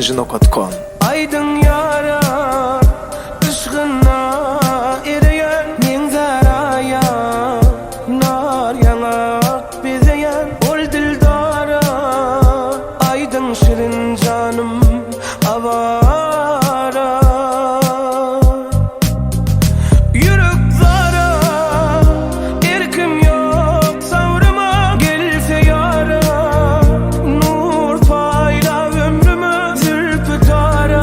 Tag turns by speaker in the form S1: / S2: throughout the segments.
S1: tinjinok.com.
S2: Aydın yara ışgına ereyen men zaraya nar yanak bezeyen ol dildara aydın şirin canım avara yürek zara erkim yok savrıma gelse yara nur fayda ömrüme zülfü tara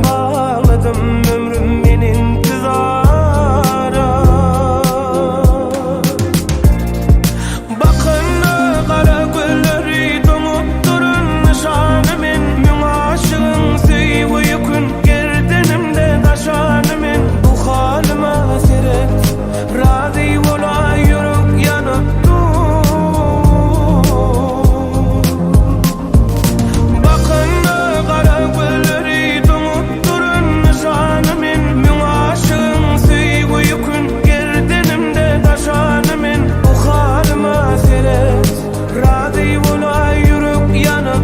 S2: bağladım ömrüm benim kızara bakın kara gülleri donup durun nişanımın mün aşığın seyvi yükün gerdenimde taşanımın bu halime seret razı ola yürek yanıp bakın kara gülleri donup durun nişanımın mün aşığın seyvi yükün gerdenimde taşanımın bu halime seret razı ola yürek yanıp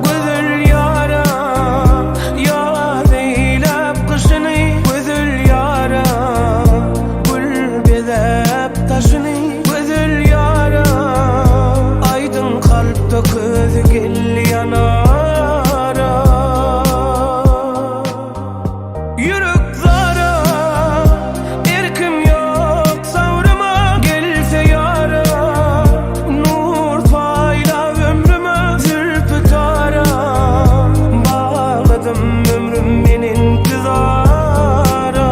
S2: Güzel yara, yar eylep kışını. Güzel yara, gül bezep taşını. Güzel yara, aydın kalpte közü gelli yanara. Yürek zara, erkim yok savrıma gelse yara. Nur fayda ömrüme zülfü tara bağladım ömrüm benim kızara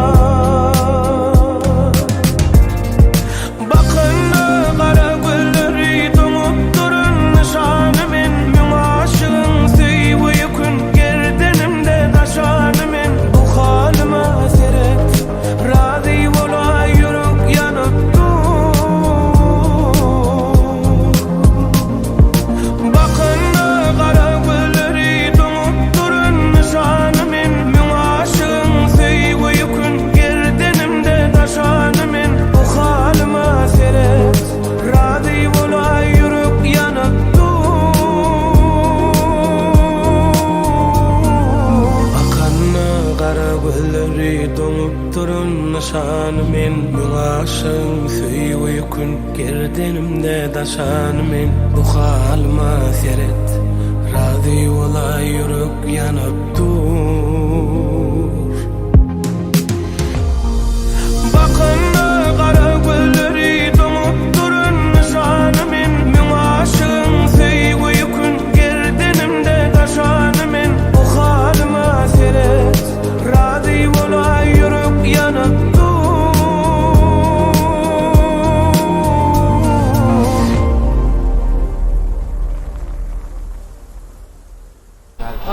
S2: bakın kara gülleri donup durun nişanımın mün aşığın seyvi yükün gerdenimde taşanımın bu halime seret razı ola yürek yanıp bakın kara gülleri donup durun nişanımın mün aşığın seyvi yükün gerdenimde taşanımın bu halime seret razı ola yürek yanıp akan kara gülleri donup durun nişanımın mün aşığın seyvi yükün gerdenimde taşanımın bu halime seret razı ola yürek yanıp dur bakın kara gülleri donup durun nişanımın mün aşığın seyvi yükün gerdenimde taşanımın bu halime seret razı ola yürek yanıp dur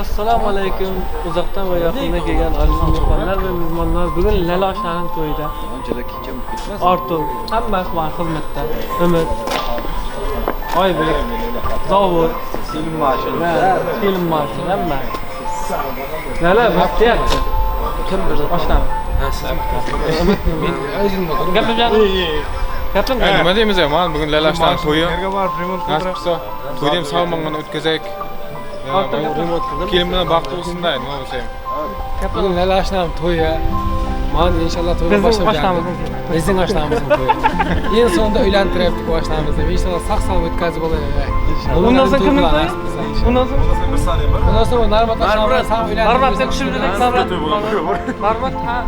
S3: Assalamu alaikum. Uzaktan ve yakından gelen aziz mehmanlar ve mizmanlar. Bugün Lala Aşağı'nın toyida. Artur, hammas var hizmette. Ömür, Aybek, Zavur,
S4: Film maaşı.
S3: film maaşı, hamma. Lala, bahtiyar. Kim bilir? Başlayalım. Gapim canım. Gapim canım.
S5: Nima deymiz ya, bugün Lala Aşağı'nın toyu.
S4: Nerga var, remont
S5: Nasip qilsa, to'yda ham salmonlarni o'tkazaylik. Keyin bilan baxt bo'lsin-da, nima bo'lsa ham.
S6: Bugün Lala Aşnam toyu. Man inşallah toyga
S3: Bizning
S6: başlayacağız.
S3: başlamamız.
S6: Bizning aşnamızın toyu. En sonunda uylantirayaptik bu aşnamızı. İnşallah sağ o'tkazib olaylik.
S3: Bundan sonra kimning to'yi? Bundan sonra
S6: Bundan sonra Narmat aşnamızı sağ uylantirib.
S3: Barbat tekshirdik. Barbat ha.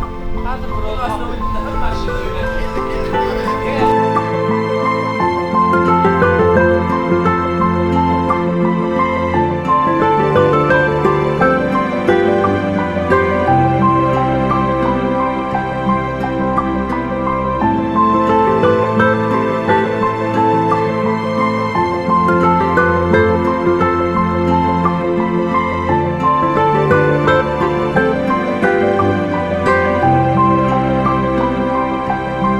S3: Hozir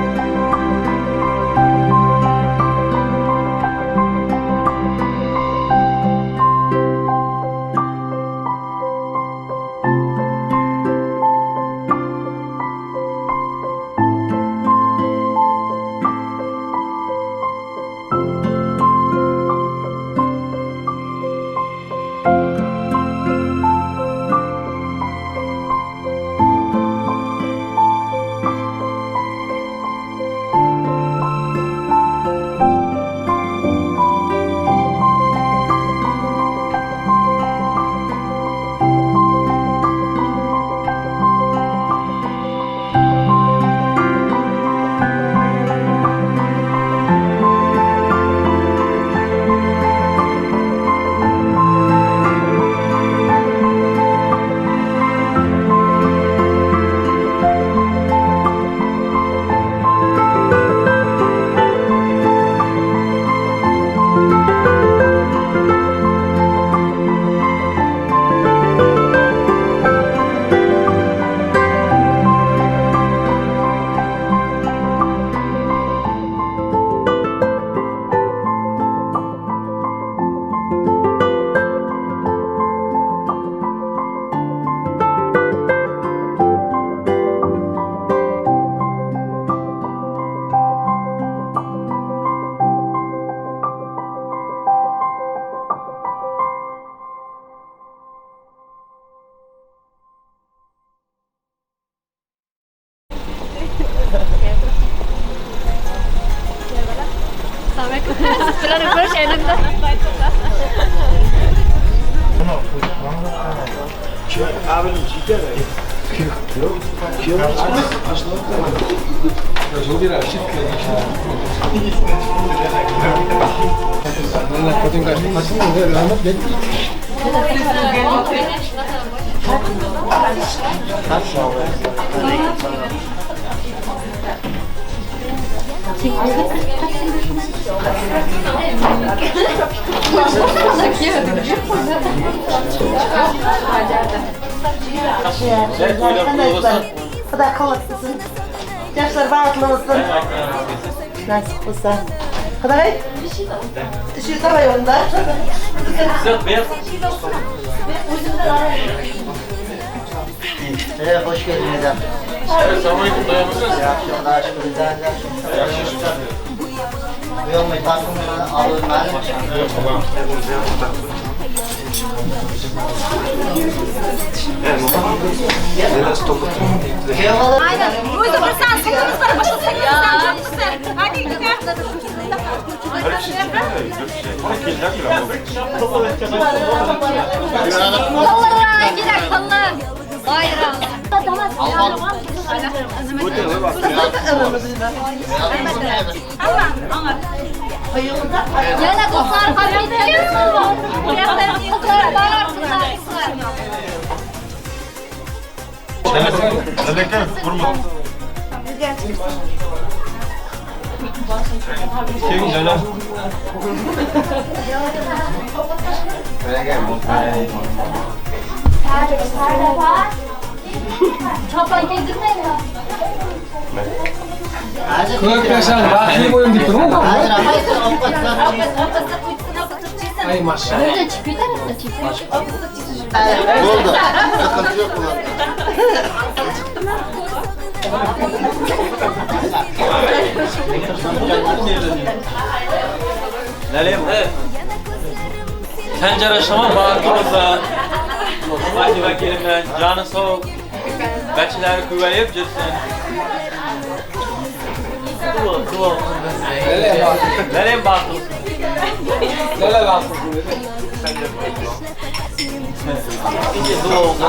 S1: Falan böyle şeylerden.
S7: Kadar kalırsın. Yaşlar bağlı olsun. Nasip olsa. Kadar ay. Işığı da var yolunda. Hoş geldiniz.
S8: Evet, selamünaleyküm, dayanmışsınız.
S7: Akşamlar aşkınıza. Bu yol metakımını alırlar.
S1: Aynen. Bu yüzden sen sıkıntısına başa çekiyorsan çok güzel. Hadi gidelim. Kollara gider kollar. Bayram. Yana kızlar kabul ediyor mu? Kızlar bayar kızlar.
S8: Dedektif, vurma.
S1: Çapan gezdirmeyin mi?
S6: Kırk yaşan rahim oyun deyip durma da. Ay maşallah.
S1: Nereden çıkıyor da çıkıyor?
S8: Oldu. Sıkıntı yok ulan.
S4: Nereye mi? Tencere aşama bağırtı olsa. Hadi bakalım ben. Canı soğuk. Beçileri küveyip gitsin. Dur. Nereye mi bağırtı olsun?
S6: Neler lazım?
S4: İyice dur olsun.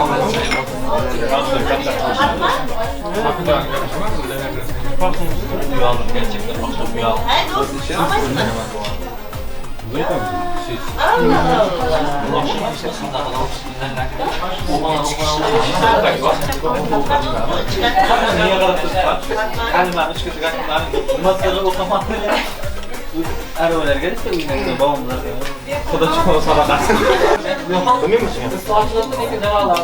S4: Uyalım gerçekten. Akşam uyalım. Niye kadar hani ben üç kötü kaçtım. Masada okumak öyle. Arabalar gelirse uyumakta babamlar. O da çok olsa bakarsın. Duyuyor musun ya?
S3: Saçlarında ne güzel ağlar.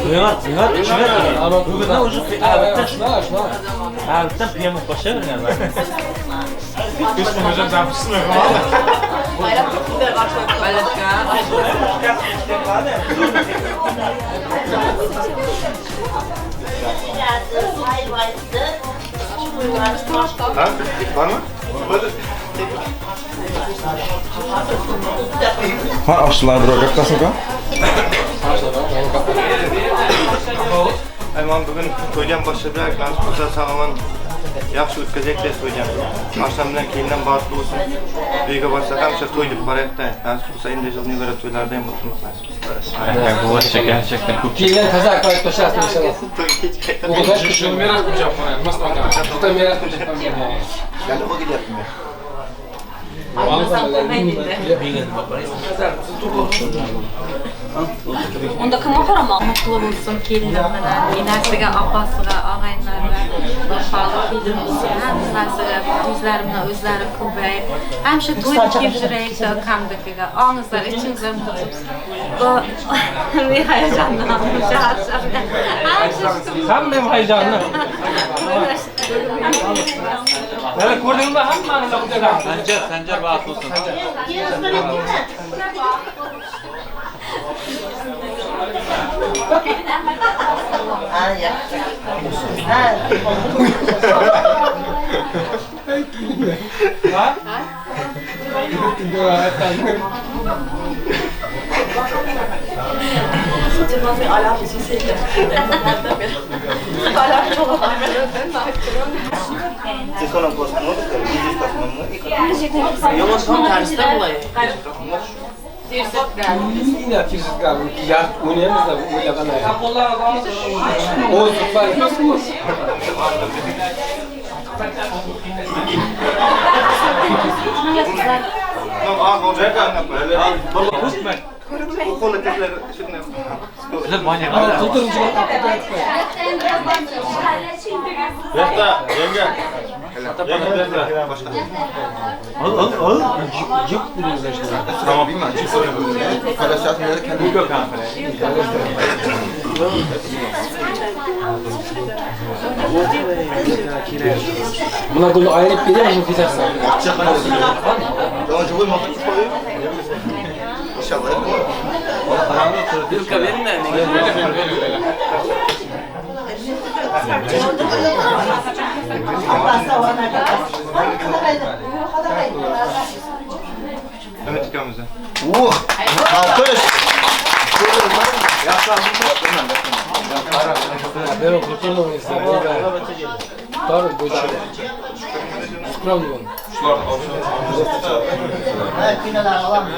S4: Duyuyor. Ama bugün ne ucuz bir ağabeyden.
S6: Şuna.
S4: Ağabeyden piyamuk başa verin yani.
S5: Üstüm hocam sen pısın mı? Valla.
S8: Ha? Var mı? Var aşçılar bırakıp da sokağa.
S9: Ayman bugün to'ydan boshlasak, nasib bo'lsa sog'lom yaxshi o'tkazak deb qo'ygan. Oshdan bilan keyindan baxtli bo'lsin. Uyga borsak ham o'sha to'y deb boraylik-da. Nasib bo'lsa endi yilning ko'ra to'ylarda ham o'timiz nasib bo'lsa.
S4: Bu başa gerçekten çok
S6: Keyin taza qo'yib tashlasin inshaalloh.
S9: To'y kech qaytib.
S6: O'g'il shuni meros qilib qo'yadi. Mas'ullar. Juda meros qilib qo'yadi.
S8: Geldi o gidiyorsun ya.
S10: Unda kim oxirama mutlu bo'lsin kelinlardan, enasiga, opasiga, og'aynlariga, sog'lik bo'lsin, hammasiga o'zlarimni o'zlari ko'payib, ham shu to'y keltiraylik kamdakiga, ongizlar, ichingizlar mutlu. Bu men hayajondan
S3: Hamma hayajonli. Mana ko'rdingmi hammani laqadan.
S4: Sancar bağlı olsun.
S9: Sekolah kos kamu, bisnis kos kamu, ikut
S5: Yavaş tam tersi de kolay.
S6: Yine fizik kaldı. Ya oynayamaz da oynadan ya. O süper.
S9: Ah, olacak anlatma. Bu kolu tekrar şunu.
S4: Sizlar banyo.
S6: Ana tuturunca
S9: Bekle, yenge. Başka.
S8: Al. Cıp biliyoruz işte. Tamam bilmem. Paylaşacakları kendi yok
S6: buna bunu ayırıp gider mi fizersen?
S8: Daha önce koymadık koyuyor. İnşallah.
S5: Bir kaverin de.
S9: Hemen çıkamıza.
S8: Alkış.
S6: Ben o kurtardım onu. Tabii bu şey. Şükran diyorum.
S7: Evet, finalar alalım.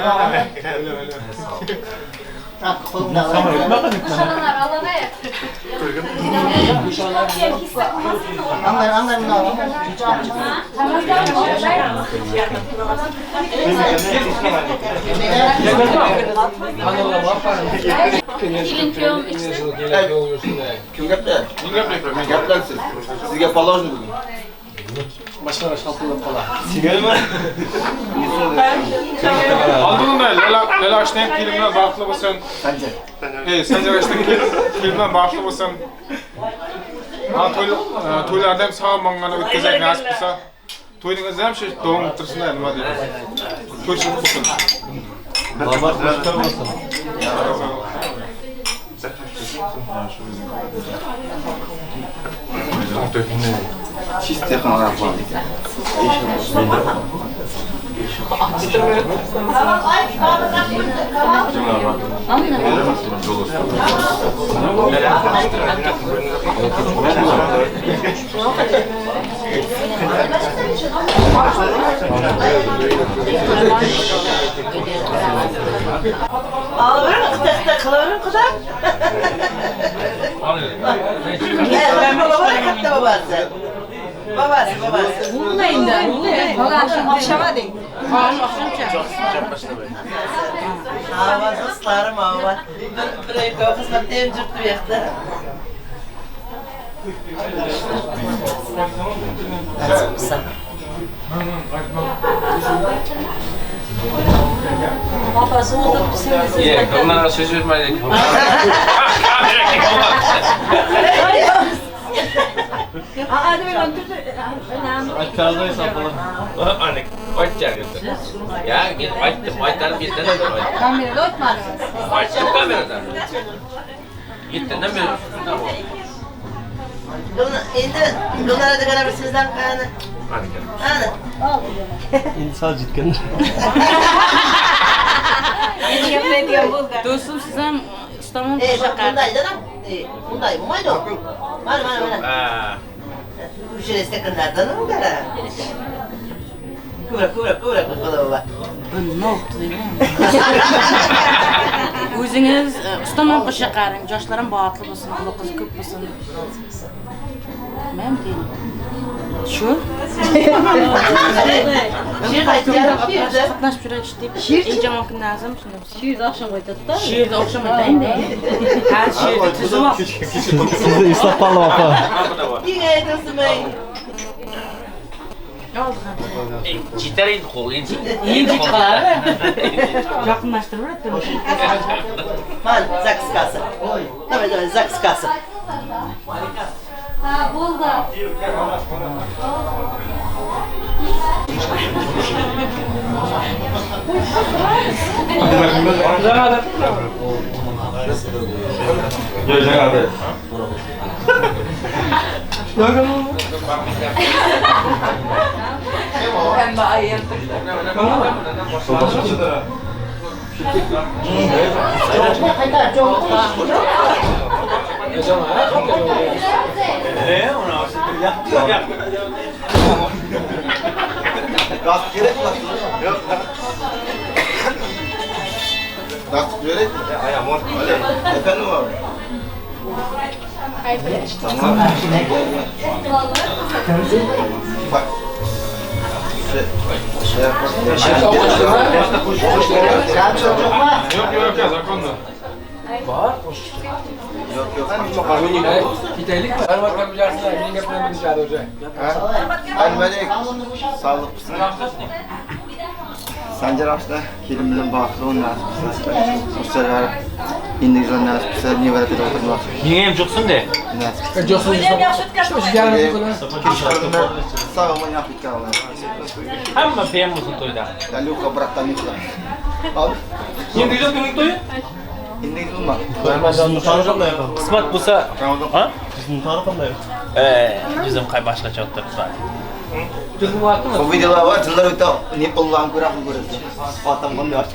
S7: Ah, kolumda var. Anlar bunu alalım.
S8: Kim gaplar? Kim gaplar? Gaplar siz. Sizga palos bugün.
S6: Başka şaltında falan.
S5: Aldın da Leyla Aşten filmine bağlı olsan.
S8: Sence?
S5: Sence Aşten filmine bağlı olsan. Toylarda hem sağ mangana ötkazak nasip olsa. Toyunuzda hem şey doğum otursunlar nima deydi. Toy için olsun.
S8: Чистая канал.
S7: Ağlıyorum, kıta kalıyorum kıta. Ben babana katta babası. Babası.
S1: Buradayım da. Akşama değil.
S7: Hava ıslarım hava. Burayı kafasına temcirdi bir yakta. Nasıl mısın?
S1: Babası oturup sen
S5: Ye, onlara söz vermedik.
S1: hadi ben öldürdüm.
S4: Aşağıda hesapladım.
S5: Anne, açacak. Ya, git açtım, açtım, gittin de böyle.
S1: Kamerada oturmadım.
S5: Açtım kameradan. Gittin de böyle.
S7: Endi bunlara da kadar sizden kanı.
S5: Hadi gel.
S7: Hadi.
S3: İnsan cidden.
S1: Ne diyor burada?
S10: Dostum sizden İstanbul
S7: Bak bundaydı lan. Bundayım. Maydı o. Mana.
S5: Ha.
S7: Üçüne isteklerden o kadar. Kıvrak baba.
S10: Ne oldu değil mi? O'zingiz ustamon qo'sha qaring, yoshlarim bag'atli bo'lsin, quloq qiz ko'p bo'lsin. Men deyim. Shu?
S7: Şiir aytayapti.
S10: Qatnashib yurish deb. Eng yomon kunlarim shunday. She'rni oqshom aytadi-da. She'rni oqshom aytaydi. Ha, she'rni tuzib.
S3: Sizni eslab qoldim opa.
S7: Niye aytasın ben?
S5: Jitar endi qo'l, endi.
S10: Endi chiqadi. Yaqinlashtirib yuradimi?
S7: Man, zakskası. Давай, zakskası.
S1: Ha buldu.
S8: Jangan.
S1: Ben de ayırdım.
S8: Lastik gerek mi? Yok. Lastik gerek mi?
S9: Ayağım or.
S8: Efendim abi? Tamam. Bak. Şey yapalım.
S5: Yok ya zakonda.
S6: Gitaylik mi? Arvat yapacaksın. Benim yapılan bir çağrı olacak.
S8: Elmelik. Sağlık mısın? Sancar aslında kelimelerin bağlı onun nasip. Bu sefer İngilizce nasip. Bu sefer niye böyle de oturmak?
S4: Niye hem çoksun de?
S8: Nasip.
S6: Josun işte yarın bir konu.
S8: Kişilerinde sağımın yapık kaldı.
S4: Hamma peyam musun toyda?
S8: Yani yok bıraktan ne kadar. Abi.
S4: İngilizce kimin toyu?
S8: İngilizce olma.
S4: Kısmet bulsa... Ha? Bizim tarafında yok. Bizim kay başka çattır zaten.
S3: Bizim var mı?
S8: O videolar var, çıllar öte ne kullan kurang kurang. Patam bunu aç.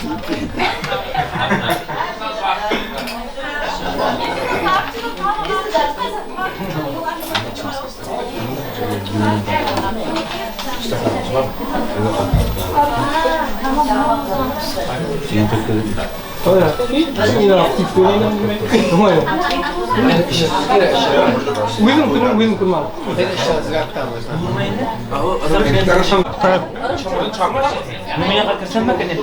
S3: Öyle. Yine aktif göreyim. Umarım. Uygun kurma.
S4: Numaya bakırsan mı kadar?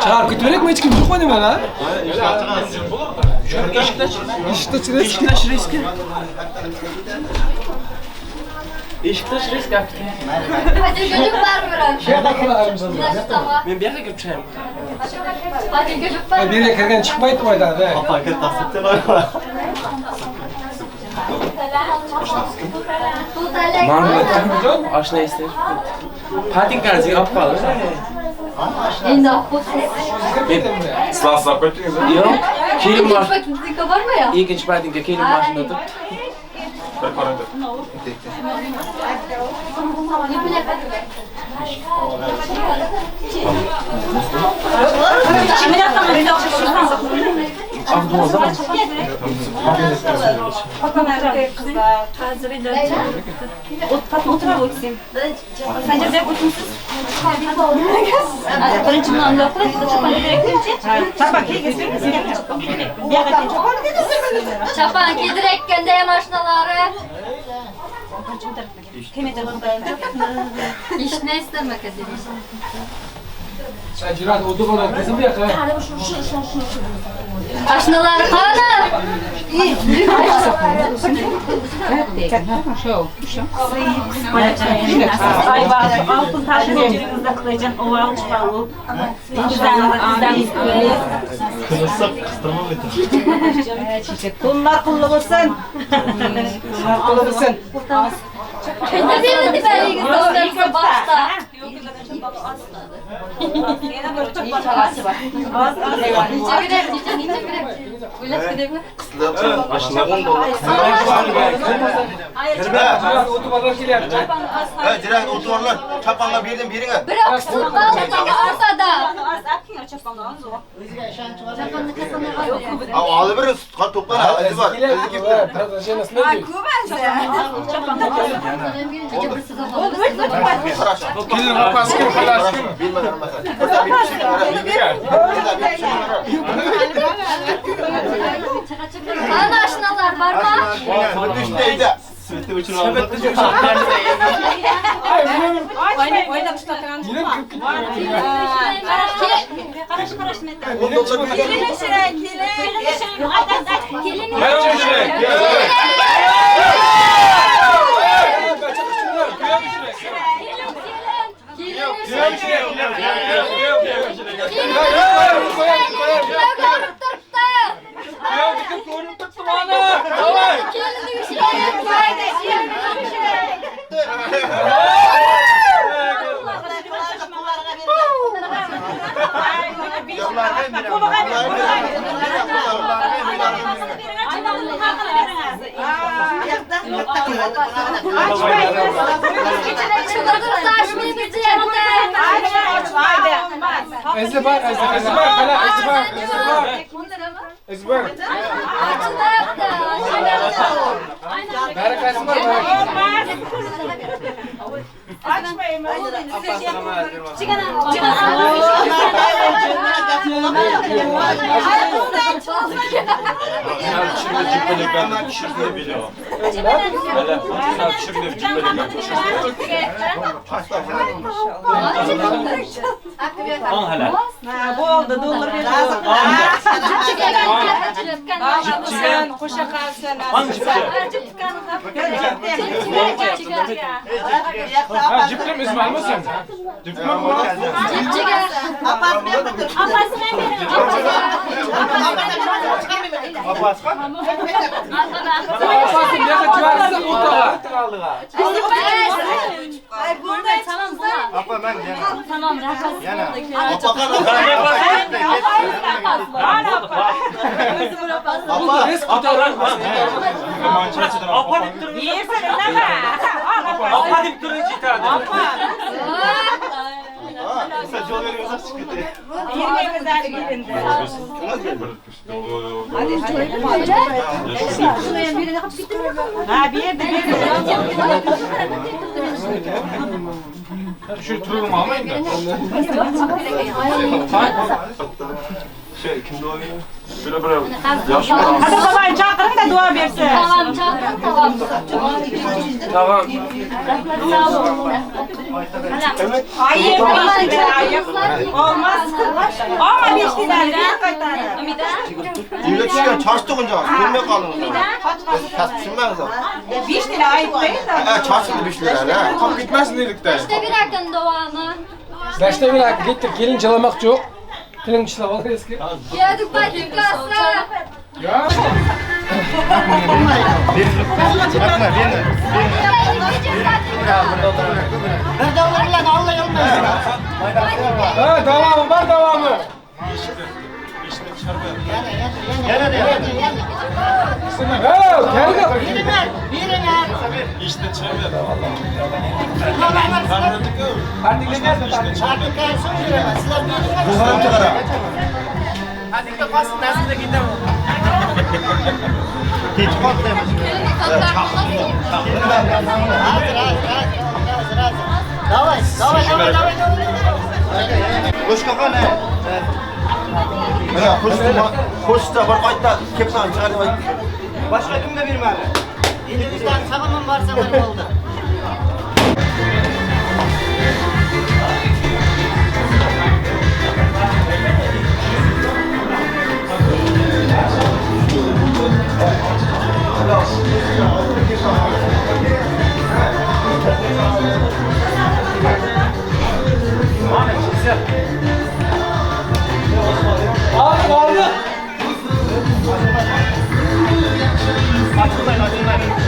S6: Çağır kütüverek mi hiç kimse yok mu hemen ha?
S3: Beşiktaş riski. Beşiktaş risk yaptı.
S1: Hadi çocuk var mı?
S6: Şey bakalım.
S3: Ben bir yere götüreyim.
S1: Hadi çocuk var mı?
S6: Bir de kergen çıkmaydı mı ayda?
S9: Paket tasdikte var.
S3: Aşna ister. Patin karzi apal.
S1: Endi apposuz.
S5: Slansap ettiniz mi?
S3: Yok. Kelim var.
S1: Vakitlik var mı ya?
S3: İlginç patinke kelim başında dur.
S5: Ben karınca.
S3: Avdu o zaman.
S1: Sence de butunsuz. Birinci bunu anlıyor. Çapan ki direkt kendi maşinaları. İş ne istemek edilmiş?
S6: Sen Cirat olduk olan kızım bir yakın.
S1: Maşinaları kana.
S11: Ay var, altın taşı cebimizde kılacaksın, o almış balı. Bunlar kullanılsın. Bunlar kullanılsın.
S1: Ne bildi ben ilgili dostlarımla başta. Nice grep diyeceğim, nice grep. Uylat grep mi?
S8: Aşağıdan dolu.
S6: Cirat otobarlar geliyor.
S8: Evet, direkt otururlar. Çapanla birden birine.
S1: Bırak sırtlanma arsada.
S8: Ağlı bir kar toplar. Hadi var. Hadi gibi.
S5: Gelin rapaz kim? Halas kim?
S8: Bilmeden mesela. Burada bir şey var. Burada bir şey var.
S1: Bana aşinalar var mı?
S8: Bu düşteydi.
S9: Sivitli uçun aldı.
S6: Ezber. Berekası var.
S11: Açmayın. Bu oldu. Dolur bir lazım. Koşa kalsın.
S5: Ciptem İsmail misin? Ciptem mi bu?
S1: Tamam,
S4: Apa dip durun citadi.
S5: Şu turumu almayın da.
S9: Şey kimde oynuyor?
S5: Şöyle bravo.
S11: Hadi babayı çağırın da dua versin.
S1: Tamam, çağırın, tamam.
S5: Tamam.
S11: Ayıp olmaz. Ama bir şeyler bir kaytarı.
S8: Yine çıkan çarşı onca. Görmek kalın. Kas pişirmez o.
S11: Bir şeyler ayıp değil de.
S8: Çarşı bir şeyler ha.
S5: Tam gitmesin dedik de.
S1: İşte bir dakika doğanı.
S6: Beşte bir dakika gittik gelin çalamak yok. Film işler var eski.
S1: Geldik bacım kasa.
S6: Ya. Ha devamı var devamı.
S9: Gene de
S6: Ha gel gel.
S5: İşte çevir.
S6: Hadi gel.
S8: Kızlarım çıkara. Hiç korkmuyormuş. Koş kaka ne? Koş da var kayıtta kepsan çıkar. Başka kimde bir mali?
S7: Elimizden savunun varsa benim oldu.
S3: Aldık aldık.
S9: Açılmayın açılmayın.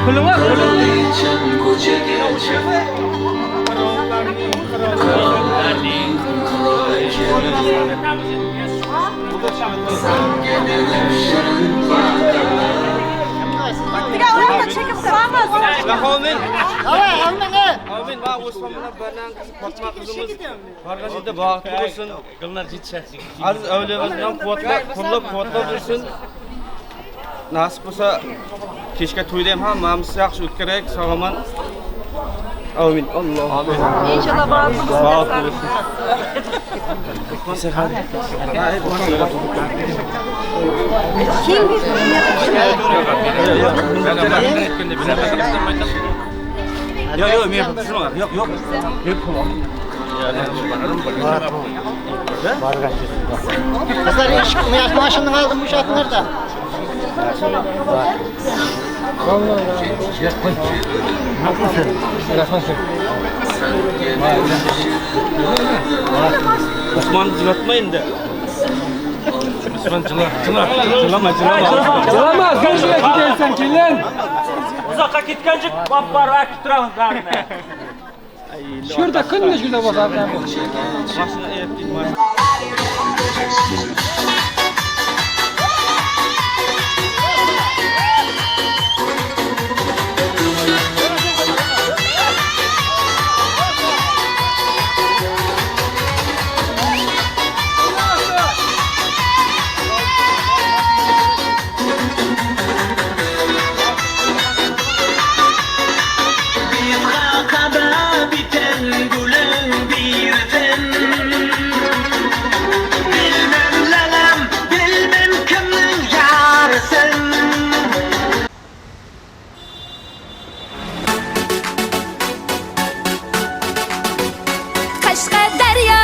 S3: Pulun var, pulun.
S1: Diga ular da çekip kıramaz.
S3: Amin.
S6: Amin. Bak Osmanlı'na benden Fatma kızımız Bargazide bağıtlı olsun.
S4: Gılnar yetişersin.
S6: Az öyleyimizden kuvvetli dursun. Nasip olsa keşke toydayım hammamiz yaxshi o'tkirek sog'aman. Amin. Allah. Amin.
S1: İnşallah bağlısınız.
S6: Bağıtlı olsun.
S1: Kim bir
S6: Yok, men tushunmadim. Yok.
S7: Kızlar iş maaşını aldım bu şart nerede?
S6: Osman jilatmayın da. Osman jilama.
S3: Cılamaz, görüşüne gidersen kelin.
S4: Uzakka ketkençik bap var akıp duramiz barine.
S3: Şurada kınla şurada bak.
S6: Başına eğip gitmez.
S1: Kaşqadaryo,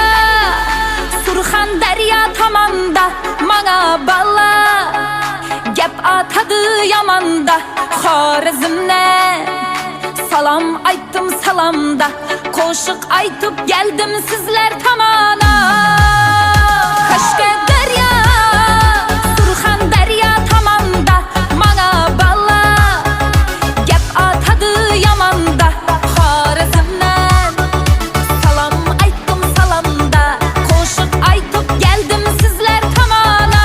S1: Surxondaryo tomonda mana balla gap atadi yomonda. Xorazmdan salom aytdim salomda, qo'shiq aytib keldim sizlar tomona. Kaşqadaryo, Surxondaryo tomonda mana balla gap atadi yomonda. Xorazmdan salom aytdim salomda, qo'shiq aytib keldim sizlar tomona.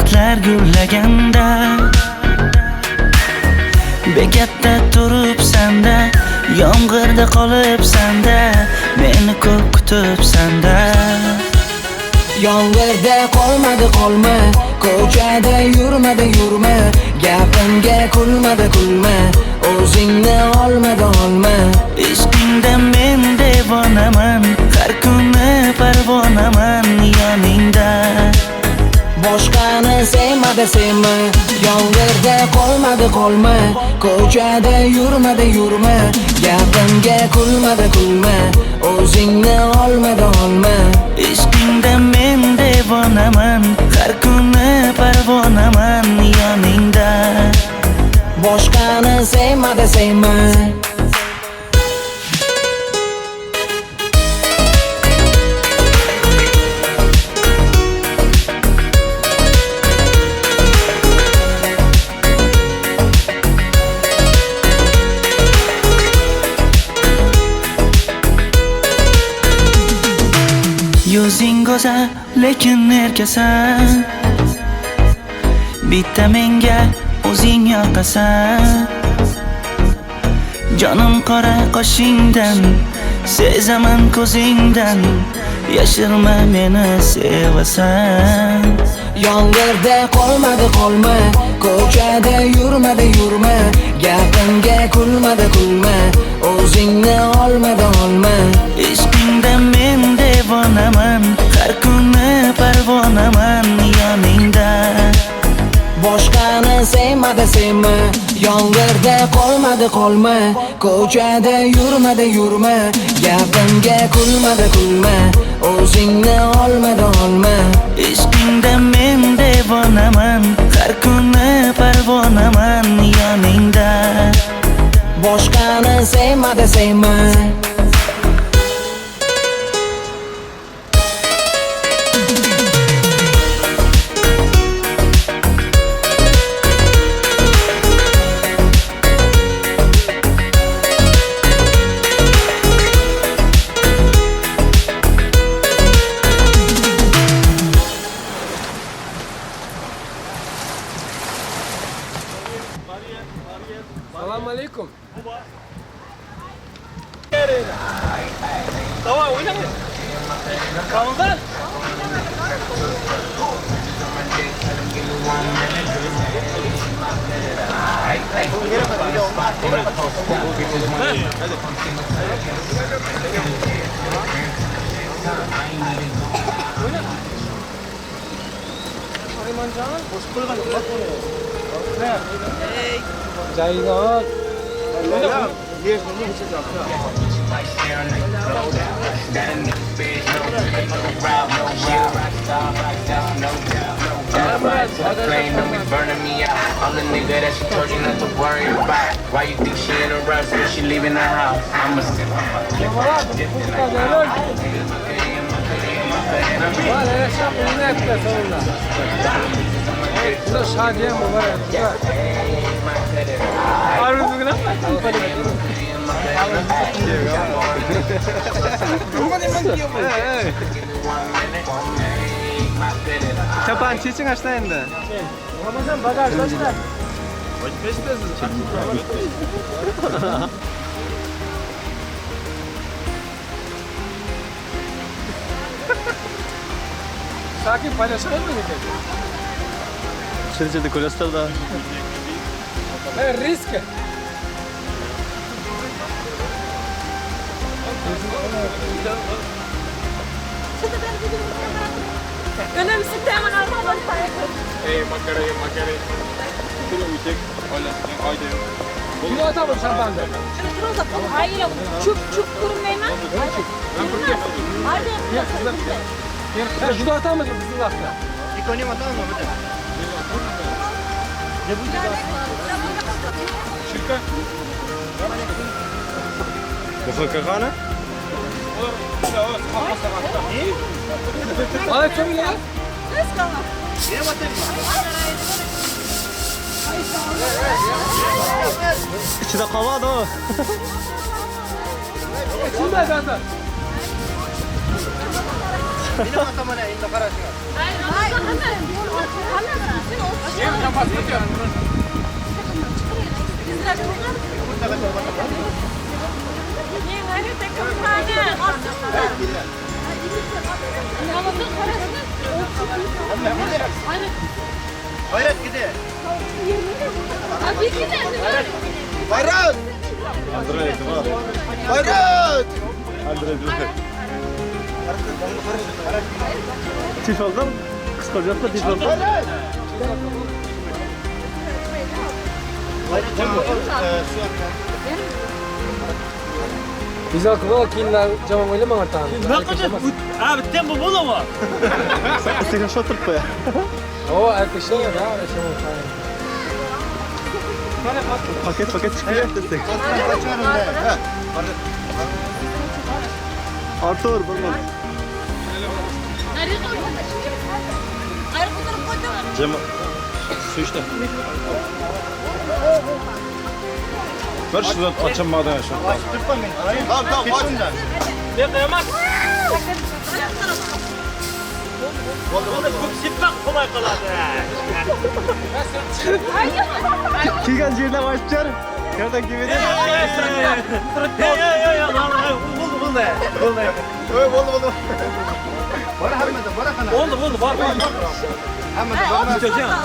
S2: daraxtlar gullaganda bekatda turibsanda yomg'irda qolibsanda meni ko'p kutibsanda
S12: Yomg'irda qolma ko'chada yurma gapimga kulma o'zingni olma
S2: ishqingda men devonaman har kuni parvonaman yoningda
S12: boshqani sevma yomg'irda qolma ko'chada yurma gapimga kulma o'zingni olma
S2: ishqingda men devonaman har kuni parvonaman yoningda
S12: boshqani sevma
S2: Yuzing go'zal lekin erkasan bitta menga o'zing yoqasan jonim qora qoshingdan sezaman ko'zingdan yashirma meni sevasan
S12: Yomg'irda qolma ko'chada yurma gapimga kulma o'zingni olma
S2: ishqingda men devonaman har kuni parvonaman yoningda
S12: boshqani sevma yomg'irda qolma ko'chada yurma gapimga kulma o'zingni olma
S2: ishqingda men devonaman har kuni parvonaman yoningda
S12: boshqani sevma
S3: Assalomu alaykum.
S4: Tamam oynayın. Ramazan.
S3: Jaydot.
S13: Burning me out. I'm the nigga that she told you not to worry about. Why you think she in a rush when she leaving the house? I'ma sip on my clip.
S3: Çapan çeçin açtı endi. Ramazan bagajdaşlar. Sakin paylaşalım mı?
S4: Şirketi kolesterol da.
S3: Risk.
S1: Önemsiz hemen arkadan
S5: Makara. Kilo yüksek. Öyle. Ayda yok.
S3: Kilo atamam şampanya.
S1: Hayır, çok kurmayma. Hadi.
S3: Ya judo atamadım bizim lafta.
S9: İkonim atalım mı bir de?
S5: Şirket. Mufakka kana?
S3: Ay çok iyi ya.
S4: İçinde kalmadı o.
S3: İçinde zaten.
S9: Benim atamana indi qarashinglar. Bayrat gidi. Bayrat! Bayrat!
S3: Tifaldan kıskanacaksa tifaldan.
S6: Güzel kıvı kiyinler camam öyle mi artan?
S3: Ne kadar? Abi sen bu bula mı? Sen şu oturup ya.
S6: O arkadaşlar ya.
S3: Paket çıkıyor destek. Artur bakma. Cem su işte. Ver şuradan açın maden şu.
S9: Tamam, aç.
S3: Ne kıyamaz? Kigan yerine başlar. Yerden gibi de.
S9: Oldu. Bana kana.
S3: Oldu, var.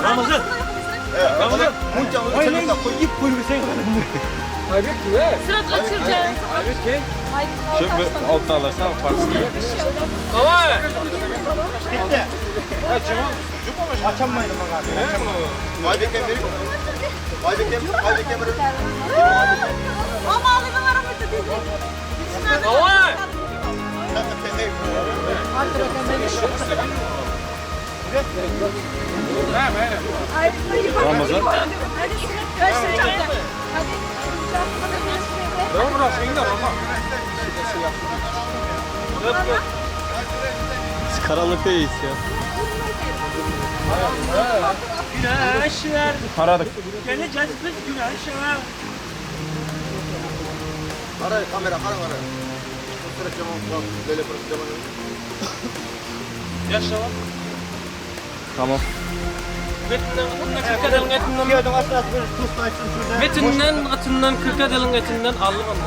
S3: Ramazan. Ramazan.
S9: Munca koyup sen.
S6: Hayır ki ya.
S1: Sıra kaçıracağız.
S3: Şimdi altına alırsan farksız.
S9: Bitti. Açamaydım bana. Vay bekem verin. Vay bekem verin.
S1: Ama alıyorum aramızda değil.
S3: Ramazan. Biz karanlıktayız ya. Güneşler. Aradık. Geleceğiz biz güneşler.
S9: Ara kamera. Sıra camam böyle camam.
S3: Yaşa lan. Tamam. Metinden 40 adalın etinden aldım onu.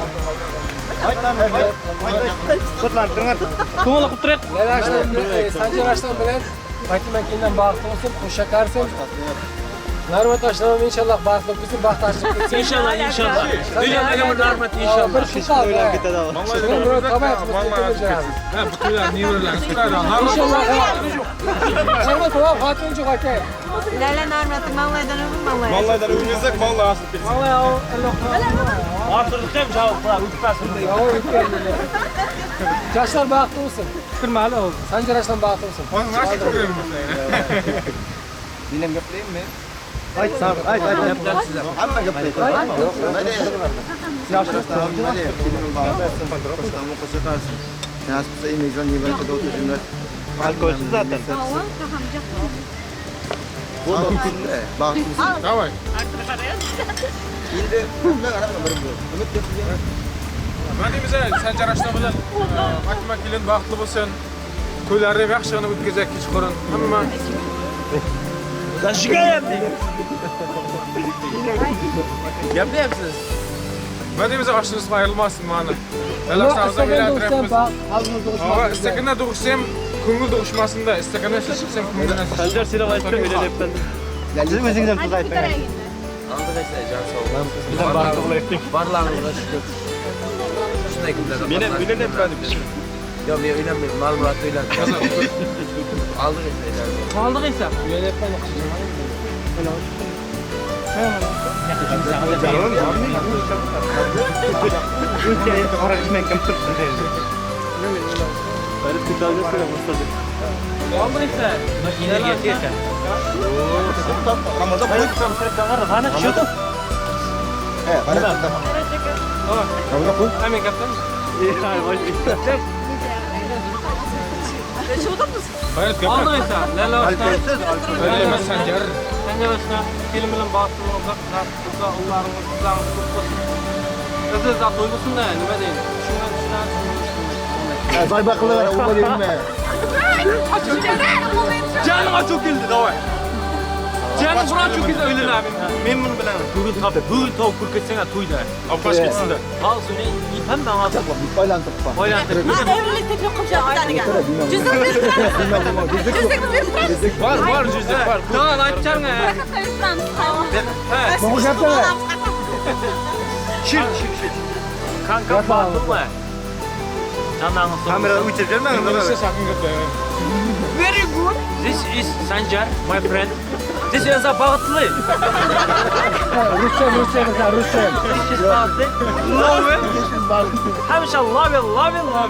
S3: Kumala kutret.
S6: Sancar Arslan bilen Fatih Mekin'den bağırtı olsun, kuşa karşın. Narmat başlamam inşallah bağırtlık bizim bahtaşlık bitsin.
S3: İnşallah. Dünyada bir narmat inşallah.
S6: Bir kuşa öyle bir tane var. Şimdi bunu tamam yapmışız.
S5: Bu kuyular niye verilen?
S6: İnşallah. Narmat var, Fatih'in çok hakay.
S1: Lala narmatı mallaydan ömür
S5: Vallahi övünürsek vallahi asıl bitsin.
S6: Vallahi o Allah.
S3: Artıracağım cevap bırak. Ütmezsin.
S6: Ya o ülke. Yaşlar bağırtı olsun.
S3: Kırma hala oldu.
S6: Sancar Arslan bağırtı olsun.
S5: Onu nasıl kırıyorum
S8: Dinem yapayım mı?
S3: Ay yapacağım size.
S8: Amma yapayım. Hadi. Yaşlı hadi. Filmin bağlı. İstanbul Koşakarsın. Nasipse imezan niye böyle oturuyorlar.
S3: Alkolsüz zaten.
S8: Bu da içinde. Bak.
S5: Tamam.
S8: İlde ne kadar böyle bu. Ümit yapıyor.
S5: Ben de bize Sancar Arslan bilen Fatih Mekin'in baxtlı bolsun. Kuyularni yaxshigina o'tkazak kechqurun. Hamma
S3: Sen şikayet ettin. Yapmayapsınız.
S5: Ben de bize aşınız ayrılmasın bana. Belaşlarımıza gelen Ama istekinde doğuşsam ko'ngil doğuşmasında istekinde çıksam ko'ngildan
S3: Sancar silah açtı öyle lepten.
S8: Geldi özüngden tuz aytma.
S4: Arkadaşlar can sağ olun.
S3: Bizden bağırtılı ettik.
S4: Varlığınıza şükür. Şuna kimlerden
S3: Binen efendim.
S4: Yok inanmıyorum. Mal Murat öyle. Aldık işte.
S3: Kaldık ise.
S6: Yönetmen
S3: Ülkeyi para içmek yaptım. Böyle tutarlı sıra başladı. Kaldık ise. Yine geçiyorsun.
S8: Ramazan
S3: Hayır, sen kanka bana şurada.
S8: He, bana tamam.
S3: Tamam.
S8: Ramazan koy.
S3: Hemen kaptan. İyi, hayır, başlayalım.
S5: Hayat kapı.
S3: Aldık ise. Lala Aslan.
S5: Öyle yemez Sancar.
S3: Sancar Aslan. Filmle bağlı olacak. Burada onlarımız kızlarımız kutlasın. Kızı da duygusun da nime değil. Şundan.
S8: Zay bakılı var, o da yemin be.
S3: Canım aç çok geldi davay. Canım buran çok geldi öyle abi.
S9: Men bunu bilaman.
S3: Bugün tabi, bugün tavuk kurketsene toyda.
S5: Avkaş gitsin de.
S3: Al seni hem ben aldım. Oylantırıp.
S1: Evlilik teklif kılacağım bir tane gel. Cüzdan verir misin?
S3: Var cüzdan var. Tamam açacağım ne?
S6: Bu yapma.
S3: Şir. Kanka batıl mı? Candan sonra.
S9: Kamera uçuracağım ben.
S5: Size sakın gitme.
S3: Very good. This is Sanjar, my friend. This is a Bağatlı.
S6: Rusça.
S3: This is Bağatlı. Love it. Hemşe love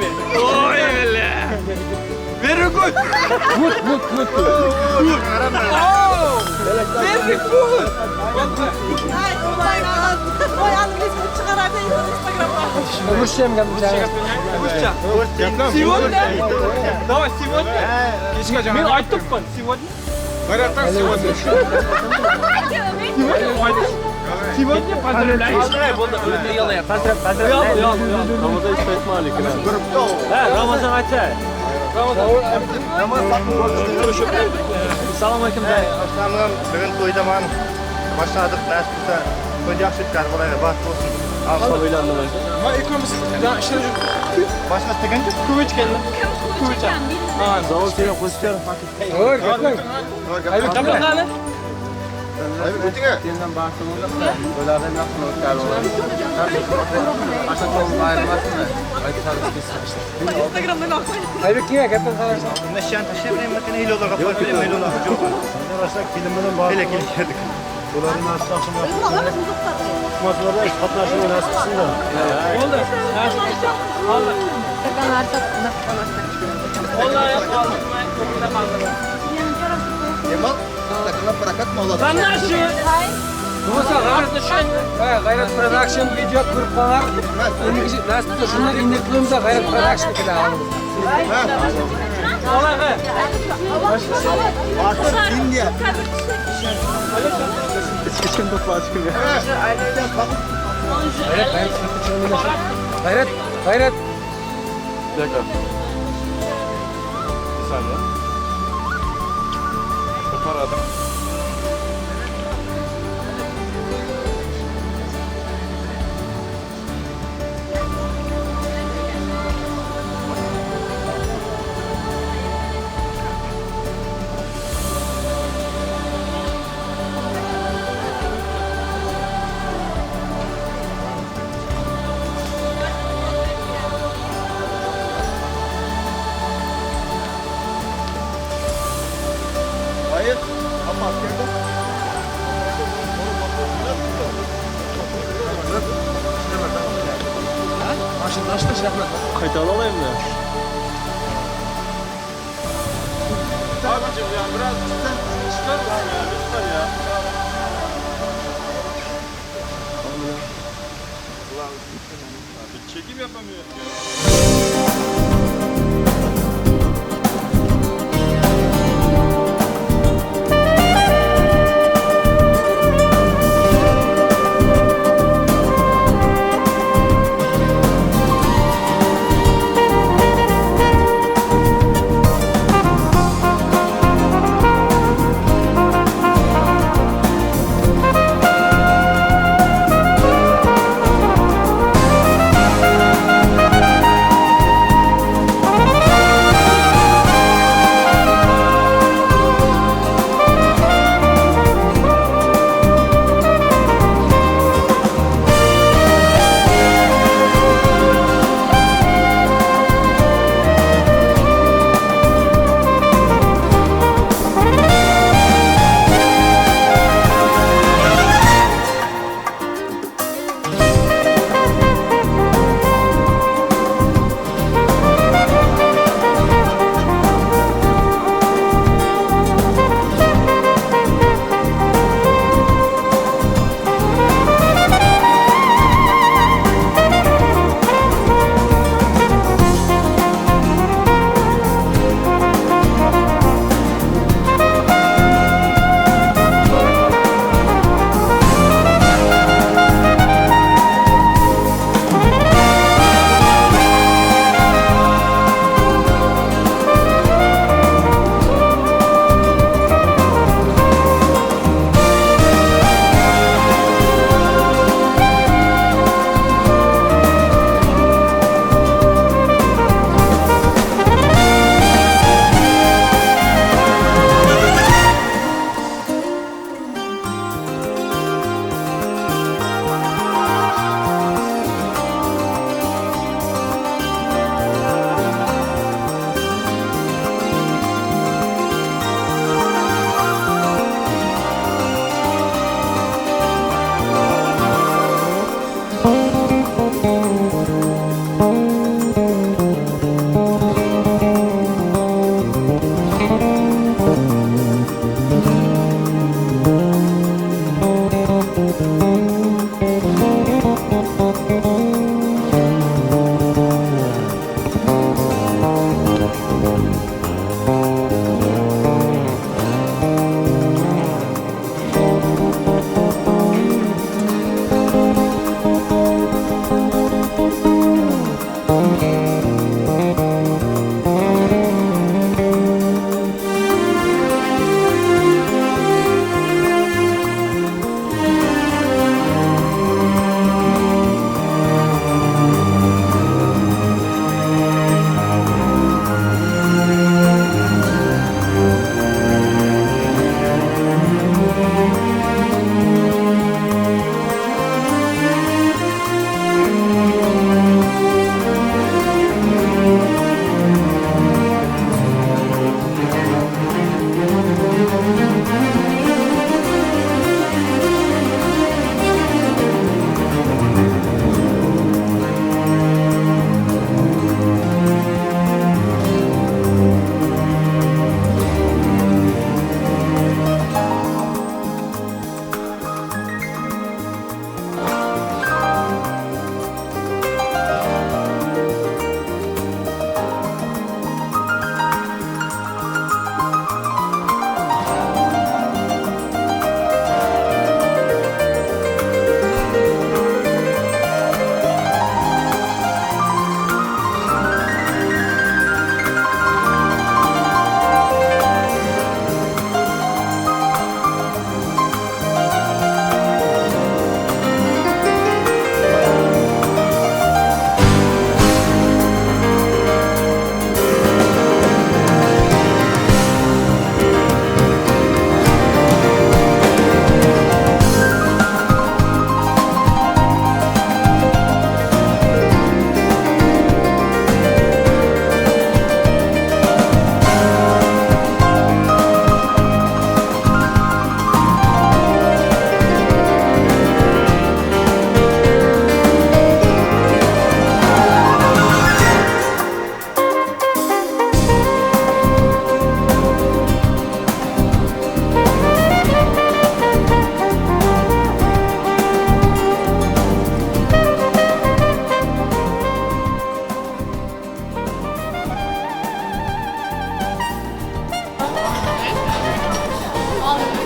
S3: it. Oy öyle. Very good.
S6: Good.
S3: Oh. Very good.
S1: Oy angliz çıkarardı Instagram'a.
S6: Rusça mı geldi?
S3: Rusça. Сегодня. Давай сегодня.
S5: Geçeceğim.
S3: Ben ayttık ben. Сегодня.
S5: Hayrattan сегодня.
S3: Сегодня поздравляю. Поздравляю. Болды. Öyle yalan yap. Поздравляю. Yok. Ramazan İsmet Malik. He, Ramazan açar. Assalomu alaykum.
S9: Aslanım bugün to'ydaman. Başladık nasibsa. To'y yaxshi o'tkazib olaylik. Baxt bo'lsin.
S3: Sağ uylandım önce.
S5: Ma ikimiz ya işler
S9: Başka istegancha?
S3: Kuvvet geldi. Kuvvet. Ha, zavol seni qo'shib
S6: Oy, gaplang.
S3: Gaplar qani?
S8: O'tinga.
S3: Sendan baxtim bo'lsa, ulardan yaxshi o'tkazib olaman. Aşağı to'g'ri ayirmasinlar.
S1: Instagram'dan aksın.
S6: Hayır kimga gapdan qarashsan?
S9: Nishon tashlab makina ilolarga qo'yib berdim. Ilolarga jo'q.
S8: Qarashsak filmdan bor.
S9: Hele keldik.
S8: Ularni nasib qilsin. Mazmurda ish qatnashishni nasib qilsin da.
S3: Oldu. Oldu. Vallahi kaldım.
S8: Demak, taklif barakat mavlud.
S3: Sen ne işin?
S6: Bo'lsa, G'ayrat Production video ko'rib qolar. Endi nasib bo'lsa shunday endi qilamiz, G'ayrat Production bilan olamiz.
S3: Olay he.
S8: Batır India.
S3: Kim toplağı çıkıyor?
S6: G'ayrat.
S3: Bir dakika. Bir saniye. Koparadım.
S8: Hayır. Ama askerde.
S6: Açtı şey yapma.
S3: Kayıtalı alayım mı?
S5: Abicim ya biraz çıkar mısın ya lütfen ya. Ulan bir çekim yapamıyorum ya.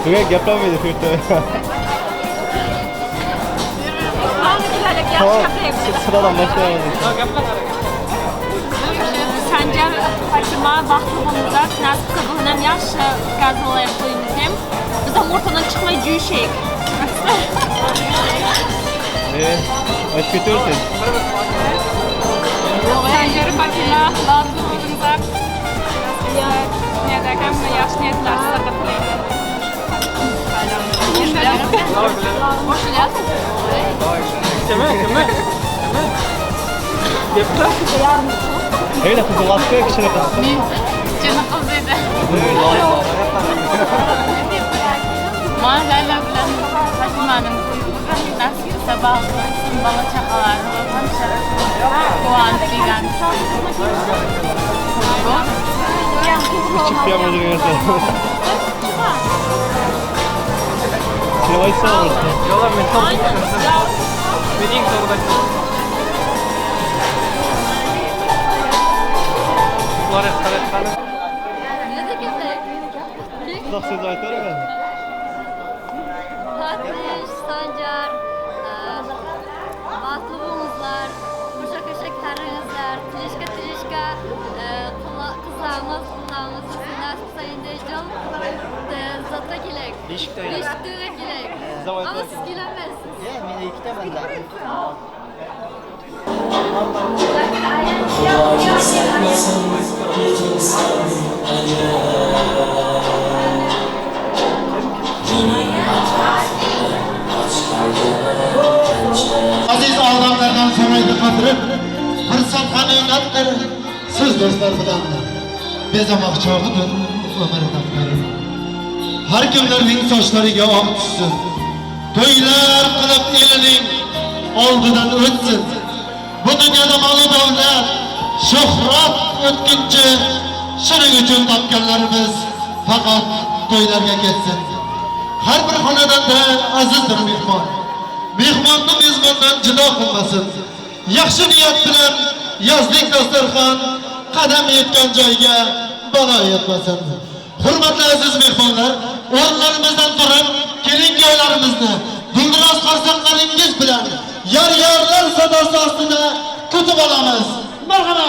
S8: Tugay gapirmaydi shu yerda. Sıradan başlayalım.
S1: Sancar Fatima baxtli bo'linglar. Nasib qilib buni ham yaxshi gazolay qo'yamiz ham. Biz ham o'rtadan chiqmay juyishik.
S8: Aytib ketursiz.
S1: Sanjar Fatima baxtli bo'linglar. Niyatlar yaxshi niyatlar sizlarga tilayman.
S3: Kime? Gaplar.
S8: Öyle kızı laskı kişine kız.
S10: Canım kız dedi. Mahalleler bilen Fatima'nın nasıl sabah bana çakalarını kuandı diyen.
S8: Küçük bir amacı görse. Sinemayı sağ olsun.
S3: Yola metal tutuyorsun. Benim soruda. Var ya karakter.
S8: Nasıl söz aytar mı?
S14: Kardeş, Sancar, batlı bulunuzlar, kuşak-kuşaklarınızlar, tilişka, kızlarımız, nasip sayın Dejcal, zatta gelek. Dişikte gelek. Ama siz gelemezsiniz.
S7: Meni ikkita banda.
S15: Aziz ağlamlardan soraydı qatırıp, fırsat haqiqatdir, siz dostlar bilan bezamoq chog'idir umr daftari. Har kimlarning sochlariga oq tushsin, to'ylar qilib elining oldidan o'tsin. Bu dunyoda mol davlat, shuhrat o'tkinchi, shuning uchun topganlarimiz faqat to'ylarga ketsin. Har bir xonadonda azizdir mehmon. Mehmonni mezbondan judo qilmasin. Yaxshi niyat bilan yozlik dasturxon qadam yetgan joyga balo yetmasin. Hurmatli aziz mehmonlar, o'rnlarimizdan turib, kelin-kuyovlarimizni dildiroz farzandlaringiz bilan yor-yorlar sadosi ostida kutib olamiz. Marhaba.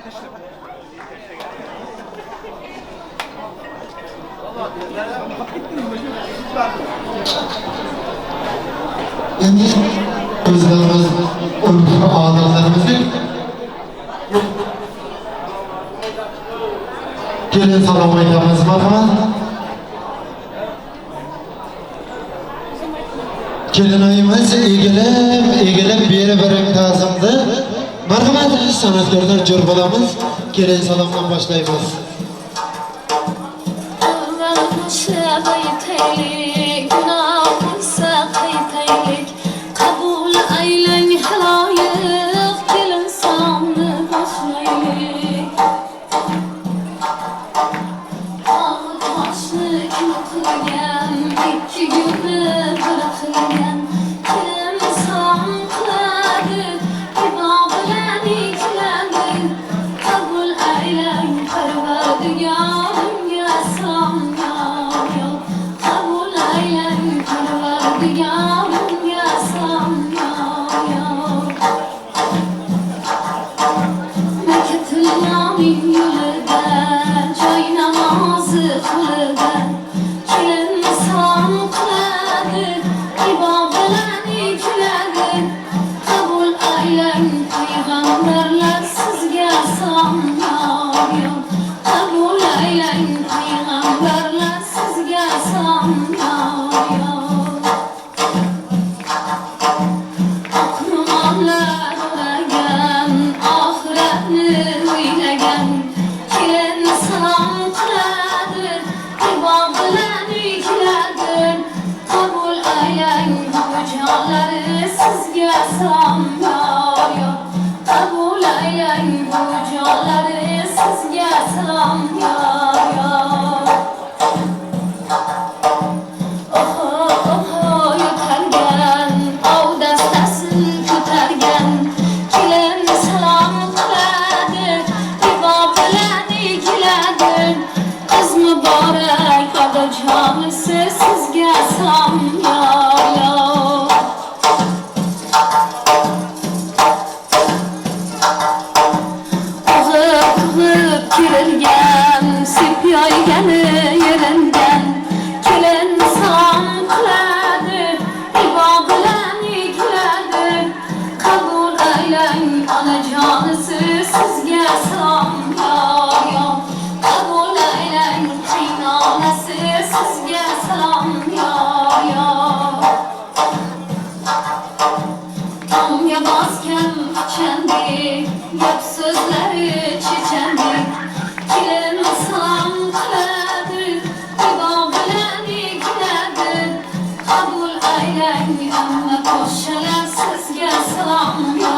S15: Endi o'zlarimiz odatlarimizni kelin salom aytamiz, marhamat. Kelinayimiz egilib beri birin tazımdı. Marhamat, sanatkarlar jor bo'lamiz. Kelin salomdan boshlaymiz.
S16: Kabul aylang haloyiq, kelin salomni boshlaylik. Og'ir toshni kim qilgan, ikki gulni bir qilgan. Kelin salom qiladi, ibo bilan ikiladi. Kabul aylang Parvardigorimga salom yo. Kabul aylang Parvardigorimga salom yo. Makatulloning yo'lida, joy namozi qo'lida. Kelin salom qiladi, ibo bilan ikiladi. Qabul aylang payg'ambarlar, sizga salom yo. Qabul aylang payg'ambarlar, sizga salom yo. Oqromonlar o'ragan, oxiratni o'ylagan. Kelin salom qiladi, ibo bilan ikiladi. Qabul aylang buvijonlari, sizga salom yo. Qabul aylang buvijonlari, sizga salom yo. Yo'talgan, ovdastasin ko'targan. Kelin salom qiladi, ibo bilan ikiladi. Qiz muborak, otajonisi, sizga salom yo. O'g'ib kerilgan, sepyoygani yerindan. Kelin salom qiladi, ibo bilan ikiladi. Qabul aylang onajonisi, sizga salom yo. Qabul aylang qaynonasi, sizga salom yo. Tomga bosgan pichandek, gap so'zlari chechandek. Kelin salom qiladi, ibo bilan ikiladi. Qabul aylang amma qo'shalar, sizga salom yo.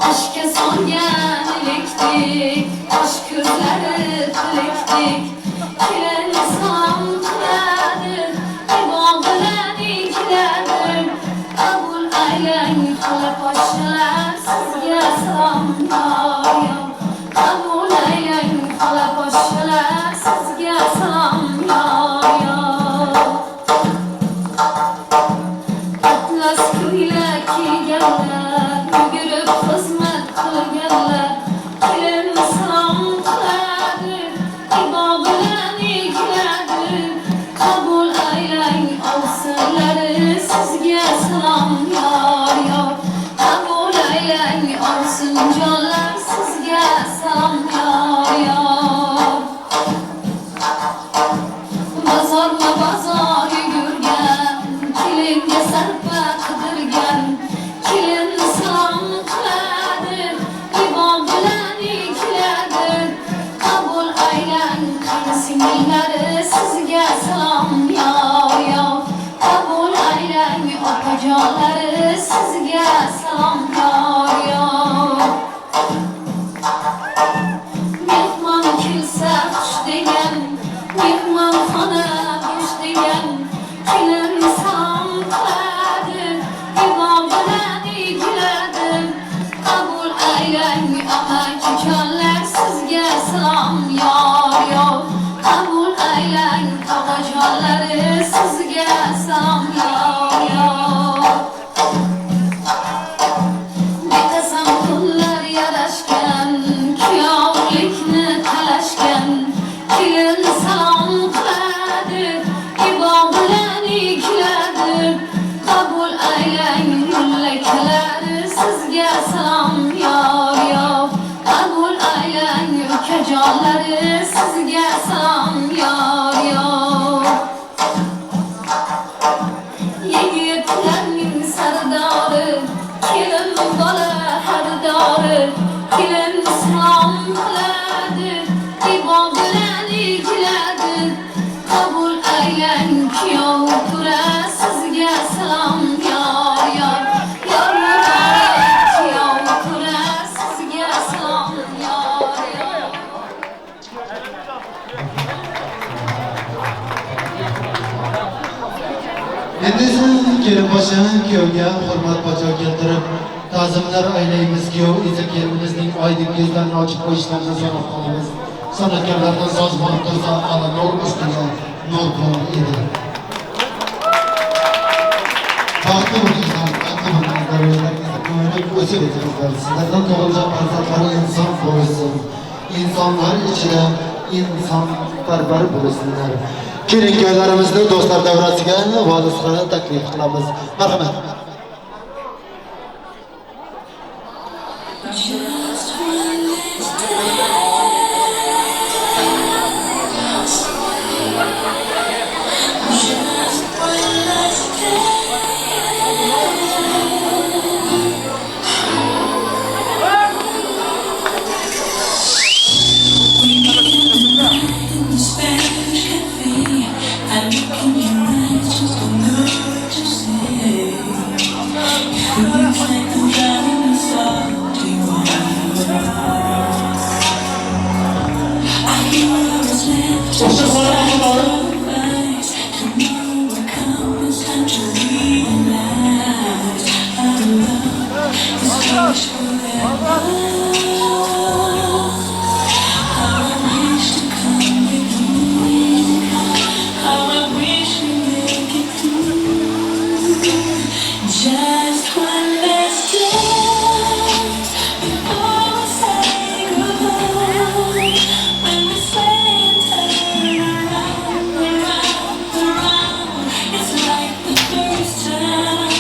S16: Aşka solgan elekdik, aşk ko'zlari tilekdik. Kelin salom qiladi, ibo bilan ikiladi. Qabul aylang xola poshshalar, sizga salom yo. Qabul aylang xola poshshalar, sizga salom yo. Atlas ko'ylak kiyganlar, yugurib xizmat qilganlar. Kelin salom qiladi, ibo bilan ikiladi. Qabul aylang ovsinlari, sizga salom yo. Qabul aylang ovsinjonlar, sizga salom yo. Bozorma bozor yugurgan, kelinga sarpa qidirgan. Kelin salom qiladi, ibo bilan ikiladi. Qabul aylang qaynsinglari, sizga salom yo. Qabul aylang opajonlari, sizga salom yo. Mehmon kelsa xush degan, mehmonxona bo'sh degan. Kelin salom qiladi, ibo bilan ikiladi. Qabul aylang amakijonlar, sizga salom yo. Qabul aylang tog'ajonlari, sizga salom yo. ayolları sizge salom yor yor. Yigitlarning sardori, kelin bola hardori, kelin salom qiladi, ibo bilan egiladi. Qabul aylang kuyov tura, sizga salom yor yor. Yor muborak kuyov tura, sizga salom yor yor.
S15: Endi esa kelin boshi kuyovga hurmat bajo keltirib, ta'zimlar aylaymiz. Kuyov esa kelinimizning oydin ko'zlarini ochib qo'yishlarini so'rab qolamiz. San'atkorlardan so'z bor tursa, ala nur ustiga nur bor edi. Baxtli bo'linglar, baxtli bo'linglar, o'zlaringizga ko'ngil o'sib yetingizlar. Sizlardan tug'ilgan farzandlar inson bo'lsin. İnsanlar ichida insonparvar bo'lsinlar. Keling, kuyovlarimizni do'stlar davrasiga volisga taklif qilamiz. Marhamat.
S16: Just one last dance before we say goodbye. When we say and turn around, around, around, it's like the first time.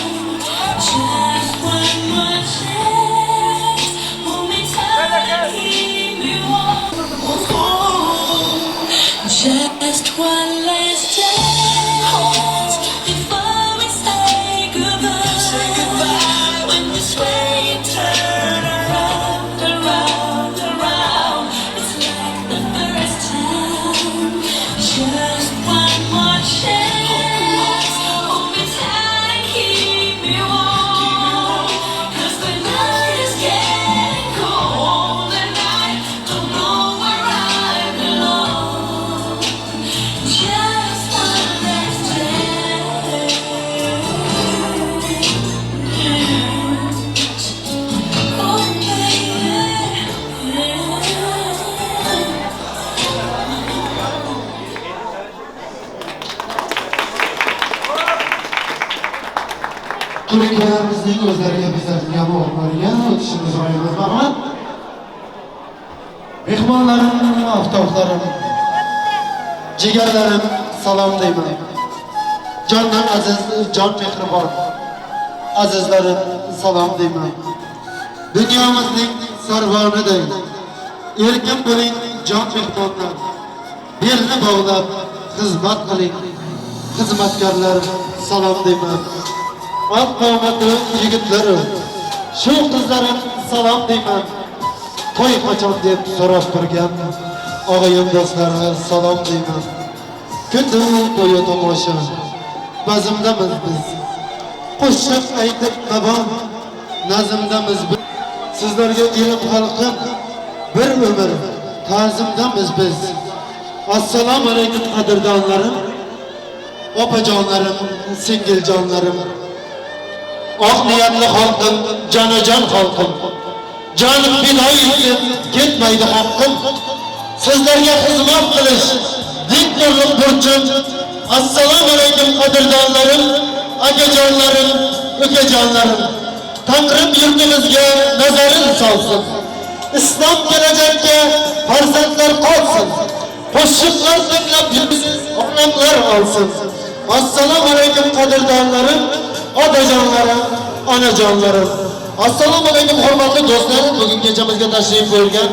S16: Just one more chance, hold me tight and keep me warm. Just one last dance before we say goodbye. When you sway and turn around, around, around, it's like the first time. Just one more chance, hold me tight and keep me warm. 'Cause the night is getting cold and I don't know where I belong. Just one last dance. Oh,
S15: Turkiyamizning o'zlariga bezatilgan o'g'illariga o'tishimiz joyimiz marhamat. Mehmonlarim, oftoblarim, jigarlarim, salom deyman. Jondan aziz, jon mehribon azizlarim, salom deyman. Dunyomizning sarvoniday erkin bo'ling, jon mehmonlar. Belni bog'lab xizmat qiling, xizmatkorlar, salom deyman. Ot qomatli yigitlarim, shu qizlarim, salom deyman. To'y qachon deb so'rab turgan og'ayim do'stlari, salom deyman. Kunduz to'yi tomosha, bazmdamiz biz. Qo'shiq aytib babam, nazmdamiz biz. Sizlarga elim xalqim, bir umr ta'zimdamiz biz. Assalomu alaykum qadrdonlarim, opajonlarim, singiljonlarim. Oq niyatli xalqim, jonajon xalqim. Jonim fidoyim, ketmaydi haqqim. Sizlarga xizmat qilish dinkorlik burchim. Assalomu alaykum qadrdonlarim, akajonlarim, ukajonlarim. Tangrim yurtimizga nazarin solsin. Islom kelajakka farzandlar qolsin. Qo'shiqlar tinglab yursiz oqlamlar olsin. Assalomu alaykum qadrdonlarim, otajonlarim, onajonlarim. Assalomu alaykum hurmatli do'stlar, bugun kechamizga tashrif buyurgan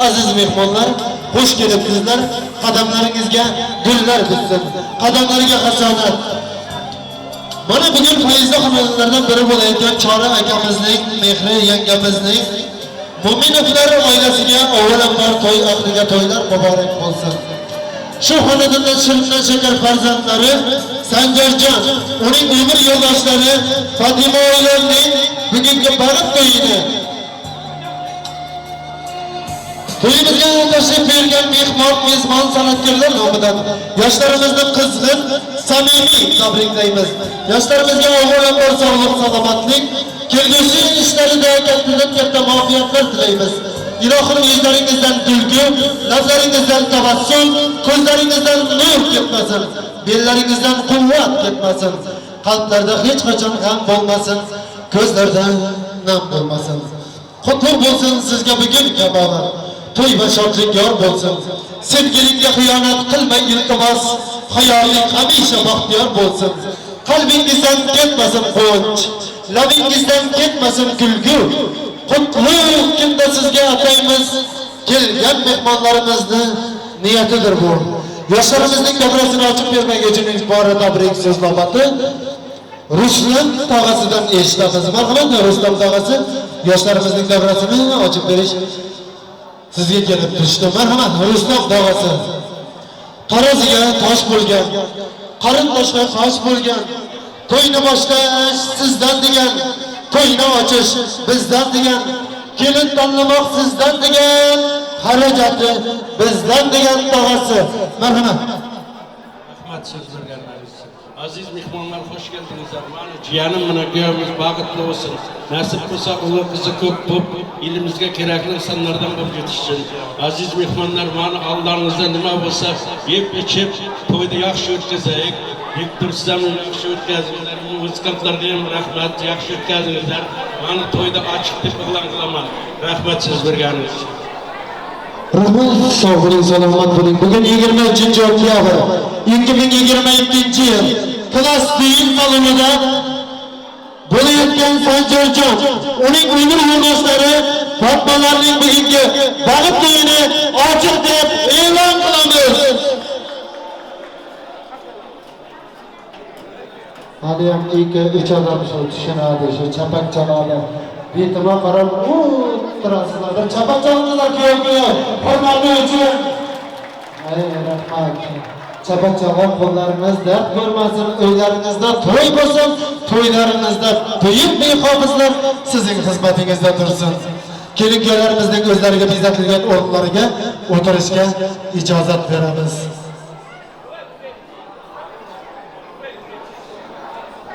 S15: aziz mehmonlar. hoş kelibsizlar. Qadamlaringizga gullar bitsin. Qadamlariga hasonat. Mana bugun foizli xonadonlardan biri bo'layotgan Chora akamizning, Mehri yangamizning Mo'minovlar oilasiga avvalambor to'y ahliga to'ylar muborak bo'lsin. Shu xonadondan shirindan shakar farzandlari Sanjarjon, uning umr yo'ldoshlari Fatima oilasining bugungi bag'it to'yini to'yimizga tashrif buyurgan mehmon san'atkorlar nomidan yoshlarimizni qizg'in, samimiy tabriklaymiz. Yoshlarimizga avvalambor sog'lik, salomatlik, kelgusi ishlarida kattadan katta muvaffaqiyatlar tilaymiz. Ilohim yuzlaringizdan kulgu, lablaringizdan tabassum, ko'zlaringizdan nur ketmasin, bellaringizdan quvvat ketmasin, qalblarda hech qachon g'am bo'lmasin, ko'zlarda nam bo'lmasin. Qutlug' bo'lsin sizga bugun kaboba. To'y va shodlik yor bo'lsin. Sevgilingga xiyonat qilmay iltimos, hayoling hamisha baxtiyor bo'lsin. Qalbingizdan ketmasin quvonch, labingizdan ketmasin kulgu. Qutlug' kunda sizga ataymiz. Kelgan mehmonlarimizni niyatidir bu. Yoshlarimizning davrasini ochib bermak uchun bora tabrik so'z navbati Ruslan tog'asidan eshitamiz. Marhamat, Ruslan tog'asi yoshlarimizning davrasini ochib berish sizga kelib turishdi. Marhamat, Ruslan tog'asi. Taroziga tosh bo'lgan, qarindoshga xosh bo'lgan, to'yni boshlash sizdan degan, to'yni ochish bizdan degan, kelin tanlamoq sizdan degan, xarajati bizdan degan tog'asi. Marhamat.
S17: Rahmat so'z berganlaringiz uchun. Aziz mehmonlar, xo'sh keldingizlar. Mana jiyanim bilan kuyovimiz bag'itli bo'lsin. Nasib bo'lsa ulug' qizi ko'p bo'lib, elimizga kerakli insonlardan bo'lib yetishsin. Aziz mehmonlar, mana aldaringizda nima bo'lsa, yeb ichib, to'yni yaxshi o'tkazaylik. Viktor sizlarni yaxshi o'tkazinglar. Muzikantlarga ham rahmat, yaxshi o'tkazinglar. Mana to'yda ochiq deb e'lon qilaman. Rahmat so'z berganingiz uchun.
S15: Rahmat, sog' bo'ling, salomat bo'ling. Bugun 23-oktyabr 2022-yil Falastin salonida bo'layotgan Sanjarjon, uning umr yo'ldoshlari Fatmalarning bugungi bag'it to'yini ochiq deb e'lon qilamiz. Hali ham 2-3 odam shu tushunadi, shu chapak chaladi. Betimon qarab, turasizlar. Bir chapak chalingizlar kuyovga, hurmati uchun. Rahmat. Chapak chalgan qo'llaringiz dard ko'rmasin, uylaringizda to'y bo'lsin, to'ylaringizda to'yib behofizlar sizning xizmatingizda tursin. Kelin-kuyovlarimizning o'zlariga bezatilgan o'rinlariga o'tirishga ijozat beramiz.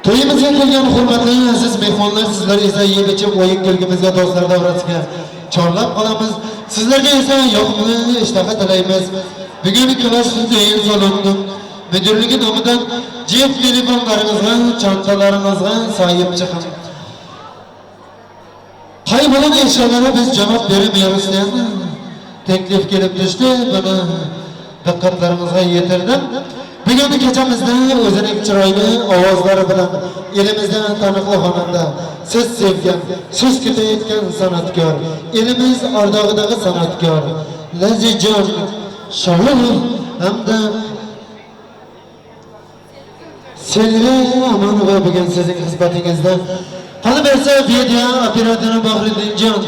S15: To'yimizga kelgan hurmatli aziz mehmonlar, sizlar esa yeb ichib o'yin kulgimizga, do'stlar davrasiga chorlab qolamiz. Sizlarga esa yoqimli ishtaha tilaymiz. Bugungi klassik o'yin salonining müdürligi nomidan cep telefonlaringizga, çantalaringizga sahip chiqing. Qay bo'lgan ishlarga biz javob beramiz degan taklif kelib tushdi. Buni diqqatlaringizga yetirdim. Bugungi kechamizda o'zining chiroyli ovozlari bilan elimizda taniqli xonanda, siz sevgan, siz kutayotgan san'atkor, elimiz ardog'idagi san'atkor Lazijon Shoirov hamda Selvi Amonova bugun sizning xizmatingizda. Qolaversa video operatori Bahriddinjon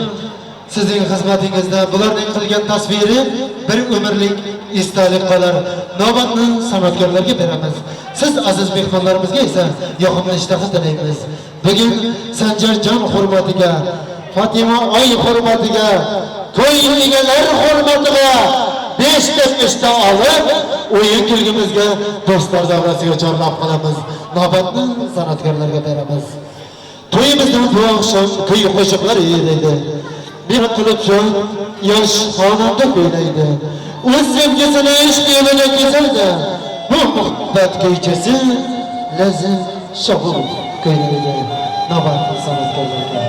S15: sizning xizmatingizda. Bularning qilgan tasviri bir umrlik esdalik qolar. Navbatni san'atkorlarga beramiz. Siz aziz mehmonlarimizga esa yoqimli ishtaha tilaymiz. Bugun Sanjarjon hurmatiga, Fatima oy hurmatiga, to'y egalari hurmatiga 5 deb ishta olib, o'yin kulgimizga, do'stlar davrasiga chorlab qolamiz. Navbatni san'atkorlarga beramiz. To'yimizdan bu oqshom kuy qo'shiqlar edi. Bir qilib so'ng yosh xonanda kuylaydi. O'z sevgisini ishqiyona kesildi. Bu muhabbat kuychisi Lazi Shoirov kuylaydi. Navbatni san'atkorlarga.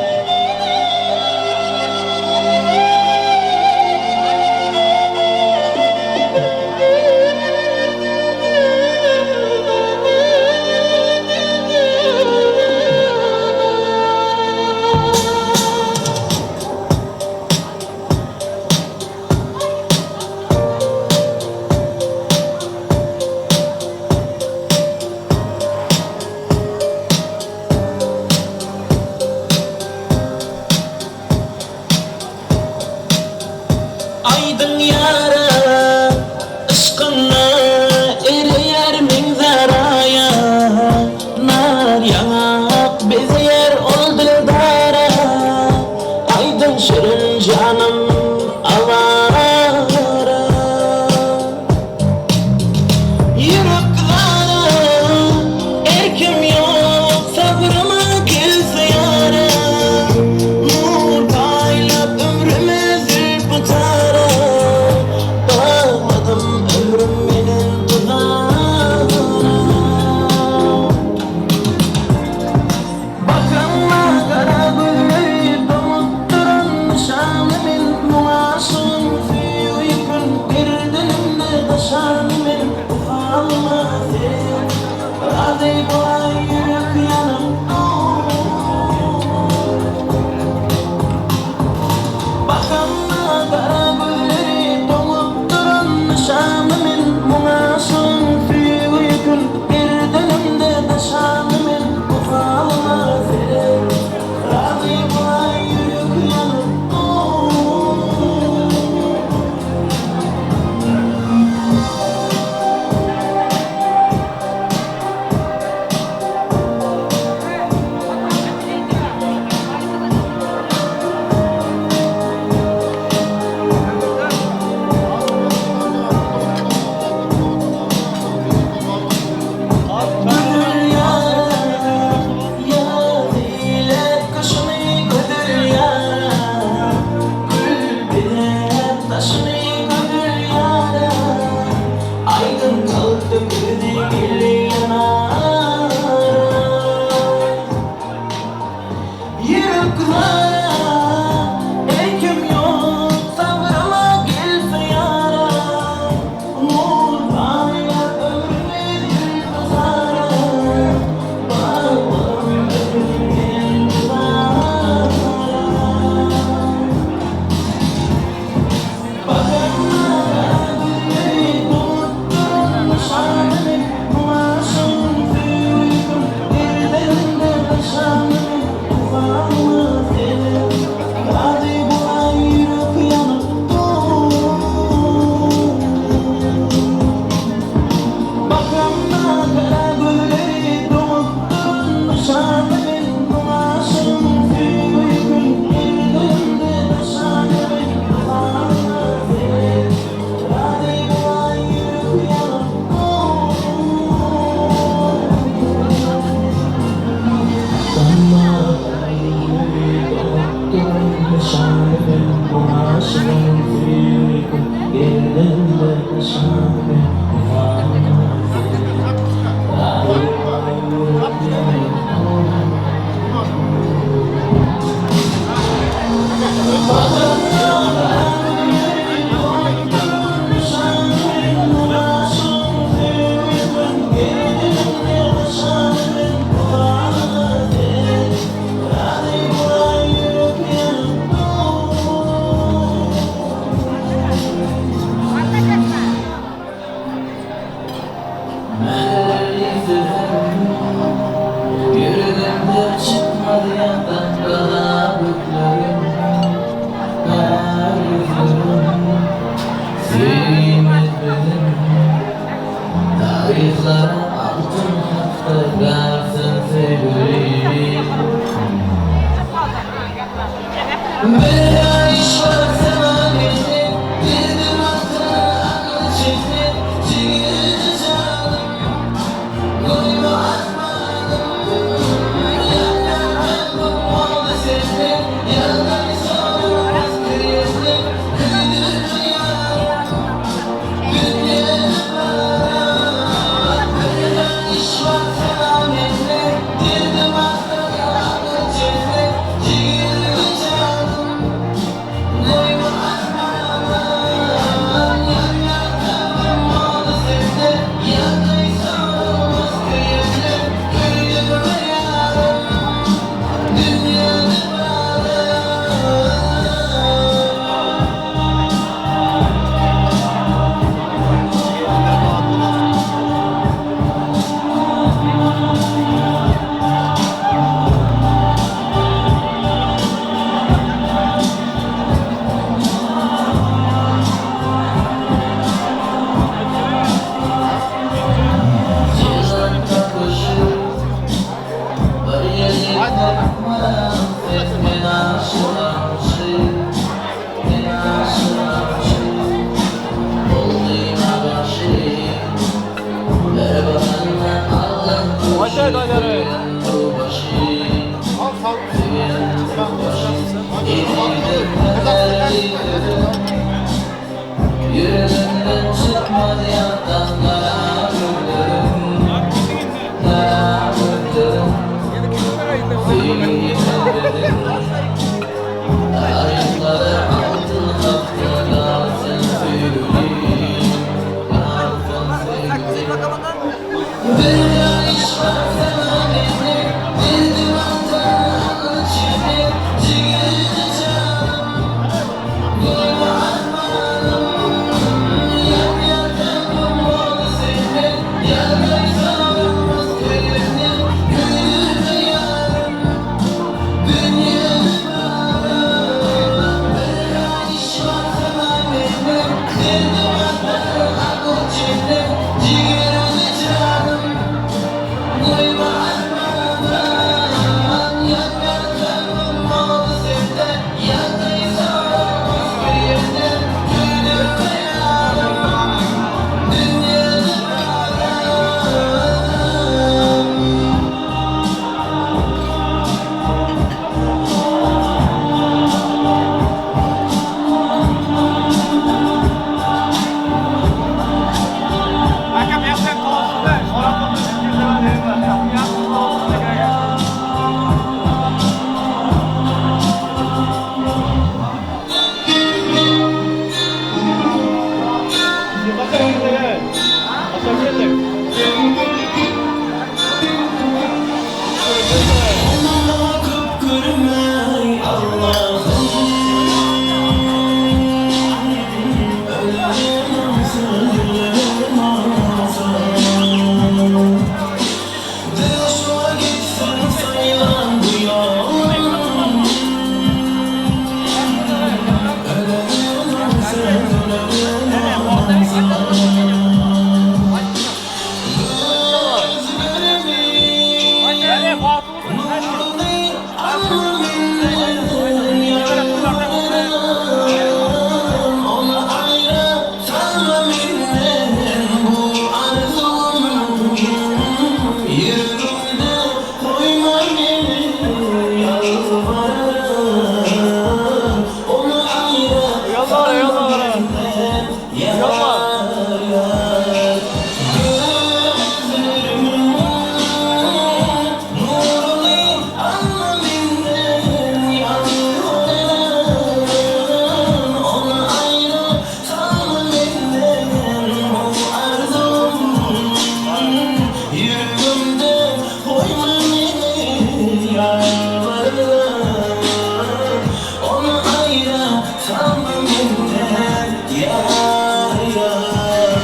S2: salma benden yar yar.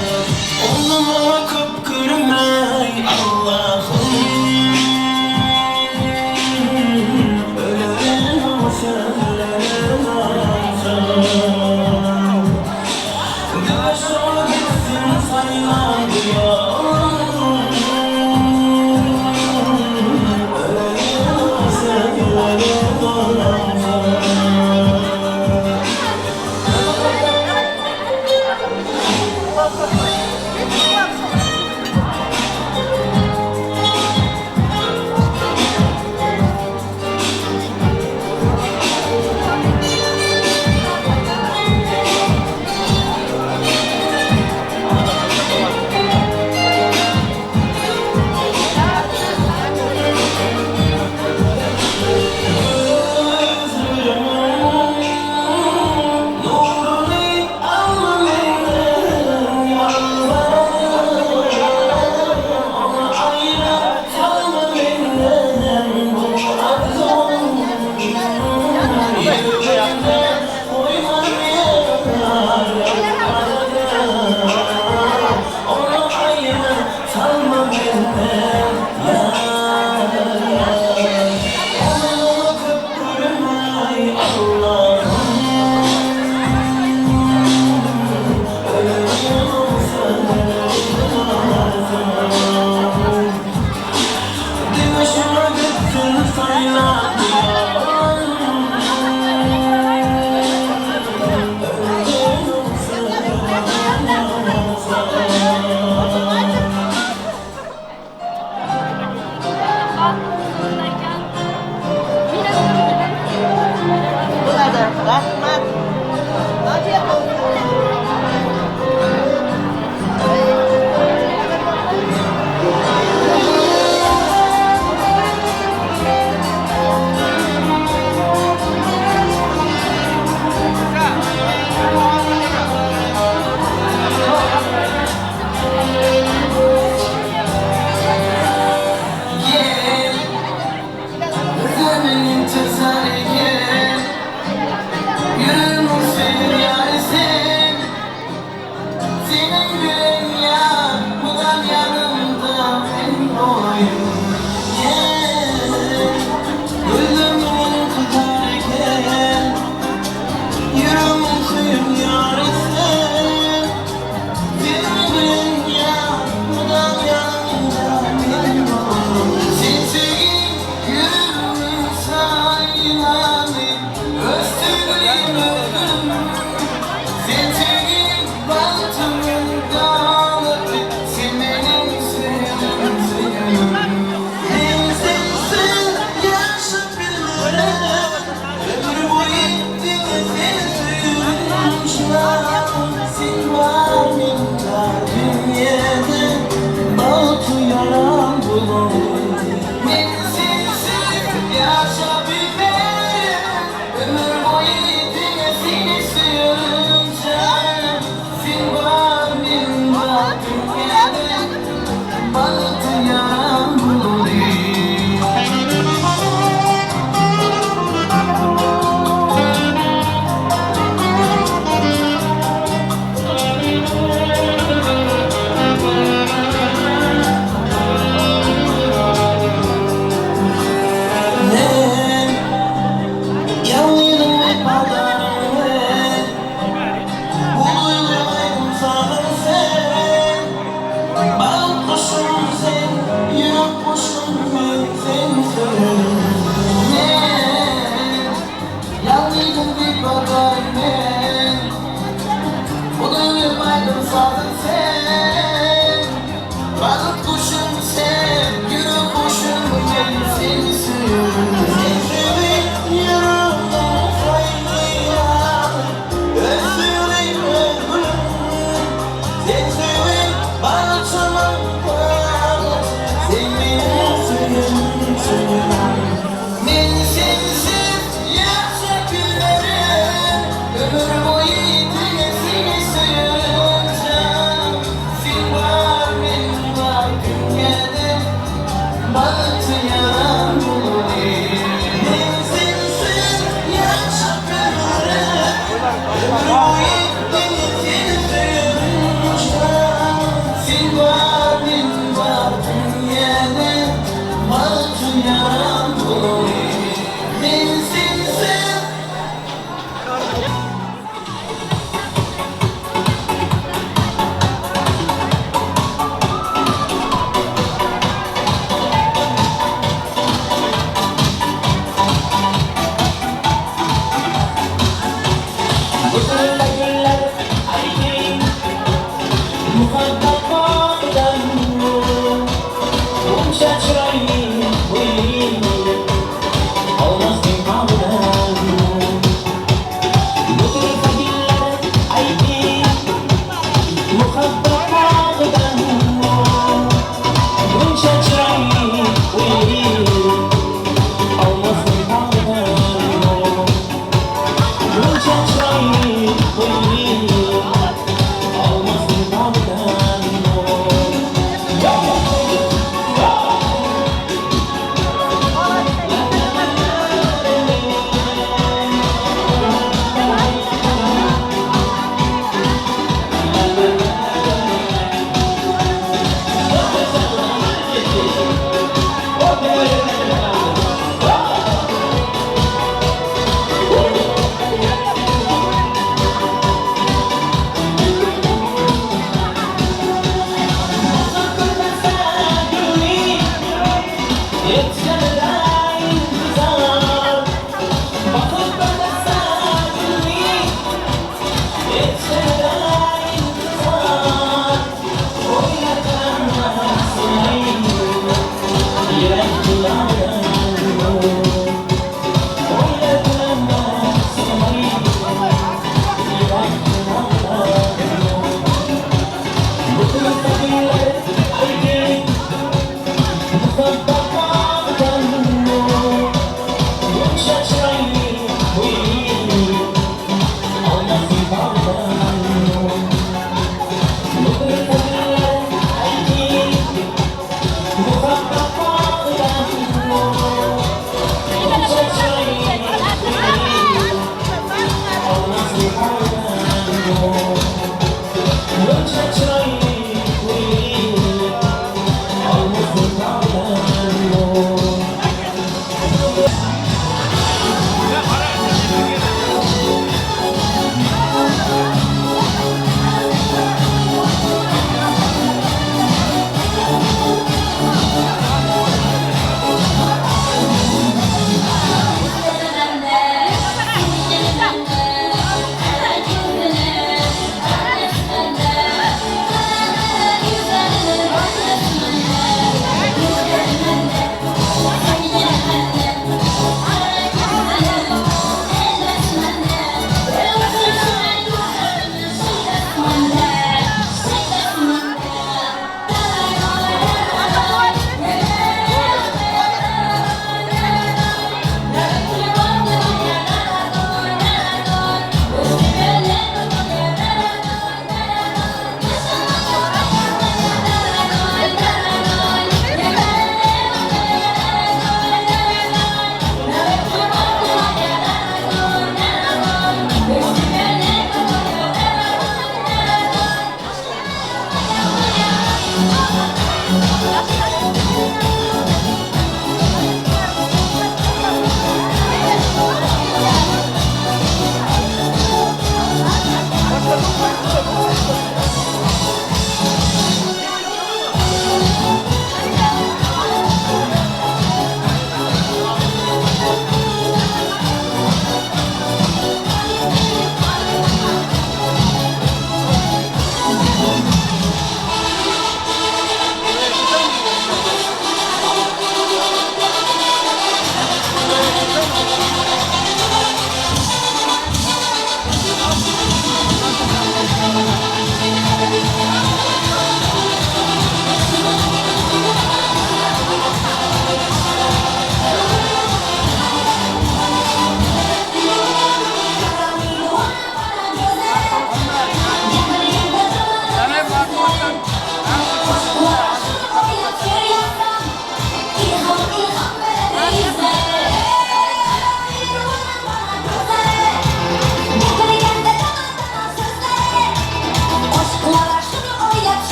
S2: Oğluma kıpkırmay Allah'ım. Ölürüm o sözlerin ağzım. Döş o gitsin saylandı yavrum. Ölürüm o sözlerin ağzım.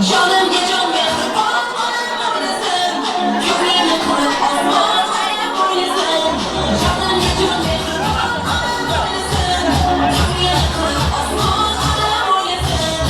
S16: Canımga can mehribon onam o'ynasin, ko'nglimni qilib osmon ayab o'ynasin. Canımga can mehribon onam o'ynasin, ko'nglimni qilib osmon ayab o'ynasin.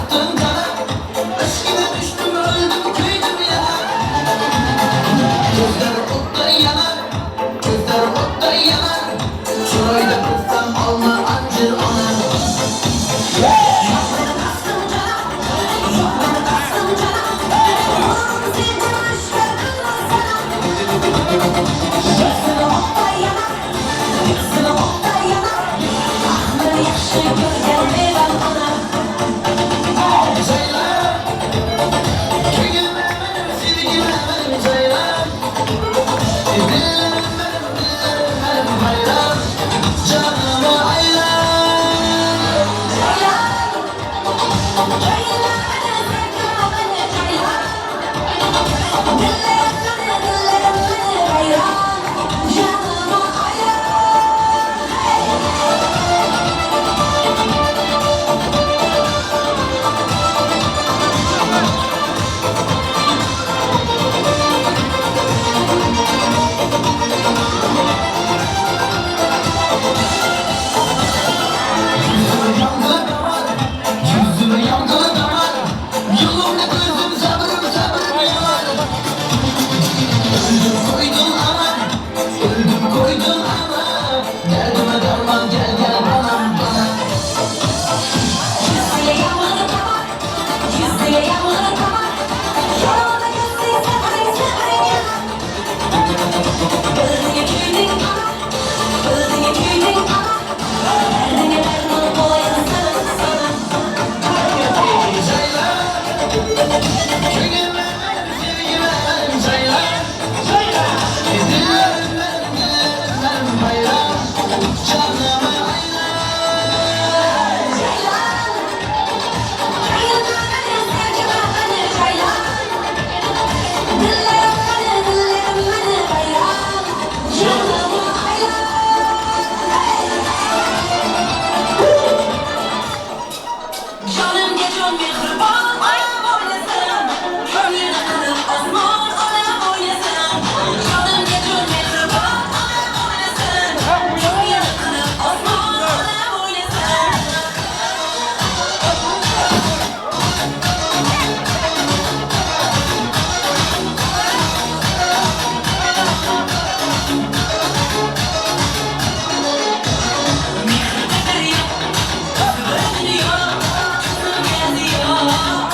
S16: taktın cana, aşkına düştüm öldüm köydüm ya. Gözler otta yanar, gözler otta yanar, çırayla kızsam alma ancır ona. Yokları taktın cana, yokları taktın cana, onu sevdim aşkına kızma sana. Gözleri otta yanar, gözleri otta yanar, aklını yaşlı görgen meyven ona. Ceylan, köyüm benim, sevgim benim Ceylan. Dillerim benim hayran, canıma ayran. Ceylan, köyüm benim, sevgim benim Ceylan. Dillerim benim hayran, canıma ayran. Yüzüme yangılı damar, yolumda gözüm sabrım sabrım yanar. Öldüm koydum ama, öldüm koydum ama, derdime derman gel gel bana bana. Yüzüme yangılı damar, yüzüme yangılı damar, yolumda gözüm sabrım sabrım yanar. Öldüğü küydün ama, öldüğü küydün ama, derdine derman koyun sana sana. Köyüm benim, sevgim benim Ceylan. Dillerim benim hayran, canıma ayran. Ceylan, köyüm benim, sevgim benim Ceylan. Dillerim benim hayran, canıma ayran. Canım gecem mihriban, ayağım oynasın. Gönlüne kırıp osman, ayağım oynasın. Canım gecem mihriban, ayağım oynasın. Gönlüne kırıp osman, ayağım oynasın. Mihri veriyor, kızı veriyor, kızı geziyor.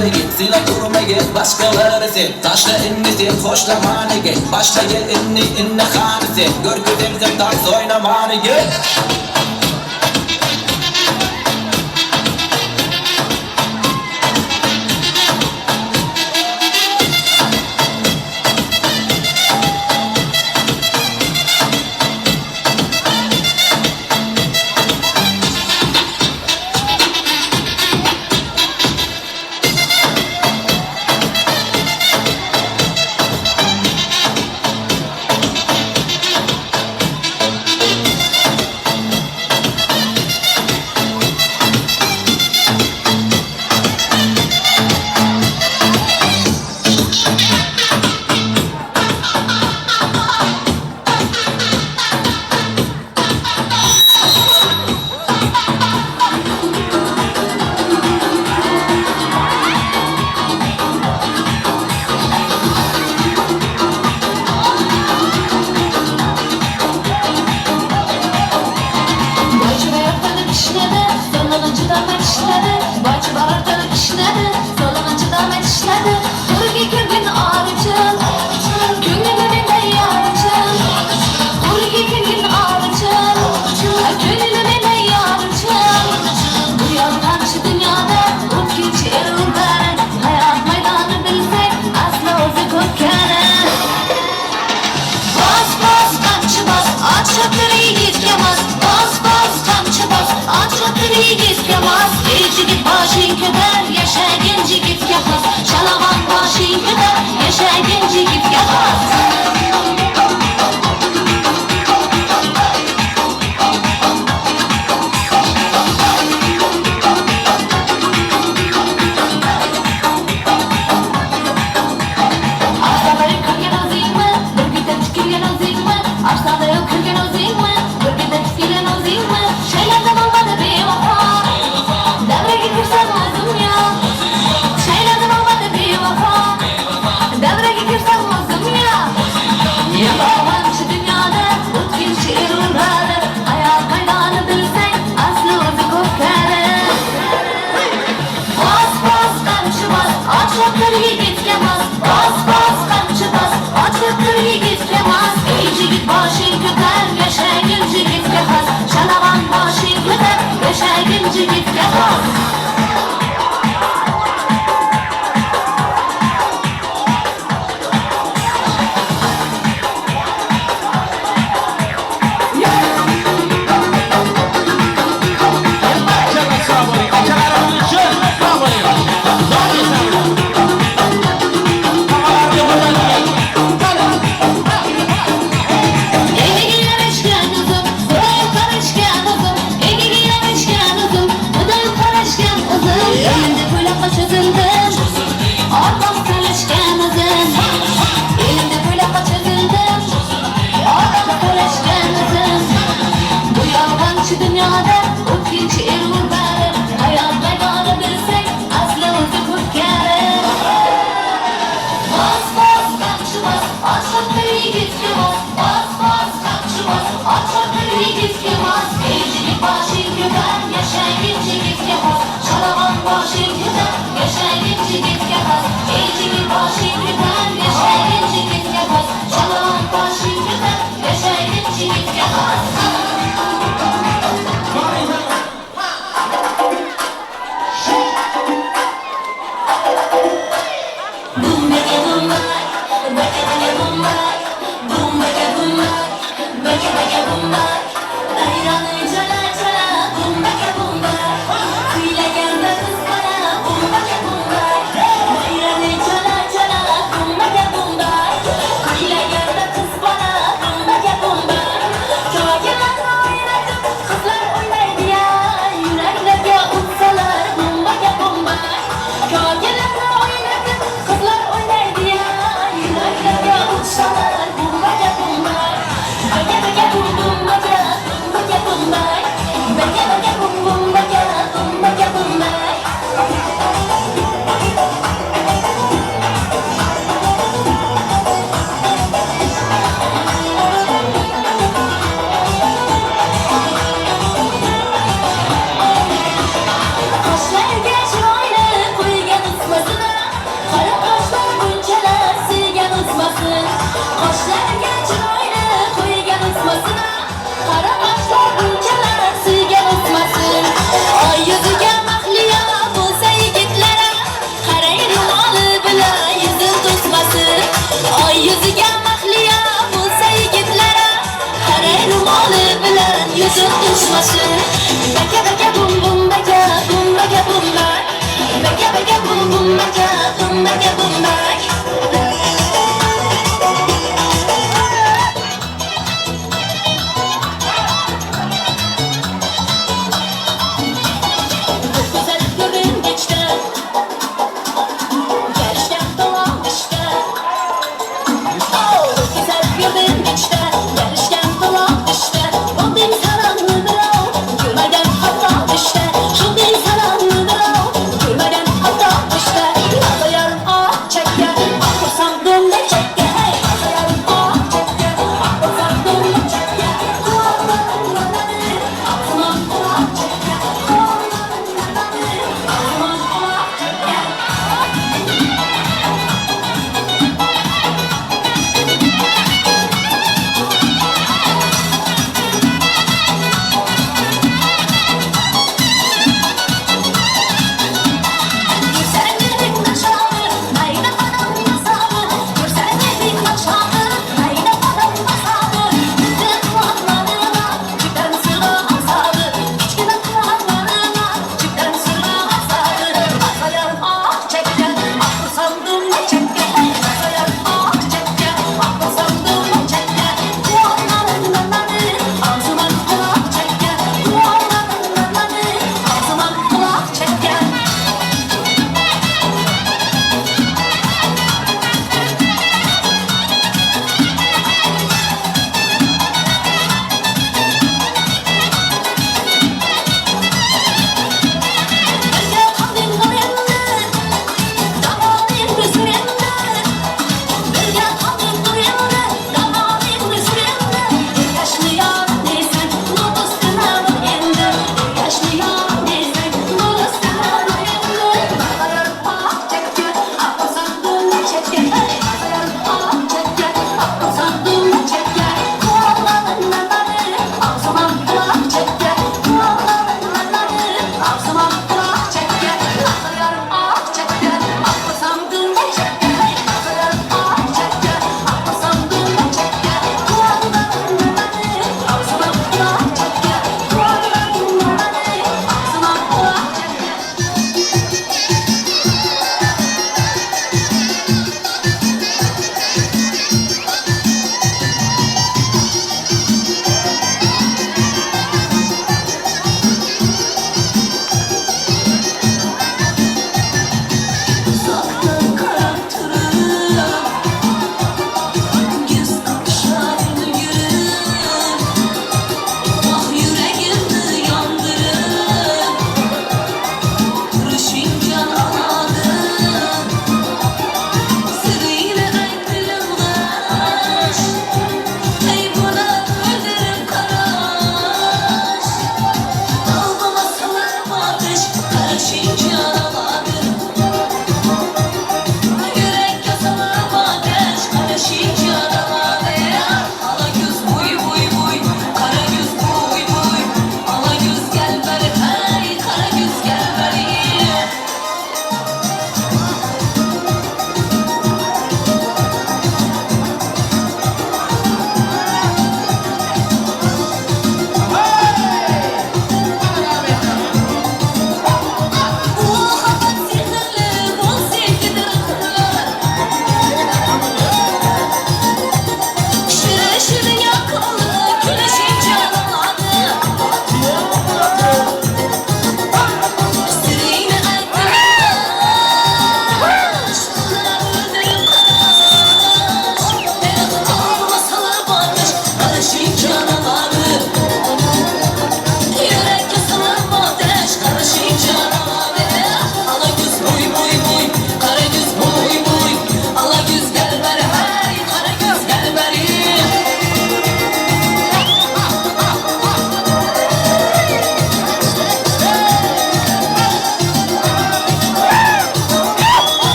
S12: beri git Sila durma git başkaları sen Taşla inni sen hoşlamanı git Başla gel inni kanı sen Gör güdemizem tarz oynamanı git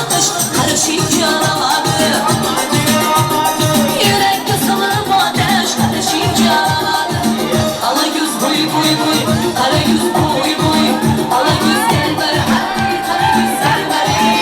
S16: ateş karışık yaraladı. Yürekte salım ateş karışık yaraladı. Ala yüz boy boy boy, kara yüz boy boy, ala yüz selber hay, kara yüz selber hay.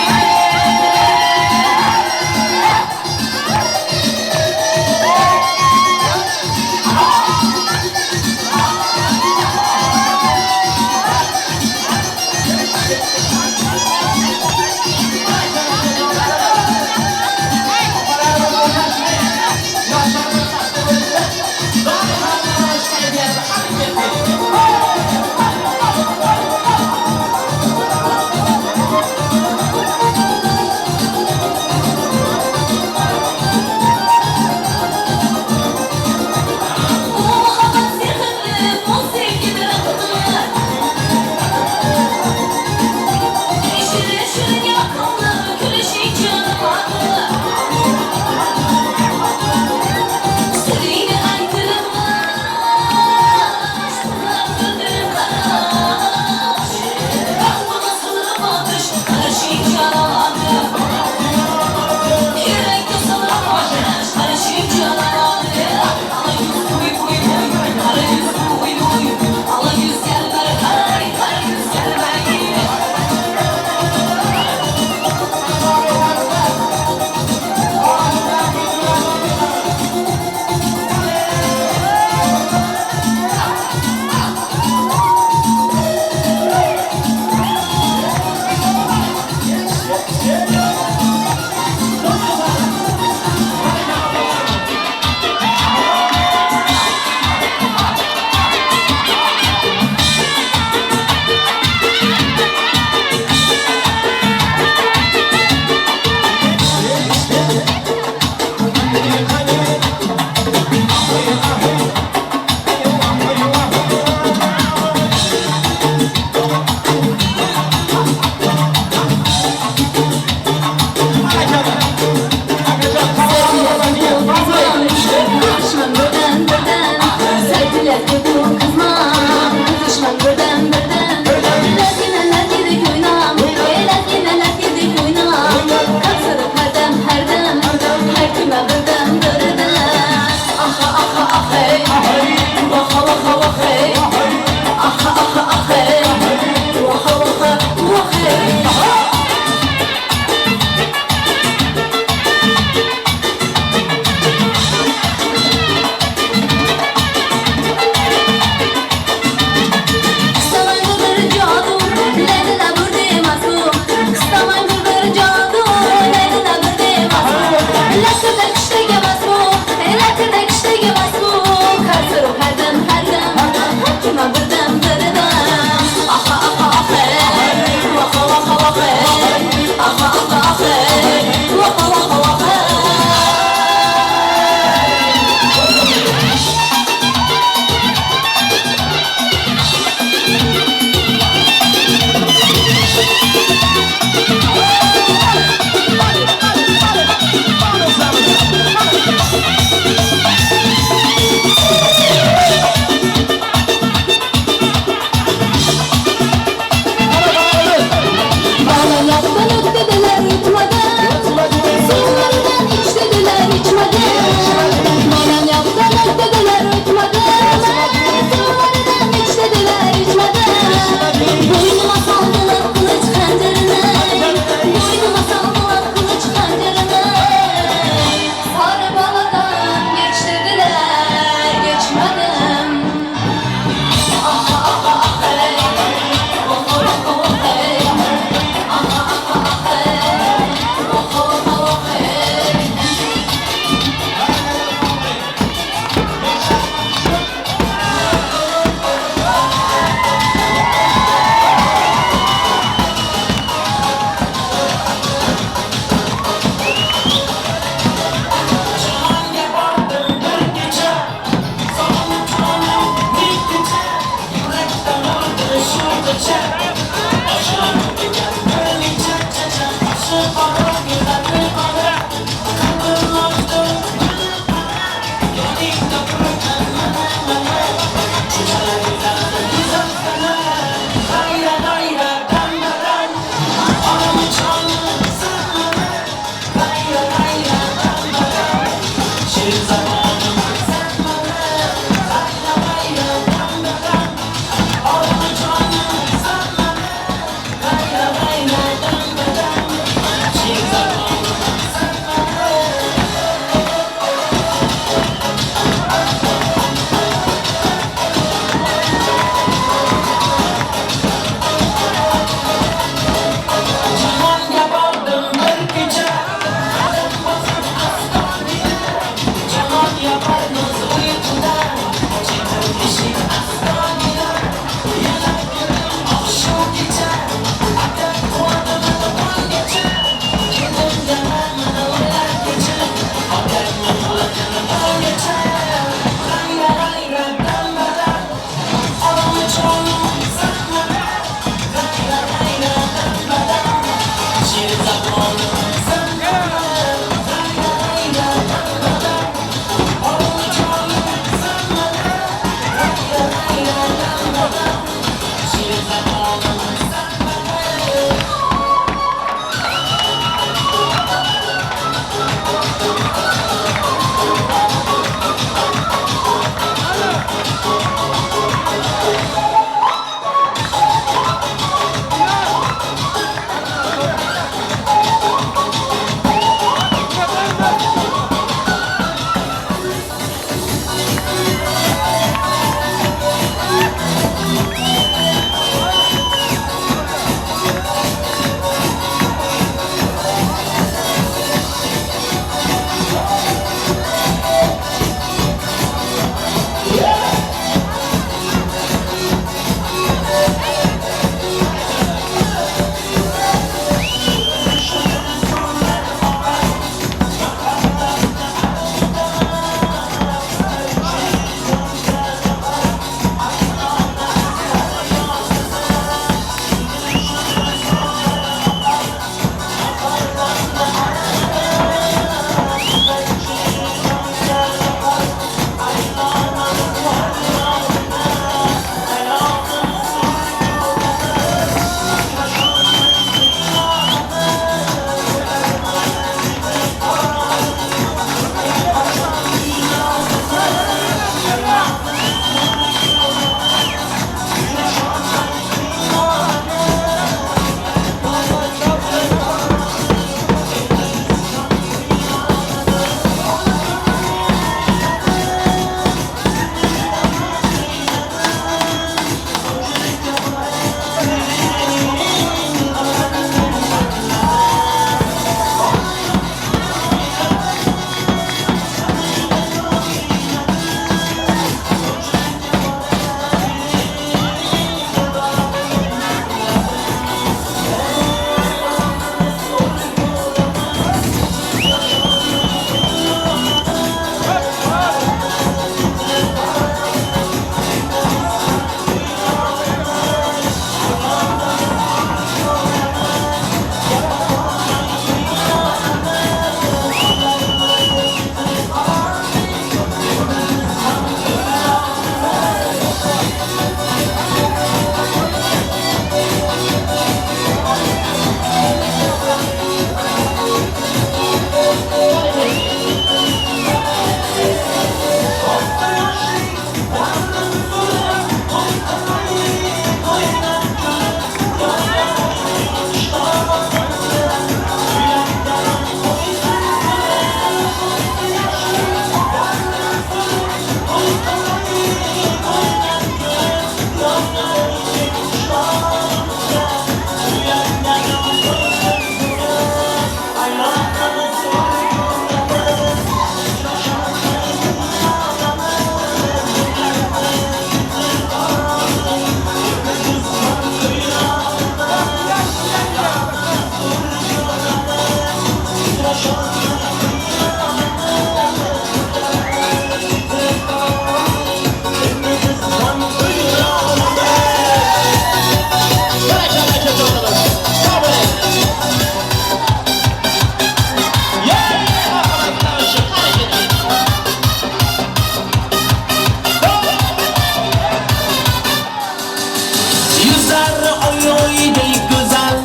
S12: Yüzler oy oy dey güzel,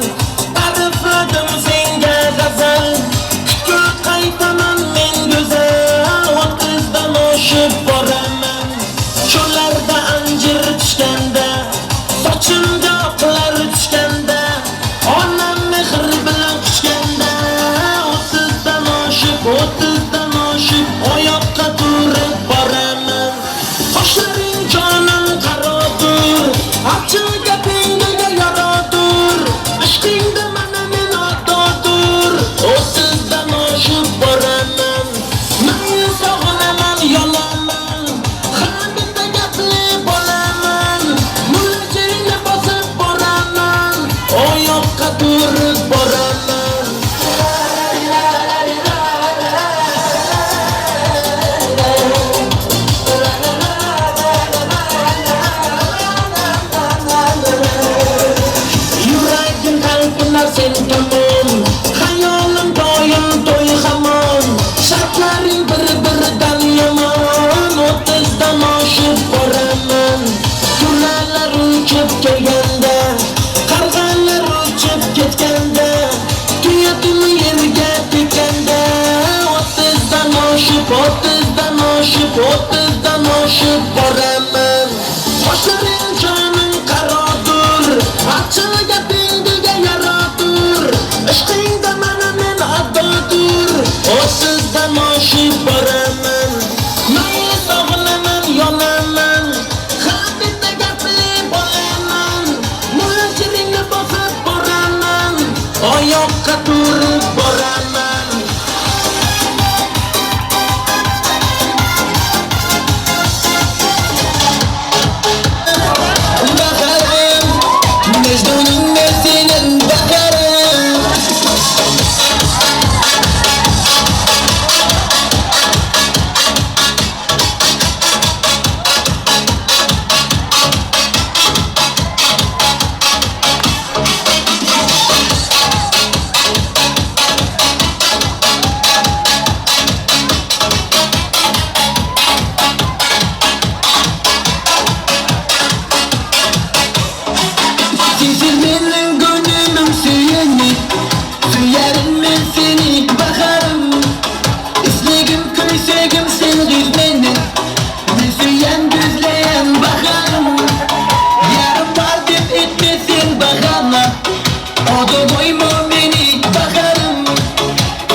S12: tarifladım senga gazal. Kut qaytaman men güzel, o'ttizdan oshib boraman. Cho'llarda anjir tushganda, sochimga oqlar tushganda, onam mehr bilan quchganda, o'ttizdan oshib oyoqqa turib boraman. Qoshlaring jonim qarodur, achchiq gapingga yaradur, ishqingda mana men otadur, o'ttizdan oshib boraman. Men sog'inaman, yonaman, har bitta gapli bo'laman, mullachiringni bosib boraman, oyoqqa turib boraman. Yuragim talpinar sen tomon, hayolim doim to'y hamon. Shartlaring bir-biridan yomon, o'ttizdan oshib boraman. Turnalar uchib kelganda, qarg'alar uchib ketganda, tuyatim yerga tekanda, o'ttizdan oshib boraman. Qoshlaring jonim qarodur, achchiq gapingga yaradur, ishqingda mana men adodur, o'ttizdan oshib boraman. Men sog'inaman, yonaman, har bitta gapli bo'laman, mullachiringni bosib boraman, oyoqqa turib boraman. Baharım, Mecnun'um ben senin baharım. Sensiz benim gönlümüm süyenlik, süyerim ben seni baharım. İslegim köysegim sen düz benim, ben süyen düzleyen baharım. Yarım var dep etmesin bahana, o da koyma beni baharım.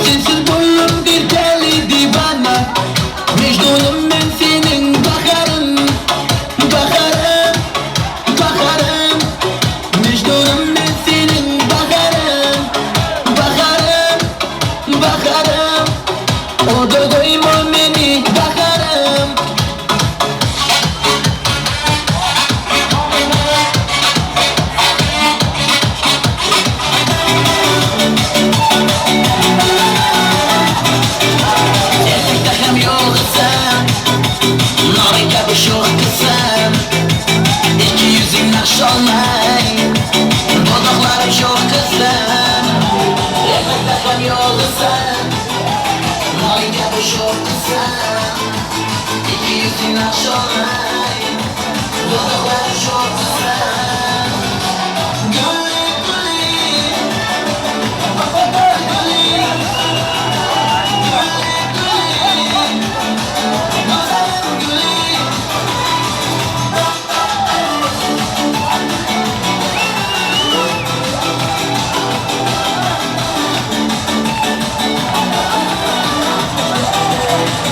S12: Sensiz boyum bir deli divana, Mecnun'um ben senin baharım. Baharım, baharım, Mecnun'um ben senin baharım. Baharım, baharım, o da koyma beni baharım. Hem yollasam, narika bir şok kısam, İki yüzün nakş olmay, dudaklarım çok kısam. Hem yollasam, narika bir şok kısam, İki yüzün nakş olmay, dudaklarım çok kısam. Gülü gülü, vafadar gülü,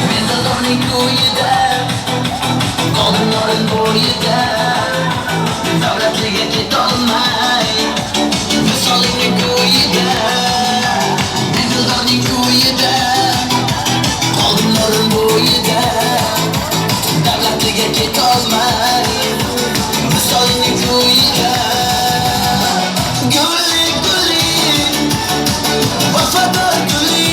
S12: Mezarların koyuda, kadınların boyuda, davlatlığa gitolmay, misolini koyuda, mezarların koyuda, kadınların boyuda, davlatlığa gitolmay, misolini koyuda. Gülü gülü, vafadar gülü.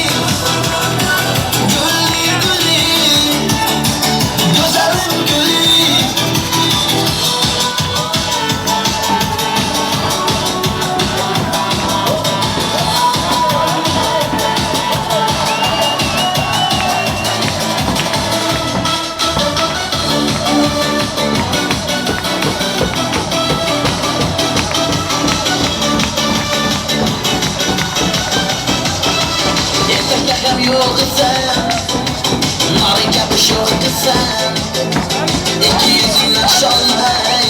S12: hem yok isen Narın kapış yok isen İki yüzünden şalmay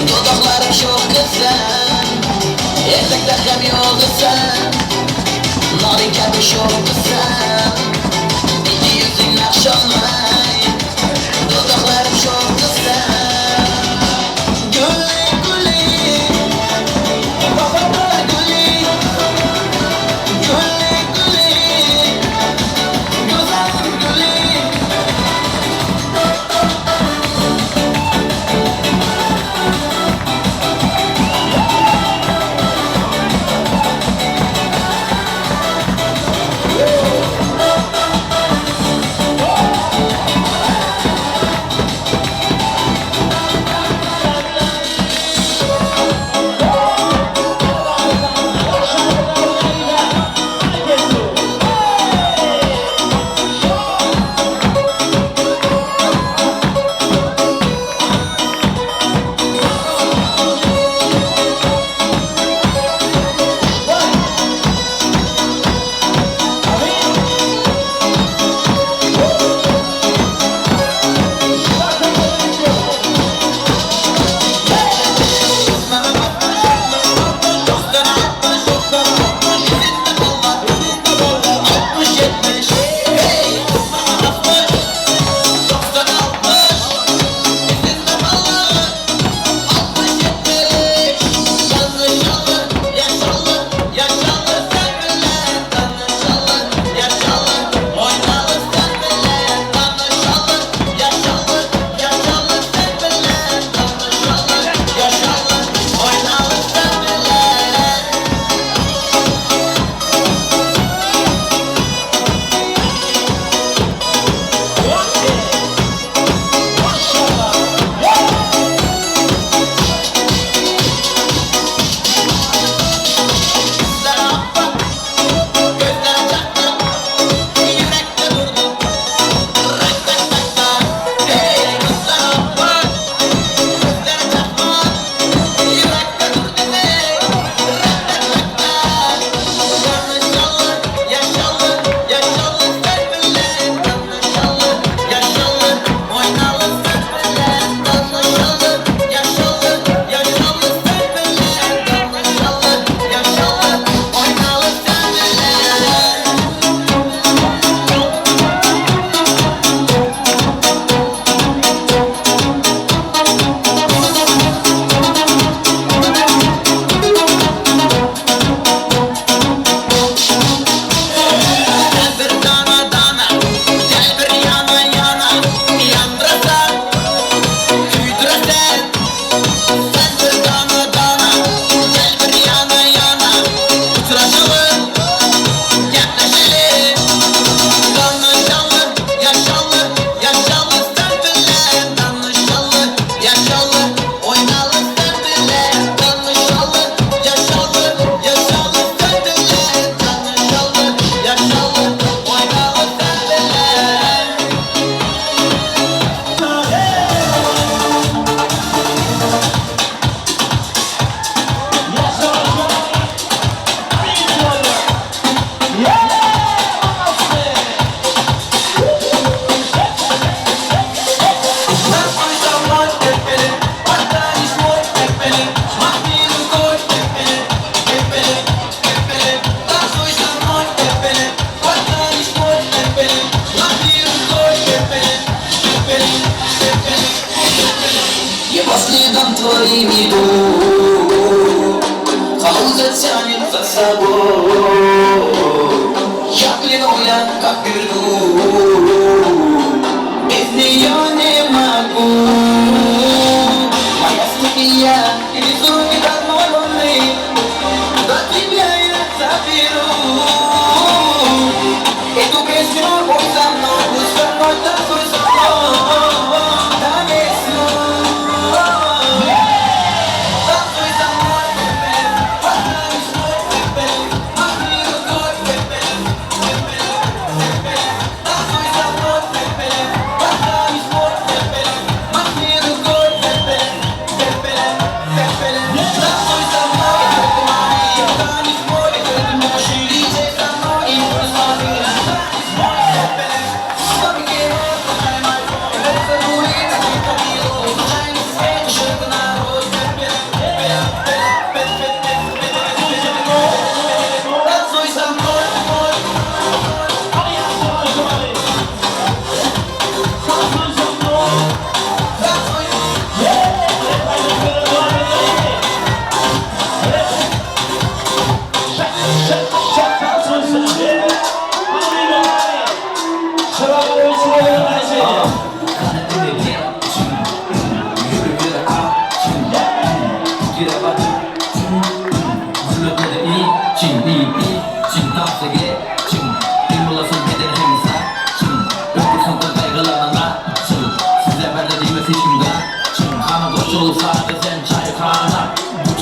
S12: Dudaklarım çok isen Erkekler hem yok isen Narın kapış yok isen İki yüzünden şalmay Dudaklarım çok isen Gülü gülü Baba gülü Gülü gülü Güzel gülü Последом твоим иду, холодно тянет за собой. Я плену я, как перду, без нее не могу. Моя стихия, из руки одной волны, до тебя я заберу. Эту песню будь со мной, танцуй со мной, до весну.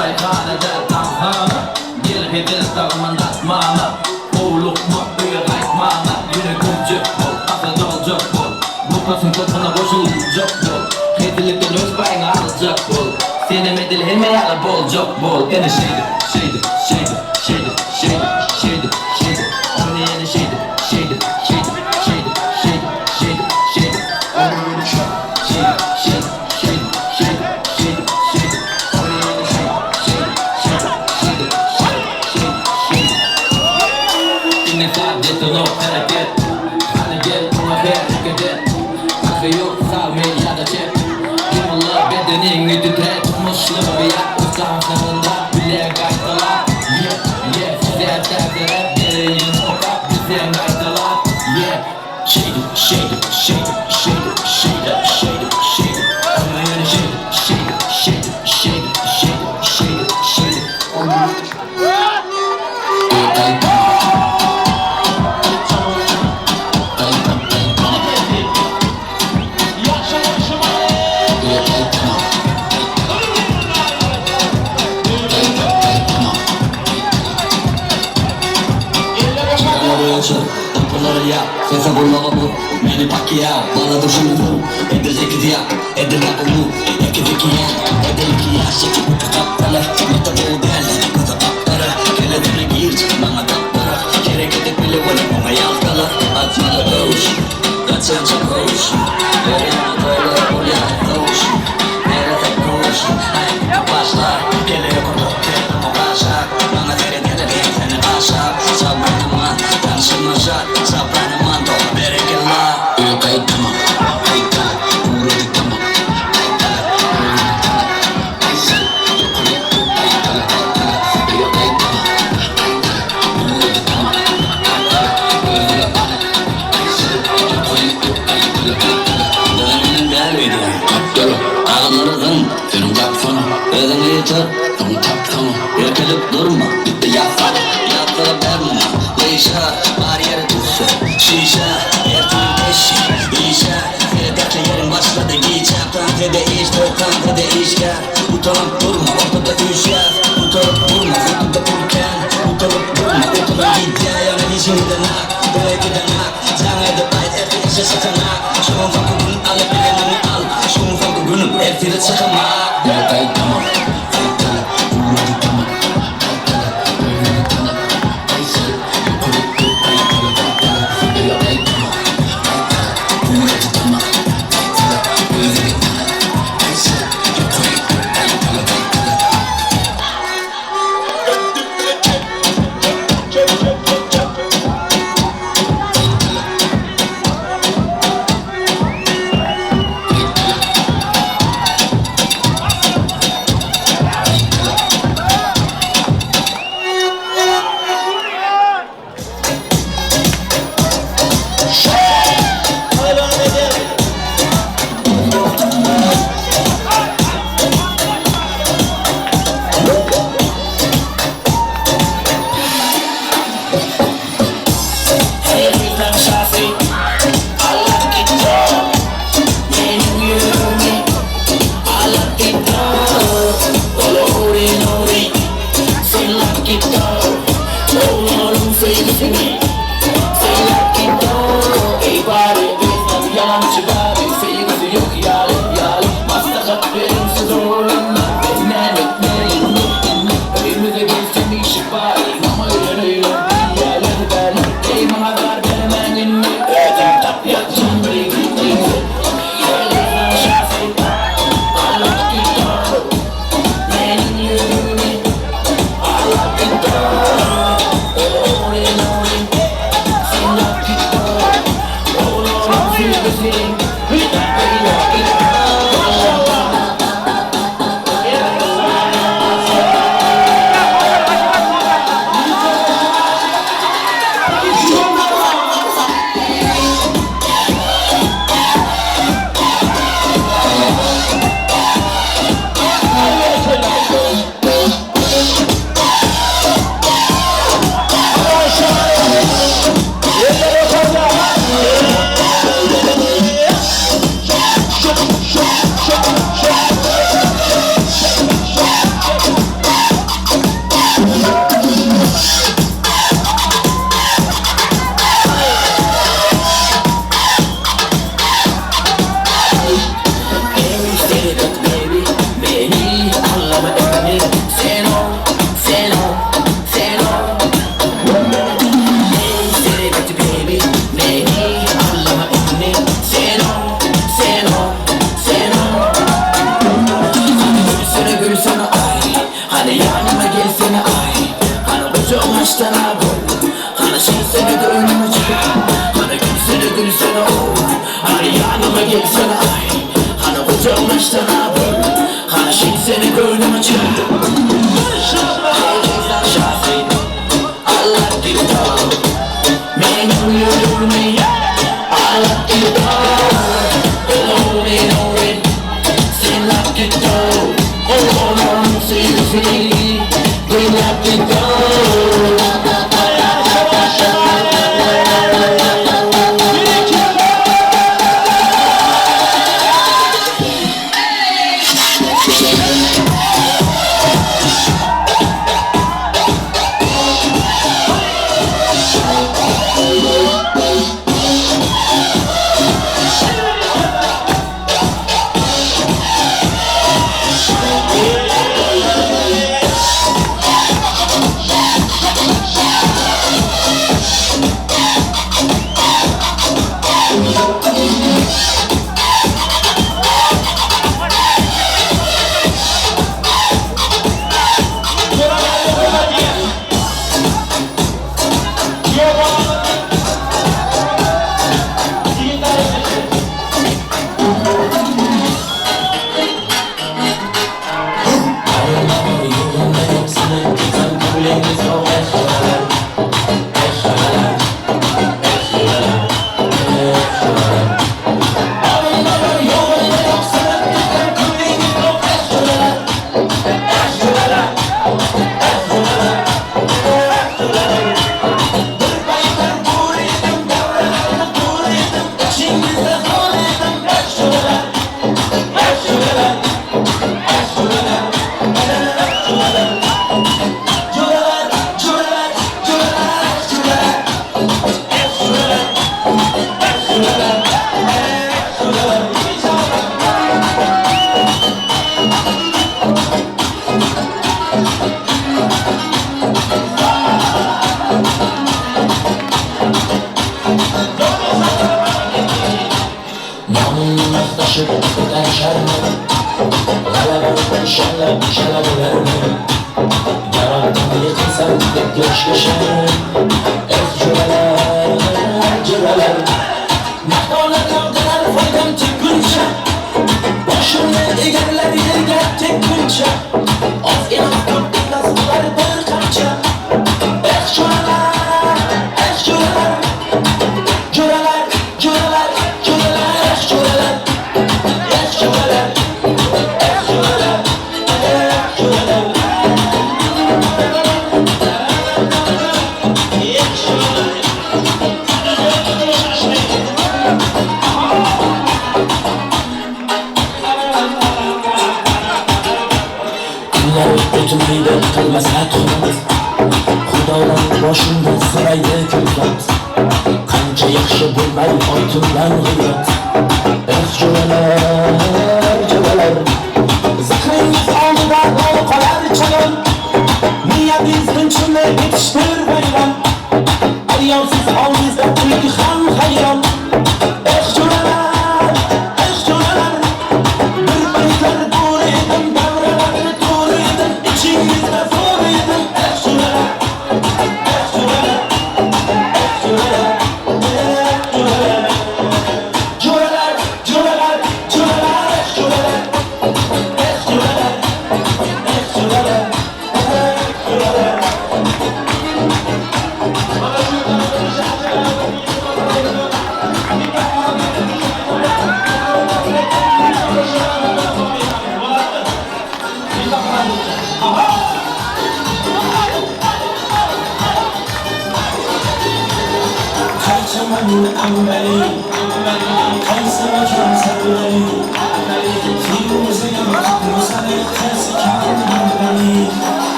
S12: çayxanada tanxana Gel hedef dağımın asmana Oğluk muhbüye qaytmana Yine gülcük bol, asa dolcuk bol Mutlasın kutuna boşulacak bol Hedilikten öz payını alacak bol Senem edil hemeyalı bolcuk bol Ene şeydi Onu yeni şeydi Bedenin titrer tutmuşlu bir utançlarında bile kaytalar Yeah, sizler dertlere dereyin sokak bizden kaytalar Yeah, şeydi Ama yönü şeydi Tapıları ya, sese vurmama bu Beni bak ya, bana düşündüm Edecek ya, edilen onu Ekideki ya, edelik ya Şekil bu kaptalar, mata bu del Kutu kaptara, keledine gir Bana kaptara, gerek edip bile var Ama yalkalar, atmalı doğuş Kaçan çok hoş Veriyana böyle oraya doğuş Nerede koş, ay başlar Geliyor kurdu, o başlar Bana dere seni aşağı Sabranıman, tanışılmaşar Sabranıman, doğru berekela Yok ayıtama, Uğru dikama Yok ayıtama, Uğru dikama Dönemin gelmedi Kaptırı, ağlarıdın Senin kapsana, ödeni yeter Onu tapsana, erkelip durma Bitti yapsana, yapsana verme Değişe, var yere tutsa Şişe, ertuğrul eşi İşe, dertle yerin başladı Giyce, kantede iş, kantede işke Utanıp durma, ortada üşe Utanıp durma, ortada durken Utanıp durma, ortada gidye Yani dişinden hak, belki hak Sana edip ait, erti işe satanak Şunun farkı gün, alıp bilenini al Şunun farkı günüm, ertiri çıkamak Yok ayıtama gelsene ay Hani oturmuştan abi Hani şimdi seni gönlüm açı Şafin Allah give it all Man you do me Allah give it all Alone and already Say like it all Oh on say you feel They like it all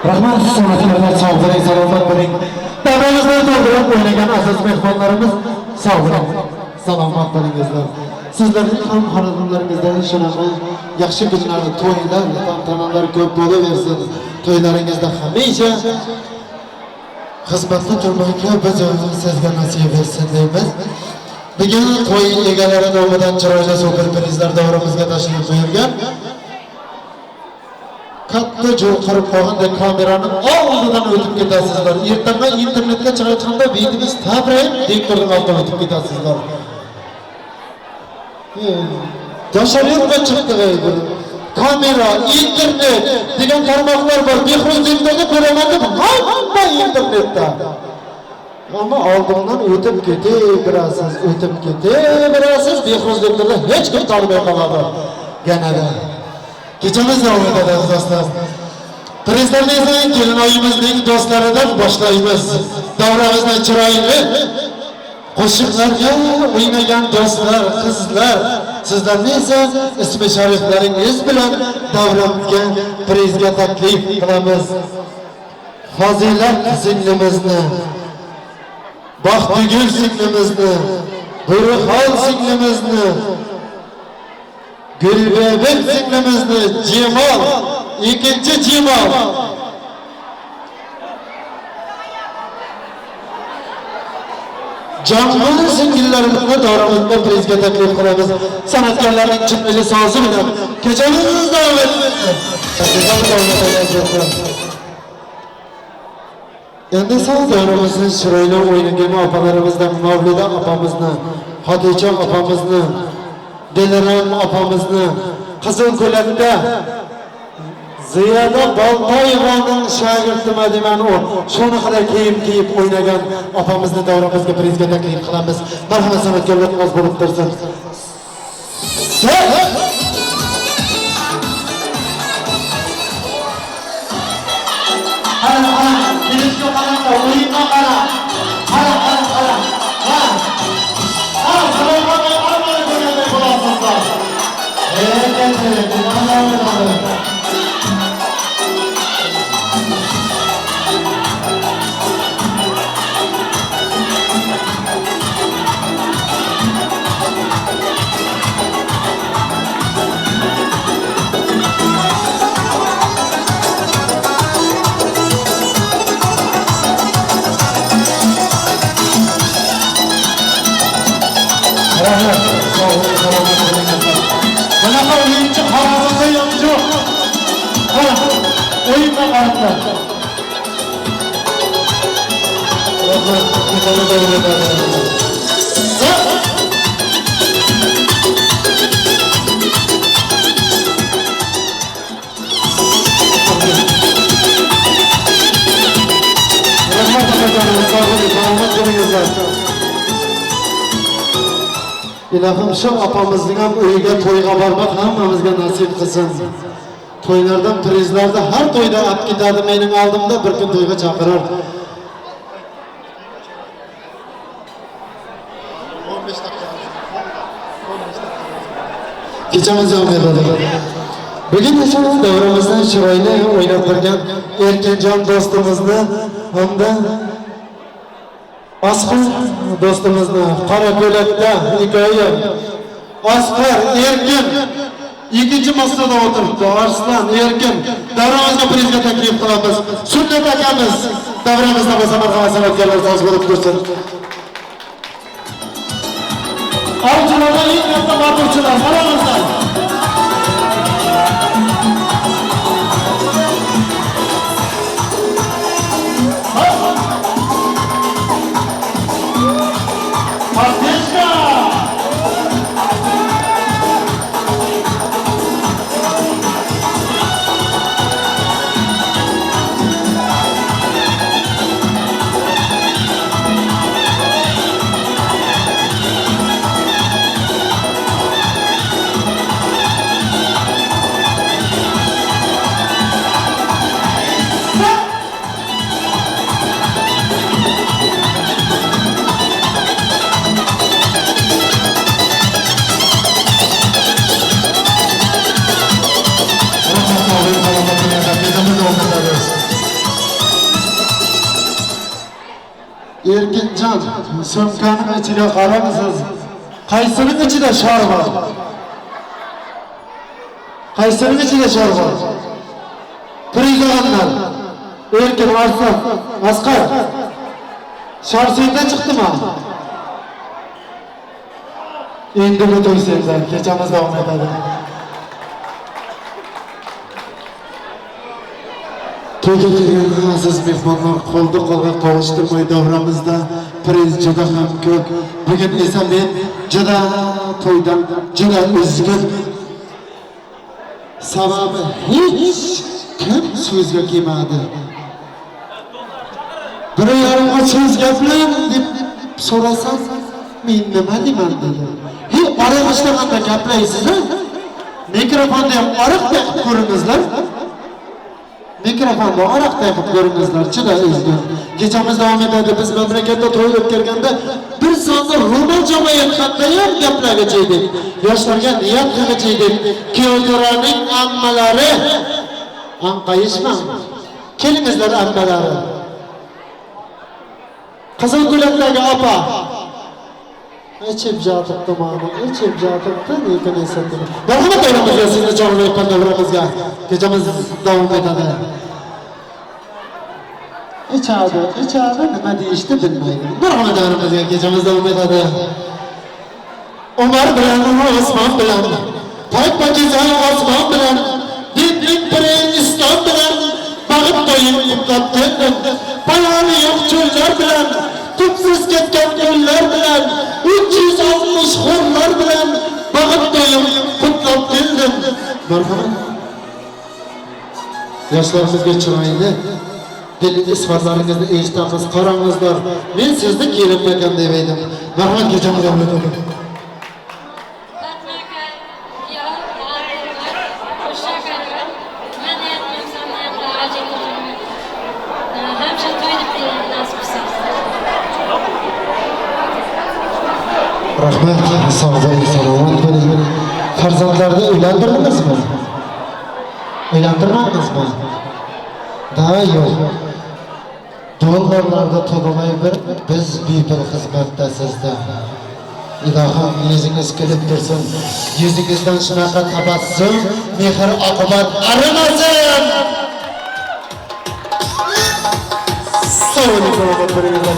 S15: Rahmat, salomatliklar, sog' bo'ling, salomat bo'ling. Davramizni to'ldirib o'ynagan aziz mehmonlarimiz, sog' bo'ling, salomat bo'lingizlar. Sizlarning ham xonadonlaringizda shunaqa yaxshi kunlar, to'ylar, tantanalar ko'p bo'laversin. To'ylaringizda hamisha xizmatda turmakka biz sizga nasib etsin deymiz. Bugun to'y egalari nomidan chiroyli super prizlar davramizga tashrif buyurgan. Katta joy qurib qo'ygandek kamerani oldidan o'tib ketasizlar. Ertaga internetga chiqayotganda videomiz tabrayib diktorning oldidan o'tib ketasizlar. Dashariyatga chiqdi bu. Kamera, internet degan tarmoqlar bor. Behruzliklarni ko'raman deb hamma internetda. Ama oldindan o'tib ketaverasiz, o'tib ketaverasiz, behruzliklarni hech kim tanimay qoladi. Yanada kechamiz davom etadi do'stlar. Prezidentning esa kelin oyimizning do'stlaridan boshlaymiz. Davramizdan chiroyli qo'shiqlarga o'ynagan do'stlar, qizlar, sizlarning esa ismi shariflaringiz bilan davramizga prizga taklif qilamiz. Fazilat singlimizni, Baxtigul singlimizni, Burxon singlimizni, Gulbebek singlimizni, Cemol, ikinchi Cemol. Jonli singillarimizni davramizda prizga taklif qilamiz. San'atkorlarning chiqmishi so'zi bilan kechamiz davom etmoqda. Endi so'z davramizni chiroyli o'ynagan opalarimizdan Mavluda opamizni, Xodicha opamizni, Dilaram opamizni, Qizilko'lakda Ziyoda Boltoyevaning shogirdi deman u. Shunaqada kiyib o'ynagan opamizni davramizga prizga taklif qilamiz. Marhamat san'atkorlar oz bo'lib tursin. Ana, kelishga qarang, o'yinga qarang. Ana. Bunaqa o'yinchi Xorazmda ham yo'q. O'yinga qaranglar. Ilohim shu opamizning ham uyiga to'yga bormak hammamizga nasib qilsin. To'ylardan, prizlarda har to'yda olib ketadi, mening oldimda bir kun to'yga chaqirar. 15 daqiqa. Kechamiz davom etadi. Bugun esa davramizdan chiroyli o'ynab turgan Erkinjon do'stimizni hamda Asqar do'stimizni Qorako'lakda hikoya. Asqar Erkin ikkinchi masjidda o'tiribdi. Arslan Erkin davramizga prizga taklif qilamiz. Sunnat akamiz davramizda bo'lsa marhamat san'atkorlar so'z bo'lib tursin. Avjilarda eng katta batuvchilar qaramizdan. Erkincan, so'mkaning ichiga qarangsiz. Qaysining ichida shor bor? Qaysining ichida shor bor? Prizoganlar. Erkin Arslan, Asqar. Shor senda chiqdimi? Endi bu to'y senda, kechamiz davom etadi. To'yga kelgan aziz mehmonlar qo'lda qo'lga qovushtirmay davramizda priz juda ham ko'p. Bugun esa men juda to'ydan juda uzgun. Sababi hech kim so'zga kelmadi. Bir yarimga so'z gaplang deb so'rasam, men nima deyman dedi. Ariq ishlaganda gaplaysiz-a? Mikrofonni ham ariqdek ko'ringizlar. Mikrofonni ariqdek ko'ringizlar. Juda uzgun. Kechamiz davom etadi. Biz mamlakatda to'y o'tkazganda bir sonda ro'mol jamoatlarda ham gaplarga edik. Yoshlarga niyat qilib edik. Kuyovjo'raning ammalari anqayishma. Kelingizlar ammalari. Qizil ko'ylakdagi opa. İçip jatıptı mağdur, içip jatıptı, lekin esatdi. Marhamat davramizga, sizni chorlayotgan davramizga. Kechamiz davom etadi. İçadi, nima deyishni bilmaydi. Marhamat davramizga, kechamiz davom etadi. Umar bilan, Osmon bilan, Pakiston Osmon bilan, dinning biri Islom bilan, bag'it to'yib qutlab keldim. Bayoni yo'q cho'llar bilan, tubsiz ketgan yo'llar bilan, 360 xorlar bilan bag'it to'yib qutlab keldim. Marhamat. Yoshlarimizga chiroyli dil isfatlaringizni eshitamiz, qarangizlar. Men sizni kelinmagan deb edim. Marhamat, kechamiz davom etadi. Rahmat, sog' bo'ling, salomat bo'ling. Farzandlarni uylantirdingizmi? Uylantirmadingizmi? Da yo'q. Dollarlarda to'lamay biz bepul xizmatda sizda. Ilohim yuzingiz kulib tursin. Yuzingizdan shunaqa tabassum, mehr oqibat arimasin. Salomat bo'linglar.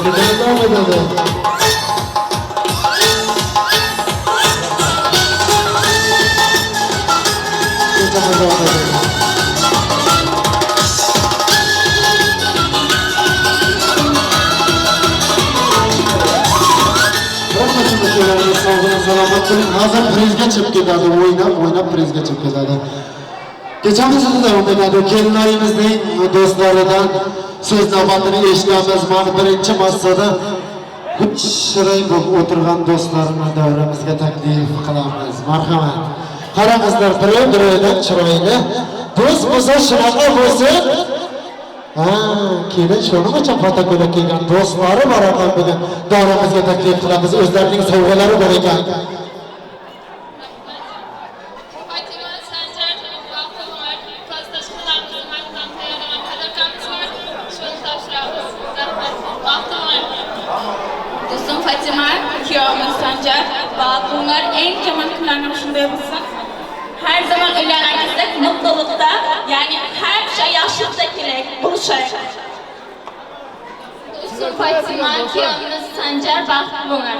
S15: Hazır prizga chiqib ketadi, o'ynab prizga chiqib ketadi. Kechamiz davom etadi. Kelinlarimizning do'stlaridan so'z navbatini eshitamiz. Mana birinchi massada shirin bo'lib o'tirgan do'stlarimni davramizga taklif qilamiz. Marhamat. Qarangizlar, bir-biridan chiroyli. Do'st bo'lsa shunaqa bo'lsin. Kelin shuning uchun fotoko'ylak kiygan do'stlari bor ekan, bugun davramizga taklif qilamiz. O'zlarining sovg'alari bor ekan.
S18: Do'stim Fatima, kuyovimiz Sanjar va bunlar eng yomon kunlarni shunday bo'lsin. Her zaman uylanagizda mutlulukta, yani her şey yaxshilikda kerak bo'lsin. Do'stim Fatima, kuyovimiz Sanjar baxt bunlar.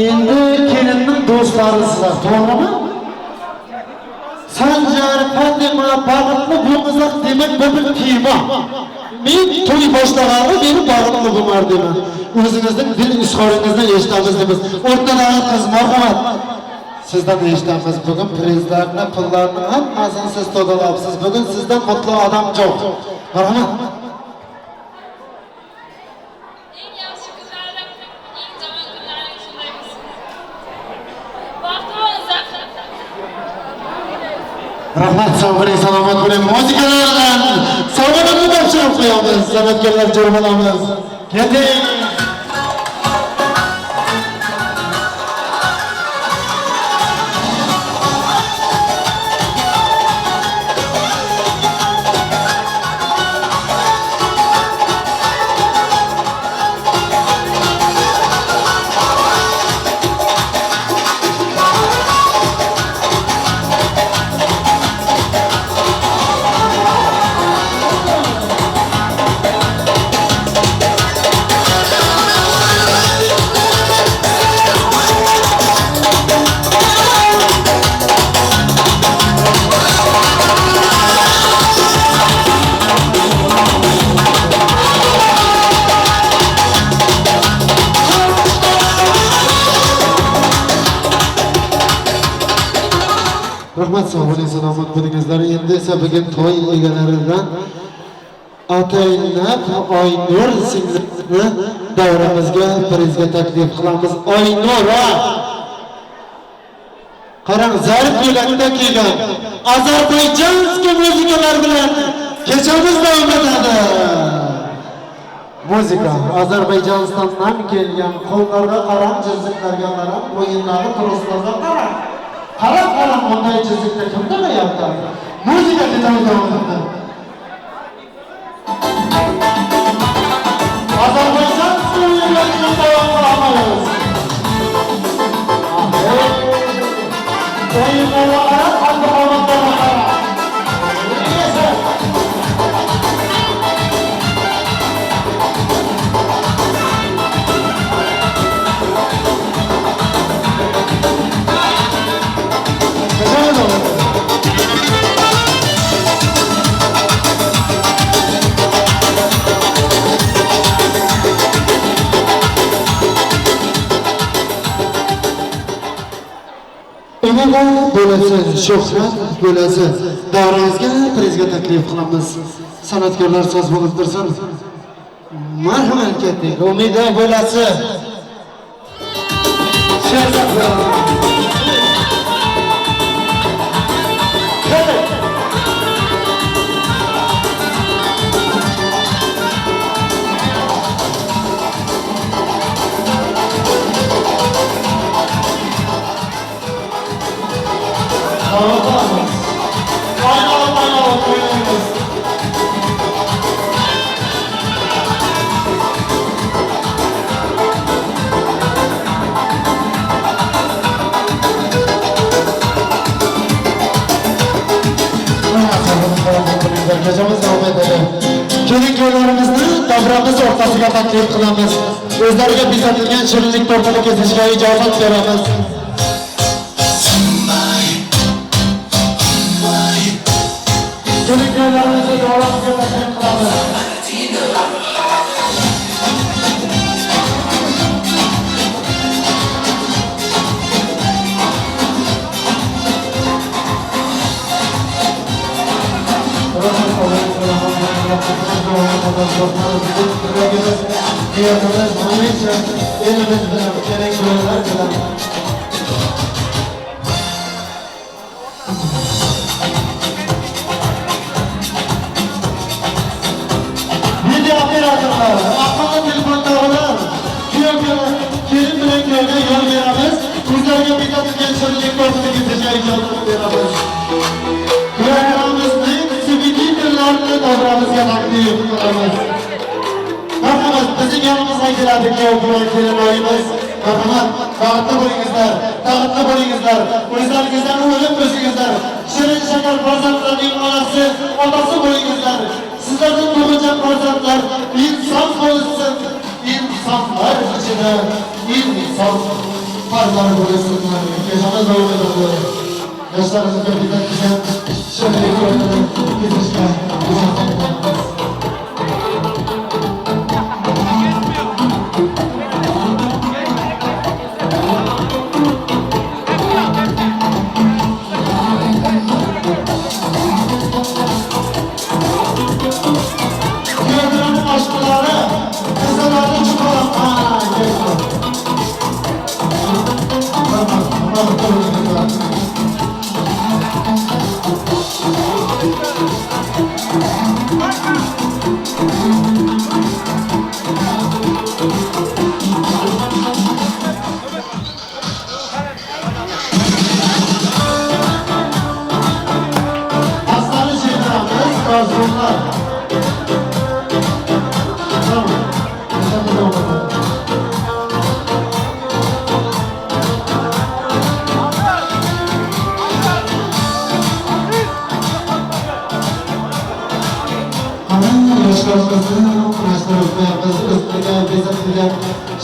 S15: Endi kelinning do'stlari sizlar, to'g'rimi? Sanjar, Fatima, bag'itli bo'lmasak demak bu bir tema. Men to'y boshlag'anda meni bag'itli bo'lmar deyman. O'zingizning dil izhoringizni eshitamiz deymiz. O'rtadagi qiz, marhamat. Sizdan eshitamiz. Bugun prizlarni, pullarni hammasini siz to'dalabsiz. Bugun sizdan mutlu odam yo'q. Marhamat. Rahmat, sog' bo'ling, salomat bo'ling. Muzikalardan sovg'alarni topshirib qo'yamiz. San'atkorlar jo'rmalamiz. Keling. Rahmat, sog' bo'ling, salomat bo'lingizlar. Endi esa bugun to'y egalaridan Ataynab Oynur singlimni davramizga prizga taklif qilamiz. Oynur, qarang, zarb yo'lakda kelgan ozarbayjonskiy muzikalar bilan kechamiz davom etadi. Muzika Ozarbayjonistondan kelgan, qo'llarga qarang, chiziqlarga qarang, bo'yinlari troslarga qarang. Qarang, bunday chiziqda kimda qilyapti? Muzika kechamiz davom etadi. Ozarbayjonskiy muzikalar davom etamiz. O'yinlarga qarang, qanday qarang. Enaga bo'lasi, shuhrat bo'lasi. Davramizga prizga taklif qilamiz. San'atkorlar so'z bo'lib tursin. Marhamat ketdik. Umida bo'lasi. Kechamiz davom etadi. Kelinlarimizni davramiz o'rtasiga taklif qilamiz. O'zlariga bezatilgan shirinlik tortini kesishga ijozat beramiz. Kelinlarimizni davramizga taklif qilamiz. Niyatimiz hamisha elimiz bilan, kerak bo'lganlar bilan. Video operatorlar, aqlli telefonlarlar, kelin bilan kuyovga yo'l beramiz. O'zlariga bezatilgan shirinlik tortini kesishga ijozat beramiz. Kuyovlarimizning sevimli kunlarini davramizga taklif qilamiz. Marhamat, bizning yonimizga keladi kelinlarimiz. Marhamat, bag'atli bo'lingizlar, bag'atli bo'lingizlar. O'zlaringizdan o'ylab qo'yingizlar. Shirin shakar farzandlarning onasi, otasi bo'lingizlar. Sizlarning tug'ilgan farzandlar inson bo'lsin, insonlar ichida inson farzand bo'lsinlar. Kechamiz davom etadi. Yoshlarimizga bezatilgan shirinlik tortini kesishga ijozat beramiz.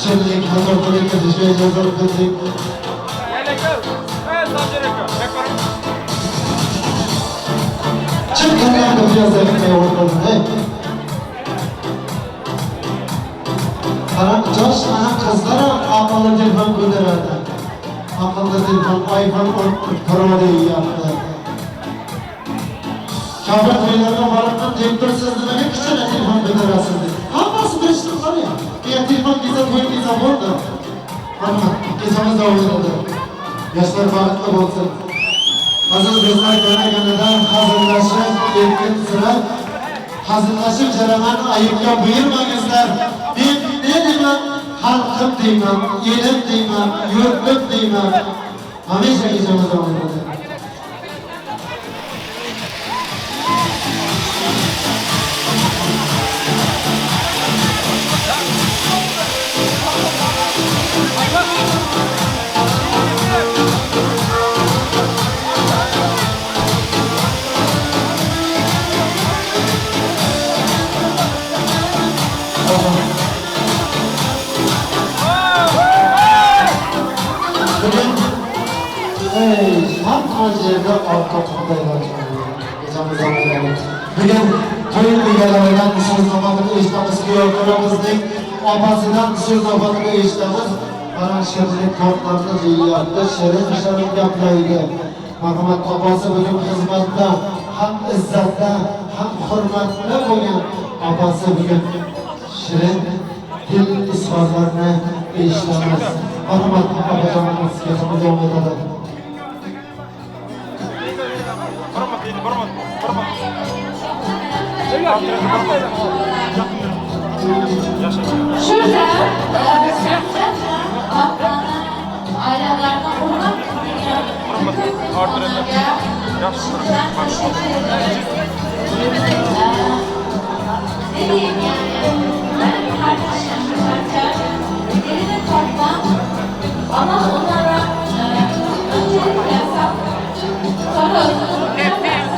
S15: Shirinlik tortini kesishga ijozat berdik. Chiqqanlarni piyozakga o'rnatdi. Qarang, yosh qizlar aqlli telefon ko'taradi. Aqlli telefon iPhone Pro deyapti. Kabir to'ylarga boribdan deb tursiz nimaga kichkina telefon ko'tarasiz deb. Hammasi bilishdi qani ya. Keyin telefon kelsa to'y kelsa bo'ldi. Mana kesamiz davom etadi. Yoshlar baxtli bo'lsin. Aziz do'stlar, ko'rganlardan hazillashib, erkin sira hazillashib jarayonni ayibga buyurmangizlar. Men ne deyman? Xalqim deyman, elim deyman, yurtim deyman. Hamisha ijromiz davom etadi. Hamma yerda orqa qurtaylar. Bugun to'y egalaridan so'znomasini eshitamiz, kuyovlarimizning opasidan so'znomasini eshitamiz. Mana shirin tortlarni yeyapti, shirin gaplaydi. Marhamat opasi bugun xizmatda, ham izzatda, ham hurmatda bo'lgan opasi bugun shirin dil izhorlarini eshitamiz. Marhamat opajonimizga davom etadi.
S16: Şurada ailelerden olmak ne diyeyim yani ben kardeşim elini korkmam ama onlara öncelikle sonra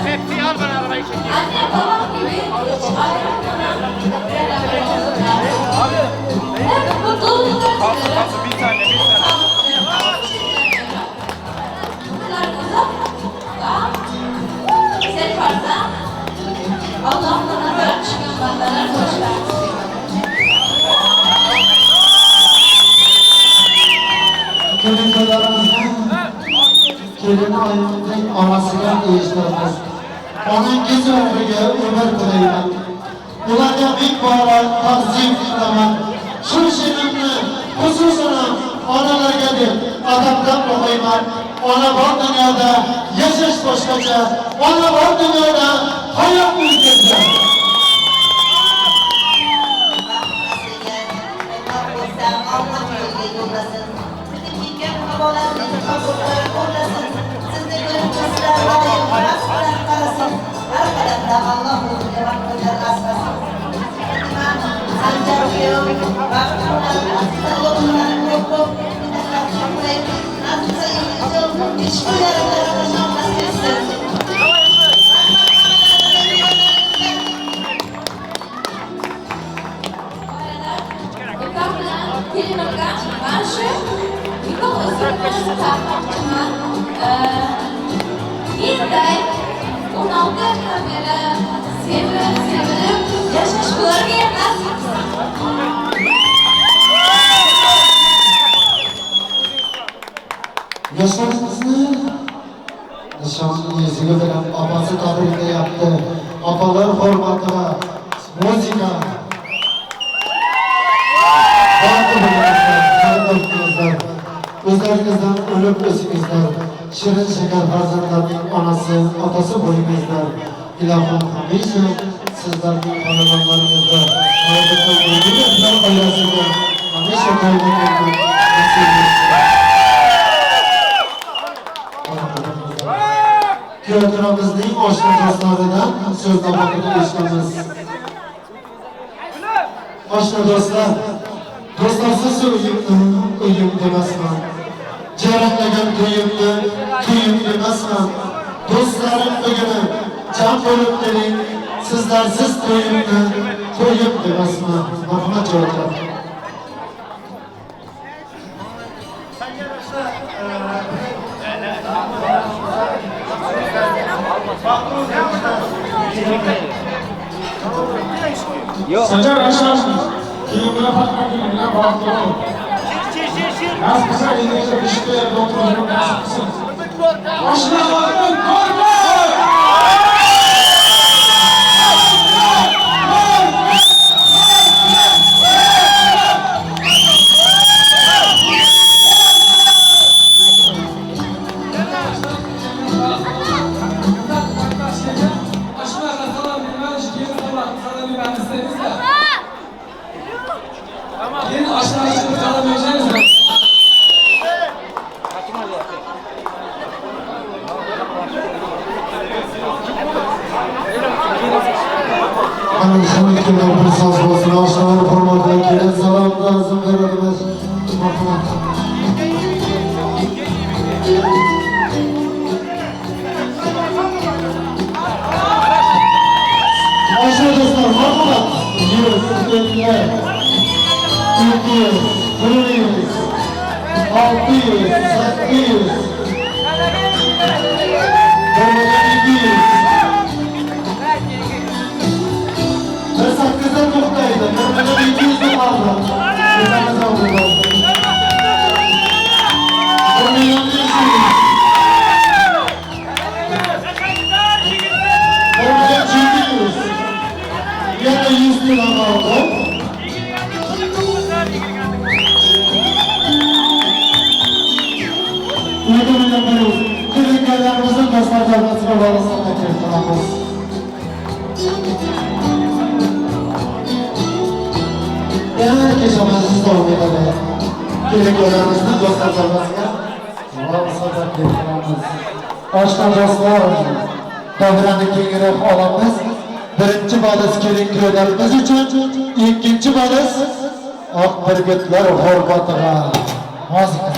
S5: Hepsi al bana arabayı çekeyim.
S16: anne babam gibi hiç ayrılmadan beraber olsunlar. Hep mutlulukla
S5: Bir tane.
S16: Sen varsa Allah bana da çıkanlardan hoş versin.
S15: Kelin ayımızın anasından değiştiririz. Onun gezi ömrüge ömür kılayım. Ularga bin bağlar tazim kılaman. Şu şirinli hususunu onalarga deb adabdan o'qiyman. Ona bor dunyoda yashash boshqacha, ona bor dunyoda hayot o'zgacha. Yaşlarımızı nişanlı yüzüğü veren babası tabrikte yaptı. Apalar hürmetine müzika. Farklı bulunuzlar, kaybolunuzlar. Özlerinizden ölüp özünüzler. Şirin şeker farzandlarının anası, atası boyunuzlar. İlahım hamisha sizlerden hanımlarınızda hayatı boyunuzlar ayrasında hamisha kaybolunuzlar. Tiyatromuzning oshna dostlaridan so'znomasini eshitamiz. Oshna do'stlar, do'stlarsiz uyim demasman. Jaranglagan to'yim demasman. Do'stlarim buguni jam bo'lib keling, sizlarsiz to'yim demasman. Marhamat javoblar.
S5: Sancar Aşan, kilimine bakma kilimine bağlı ol. Nasıl kısa İngilizce kışta yerde oturacağım, nasıl kısın? Başına bakın, korkma!
S6: Sana bir ben isteriz de. Tamam. Gelin aşağı sana vereceğiz mi?
S15: Anlaşılmak için bir saz olsun. Aşağıları formatına gelin. Salam lazım verebiliriz. Aşağı dostlar, format. 100, 200, 300, 600, 800. Format 200. Mesela kızın noktaydı. Mesela 200'de kaldı. Mesela ne zaman oldu? Onu yanlışsınız. Orada 200. Yine 100 lira kaldı. Uygun yapıyoruz. Kırıklarımızın dostlarlarımızın bağlısına geçiyoruz. Herkes amacınızda olmaya da gereklerimizde dostlar çalmasına varsa da gereklerimiz. Aşkın dostlar, davranı kengirek olamız. Birinci badız kelin köylerimiz için, ikinci badız Akbirgitler horbatığa. Muzika.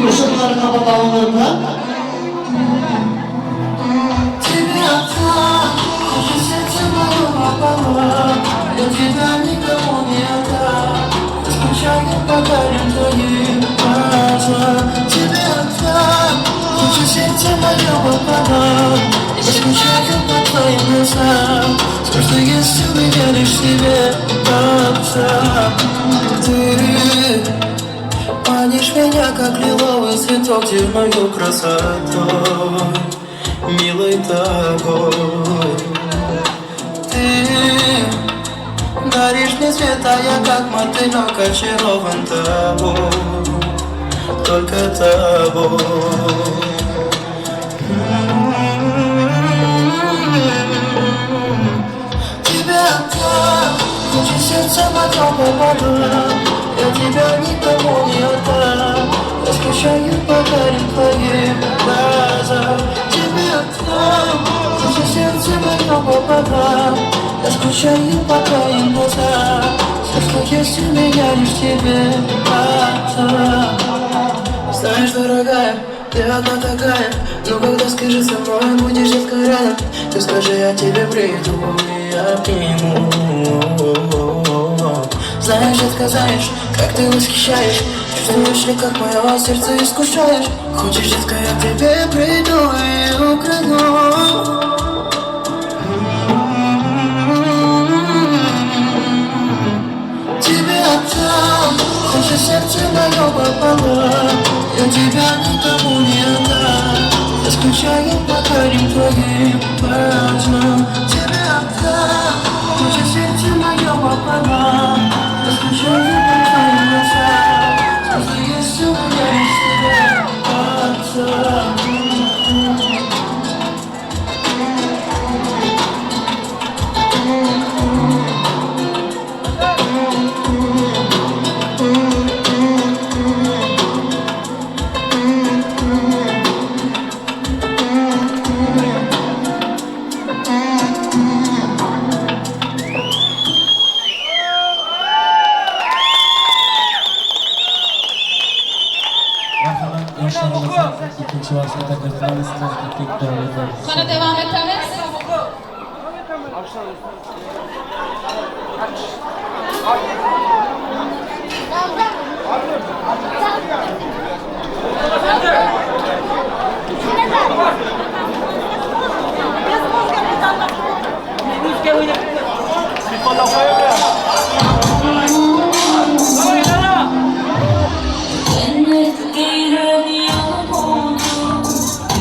S15: Işıkları kapatalım lütfen.
S16: Я тебя никому не отдам. Скучаю по горям твоим глазам. Тебе отдам, хочу сердце мое пополам. Я скучаю по твоим глазам. Скажи, что если ты веришь себе глазам. Ты манишь меня, как лиловый цветок, дивною красотой, милой тобой. Ты даришь мне свет, а я как мотылёк очарован тобой, только тобой. Тебя отдам, хочу сердце моё пополам. Я тебя никому не отдам. Я скучаю по горям твоим глазам. Тебе отдам, хочу сердце моё пополам. Я скучаю по твоим глазам. Все, что есть у меня, лишь тебе отдам. Знаешь, дорогая, ты одна такая. Но когда скажи со мной, будешь детка рядом. Ты скажи, я тебе приду и обниму. Знаешь, детка, знаешь, как ты восхищаешь. Чувствуешь ли, как мое сердце искушаешь. Хочешь, детка, я к тебе приду и украду. Тебе отдам, хочешь сердце мое пополам. Я тебя никому не отдам. Я скучаю по горям твоим глазам. Тебе отдам, хочешь сердце мое пополам. Я скучаю по твоим глазам. Скажи, если у меня есть тебя отдам.
S6: İkinci vasıta takırtlarınız tek doğru.
S18: Sonra devam ederiz.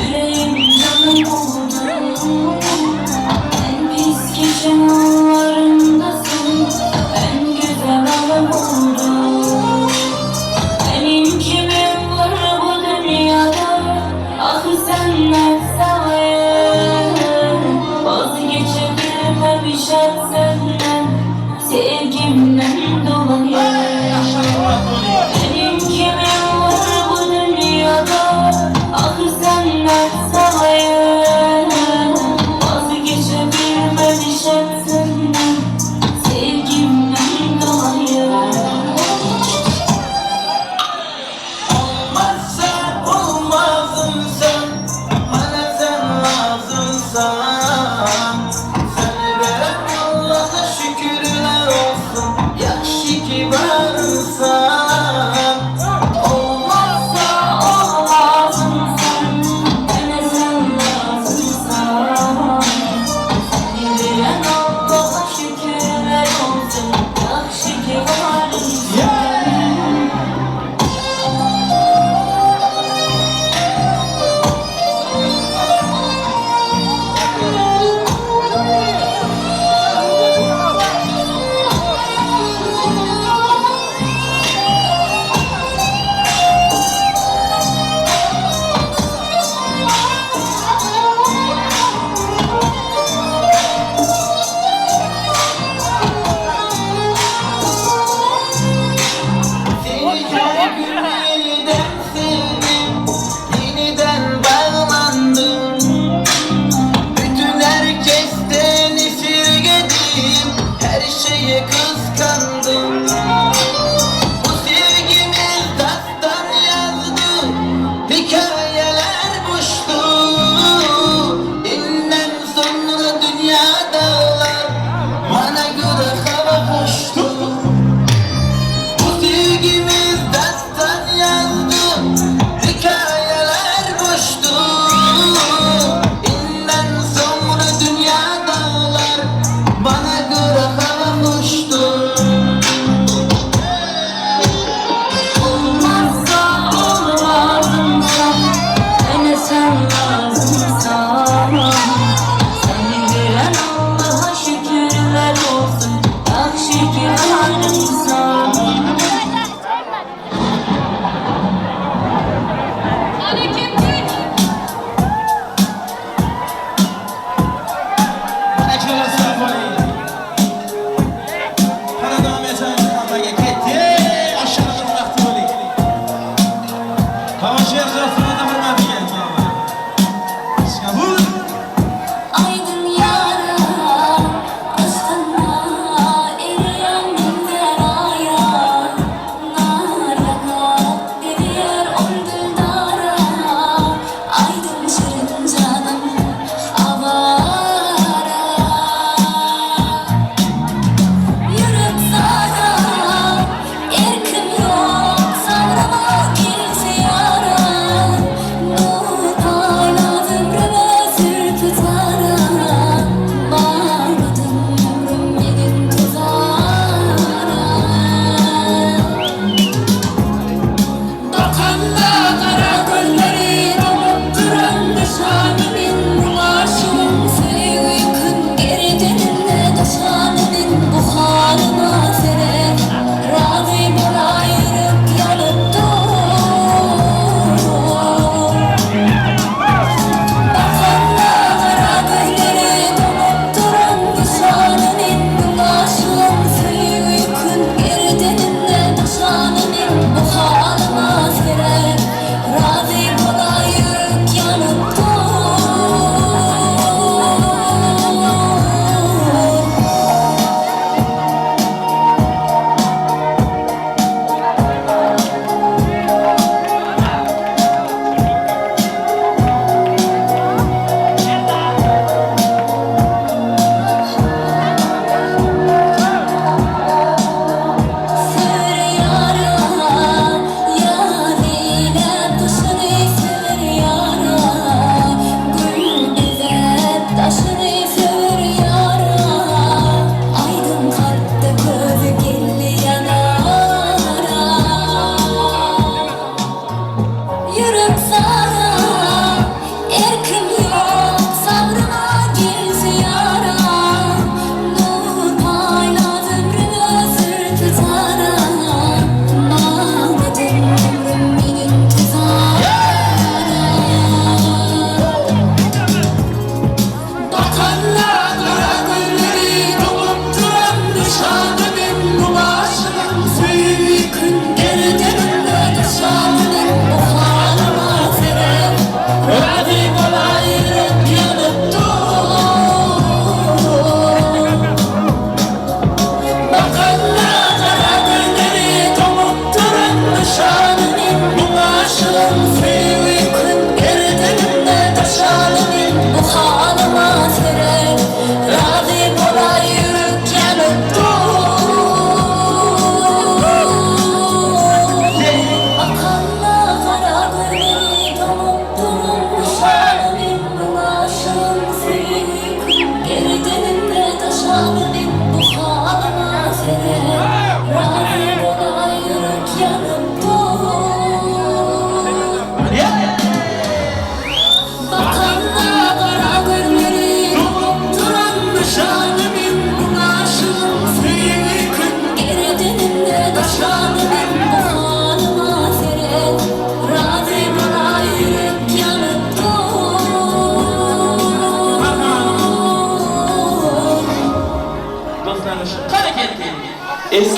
S16: Yüreğim yanım oldu. En pis gecem sevgimden dolayı. Benim kimim var bu dünyada, ah senden salayım. Vazgeçebilmedi senden, sevgimden dolayı.
S2: Olmazsa olmazım sen, bana sen lazımsan. Seni veren Allah'a şükürler olsun. Yaxşı ki var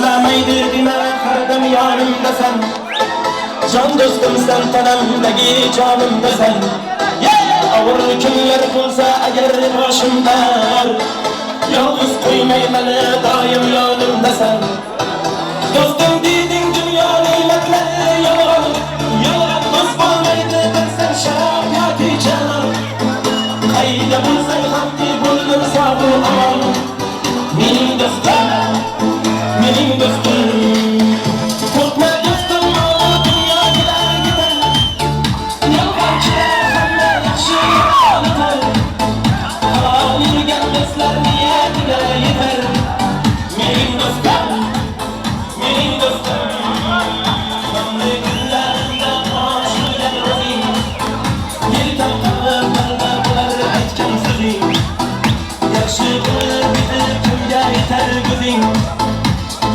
S2: Özlemeyi derdime her dem yanımda sen. Can dostum sen tanımdaki canımda sen. Ağır günler bulsa eğer başımda yalnız koymayım hele daim yanımda sen. Dostum dedin dünya nimetleri yalan. Yalan dost olmaydı ben sen şahiyati canan. Kayda bulsan hamdi buldun sabu aman. Benim dostum, benim dostum. Korkma dostum o dünya gider gider. Yalvancılar hamle yakşı yalanıdır. Hayır gelmezler niyetine yeter. Benim dostum, benim dostum. Kanlı günlerinde aşılar rozim. Bir kapılar bular etken sözüm. Yakşı bulur bitir kimge yeter gözüm.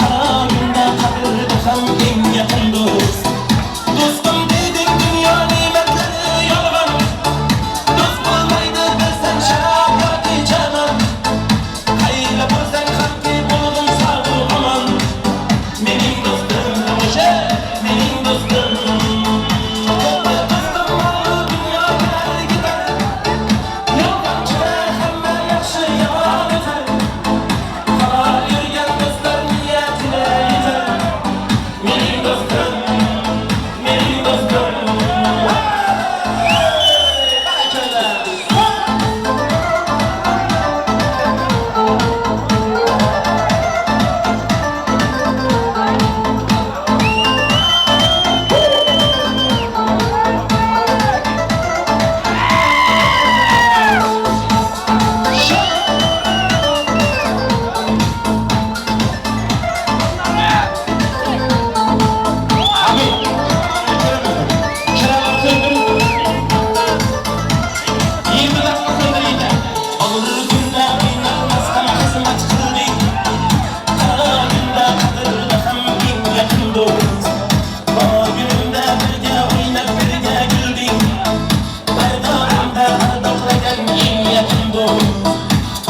S2: Haramında kabir desem kim yakın dost. Dostum dedik dünya nimetleri yalan. Dost olmaydı dersen şahiyati canan. Hayırlı bulsan hakkı buldun sabu aman. Benim dostum, benim dostum. Dostum var dünya gider gider. Yalvancılar hemme yakşı yalan öter. Hayır gelmezler niyetine yeter. Benim dostum, benim dostum.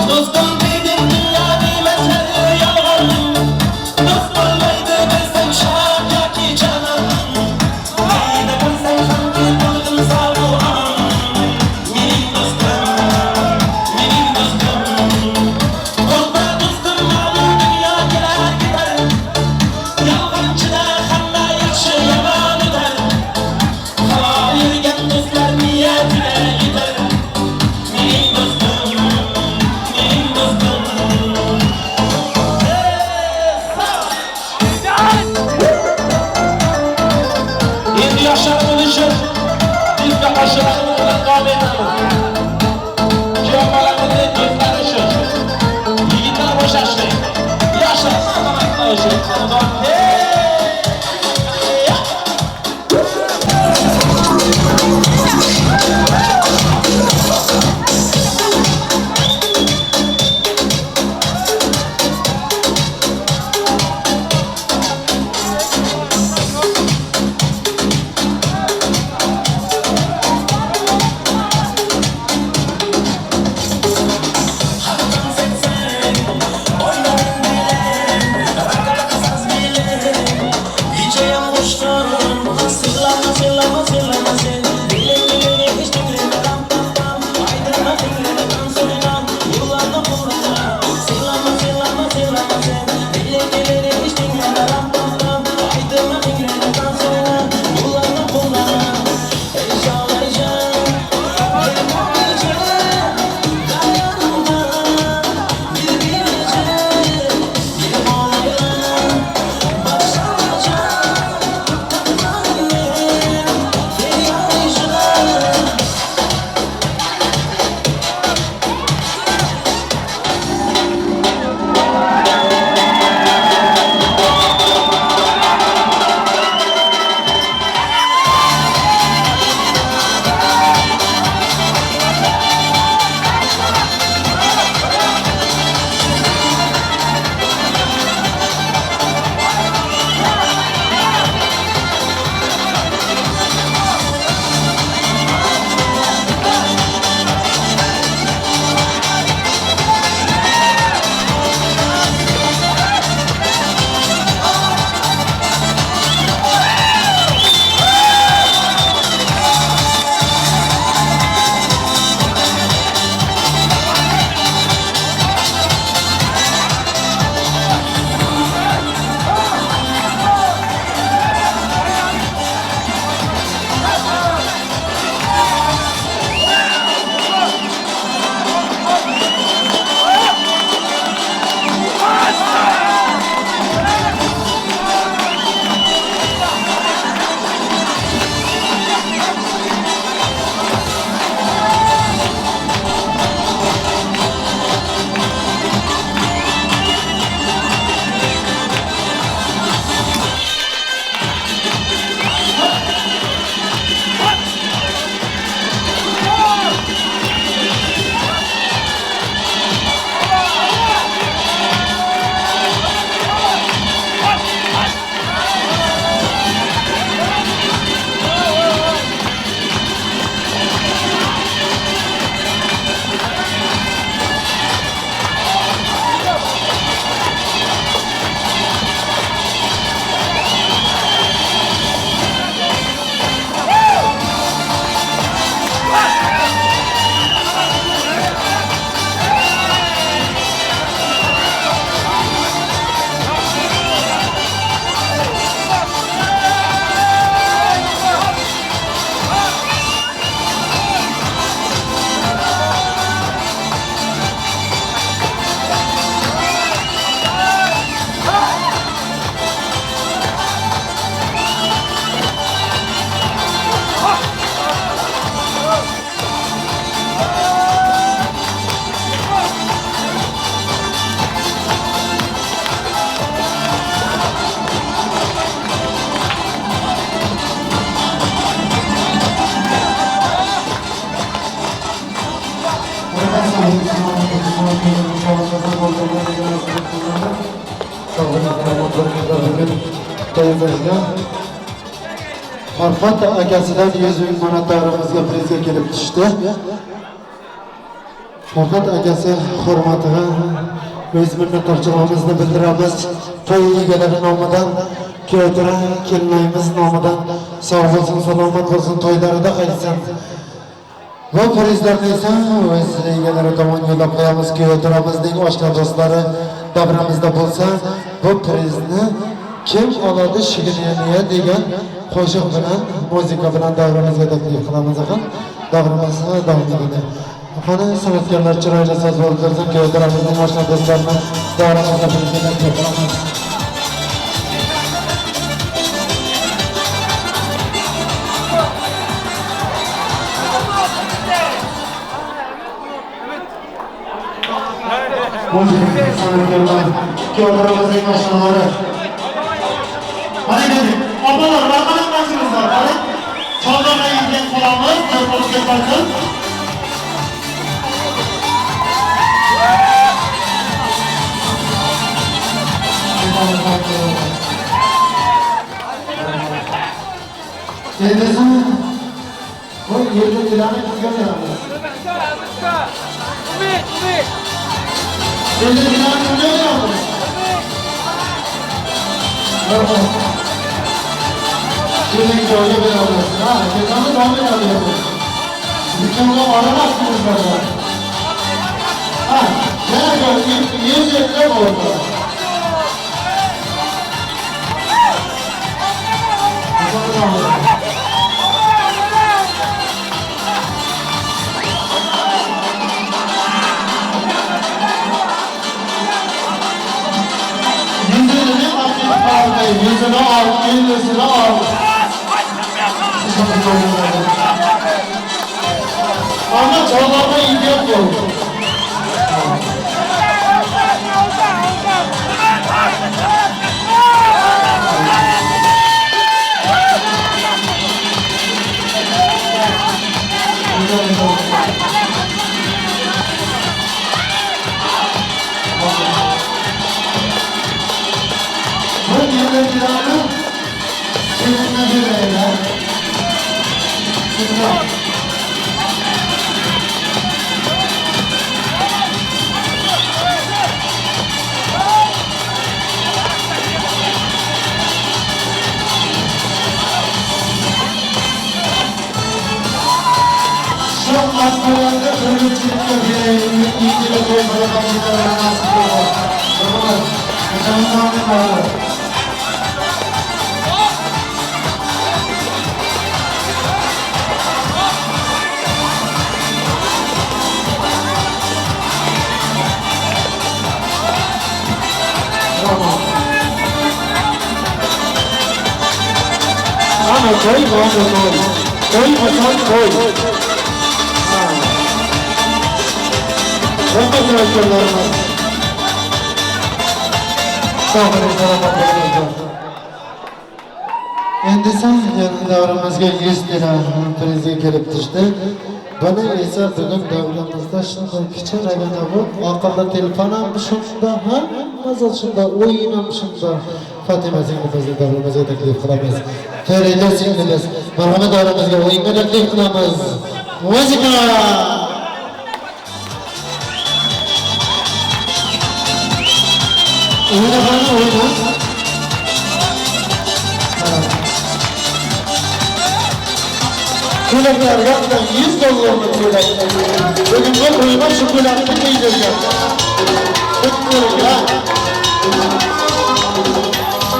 S2: Dostum dedim dünya nimetleri yalan. Dost olmaydı dersen şahiyati canan. Hayda bulsan hangi buldun sabu aman. Benim dostum, benim dostum. Korkma dostum malum dünya gelir gider. Yalvancılar hemme yakşı yalan öder. Hayır gel dostlar niyetine yeter. Benim dostum, benim dostum. Endi yaşlarımız için biz de aşılarımızla devam edelim. Kıyamalarımızı dostlar için. Yiğitler boşaştı. Yaşlar için. Oynar bilen, rakı saz bilen.
S15: tayyorlangan. Farhod akasidan 100 ming manat davrimizga prizga kelib tushdi. Farhod akasi hurmatiga o'z minnatdorchiligimizni bildiramiz. To'y egalari nomidan, kuyovtira kelinayimiz nomidan sog' bo'lsin, salomat bo'lsin, to'ylarida qaytsin. Bu prizlarni esa o'z egalari tomoniga yo'llab qo'yamiz. Kuyovtiramizning oshna do'stlari davramizda bo'lsa, bu prizni kim oladi shigirniya degan qo'shiq bilan, muzika bilan davramizga taklif qilamiz axir. Davramizni davom etadi. Qani san'atkorlar chiroyli so'z bo'ldirsin, kuyovtiramizning oshna do'stlarini davramizga taklif qilamiz. San'atkorlar, kuyovtiramizning oshnalari. Hadi gelin, ablalar, bakalım başımız var, hadi. Çaldırma izleyen kulağımız, dörtümüz yaparsın. Teyzesi, bu yerine ilanı kızgın yaramız. Yerine ilanı kızgın yaramız. Şimdi şöyle bir alıyoruz. Ha, kesanı devam ediyoruz. Mükemmel aramazsınız böyle. Ha, nerede? Niye zevkle mi oldu? Yüzünü al, yüzünü al. Ama çağlarına ihtiyat yok. Seninle bir beyler. Şu askerlerde örgütçülükle bireyinin ilgili koymalı kanıtlarına nasip olur. Tamam. Hocamın var. Ama koy bana koy. Koy Hasan koy. Çok güzellerimiz. Sağ olun, selamat olun. Endi sen davramizga 100 lira prizga kelib tushdi. Buni esa bugun davramizda shunday kichiragina bu aqlli telefon ham shunda, hammasi shunda, o'yin ham shunda. Fatima singlimizni davramizga taklif qilamiz. Farida singlimiz, marhamat davramizga o'yinga taklif qilamiz. Muzika! Oyna bana oyna. Kulaklar yaptan 100 dolarlık kulak. Bugün bu koyma şu kulaklık yiyeceğim. Tutmuyoruz ya.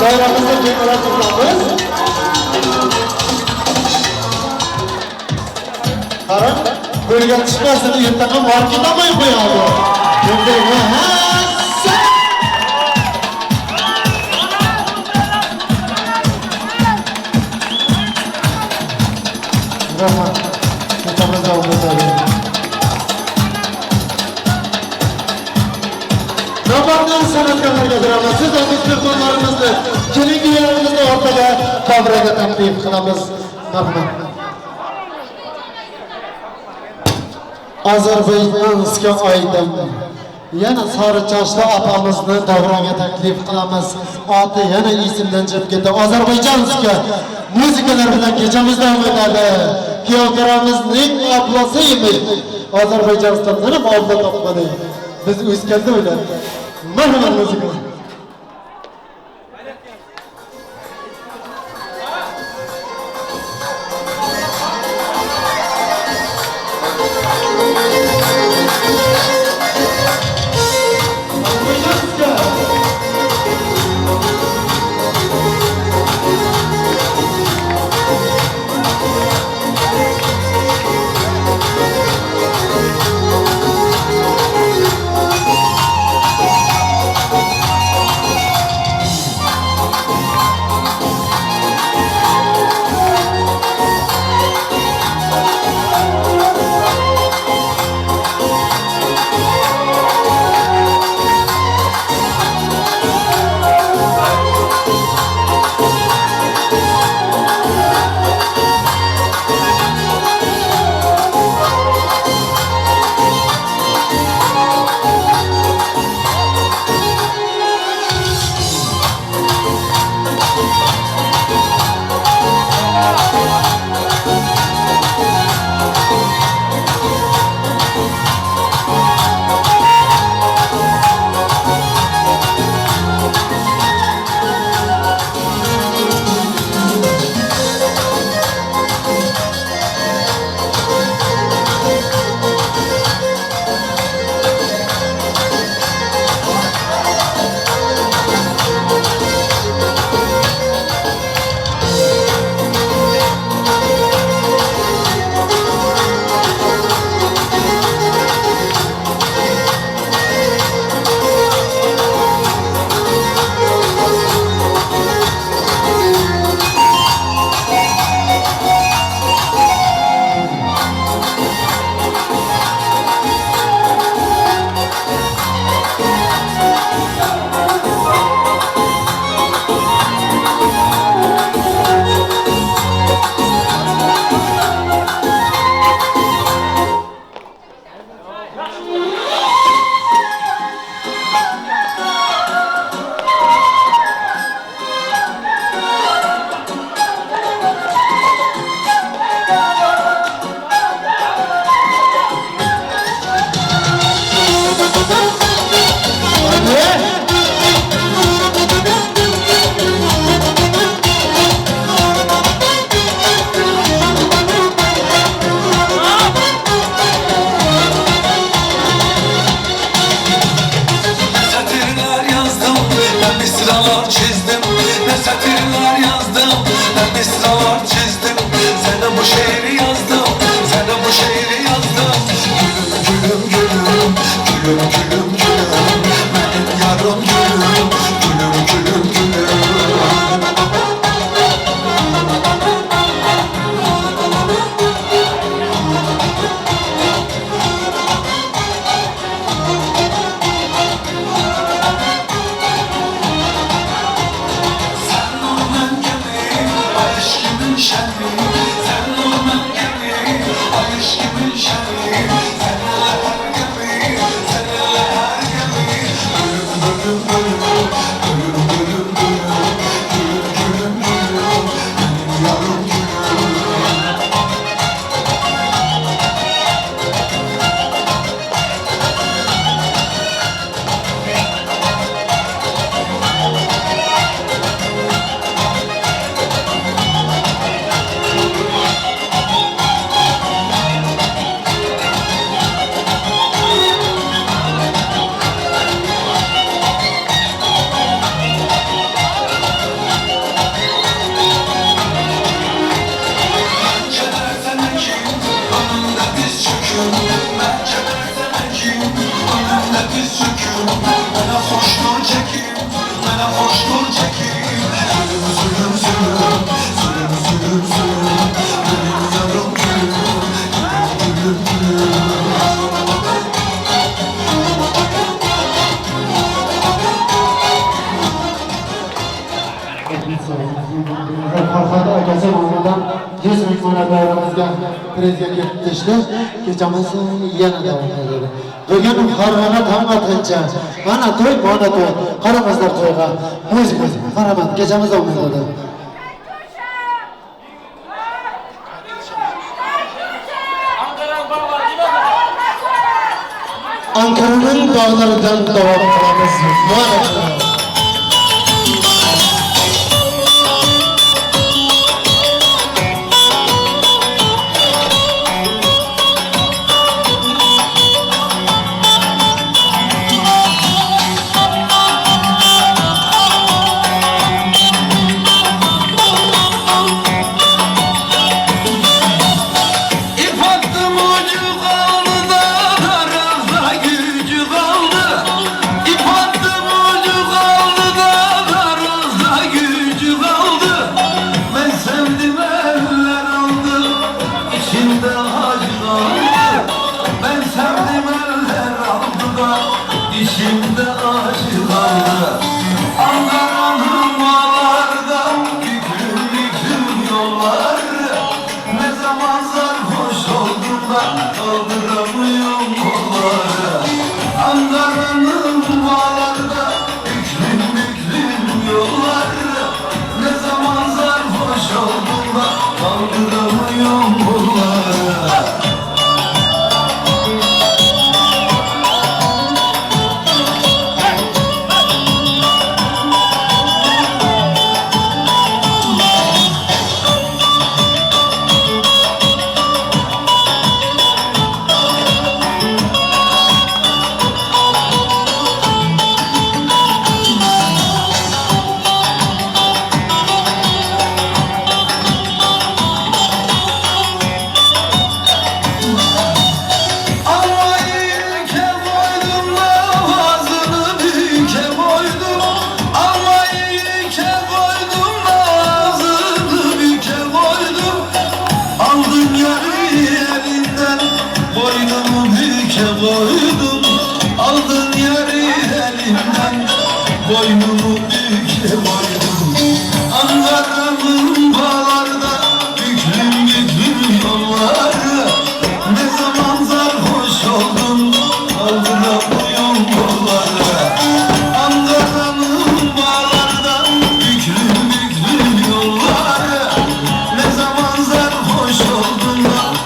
S15: Dairamızda kıymalar tutmamız. Karan, bölgen çıkarsın yırtaka markete mi koyalım? Şimdi Rahmat, tutamızda olmadı. Nabardan sanatkarlarga beramiz. Siz o'z mehmonlarimizni, kelin-kuyovlarimizni o'rtaga davraga taklif qilamiz. Rahmat. Ozarbayjonga aydim. Yana sarı çaşlı apamızı davraga taklif qilamiz. Oti yana isimdan chiqib ketdi. Ozarbayjonskiy muzikalar bilan kechamiz davom etadi. Kuyovlarimizning aplosiymi? Ozarbayjondan ham oldi topmadi. Biz o'skanda ular. Marhamat muzika.
S16: Sen onun gemi, aşkım
S15: Farhod akasi nomidan 100 ming manat davrimizga prezga ketishdi. Kechamiz yana davom etadi. Bugun Farg'ona tamg'atgancha mana to'y, mana to'y. Qaramazlar to'yga. O'z-o'z qaraman, kechamiz davom etadi. Ankara'nın dağlarından devam etmemiz var.
S16: İçimde acı kaldı. Ankara'nın bağlardan büklüm büklüm yollar. Ne zaman sarhoş oldum da kaldıramıyorum kolları. Ankara'nın bağlarda büklüm büklüm yollar. Ne zaman sarhoş oldum da kaldıramıyorum kolları. Aldın yarı elimden, boynumu büke koydum. Ankara'nın bağlarda büklüm büklüm yolları. Ne zaman sarhoş oldum, kaldıramıyorum kolları. Ankara'nın bağlarda büklüm büklüm yolları. Ne zaman sarhoş oldum,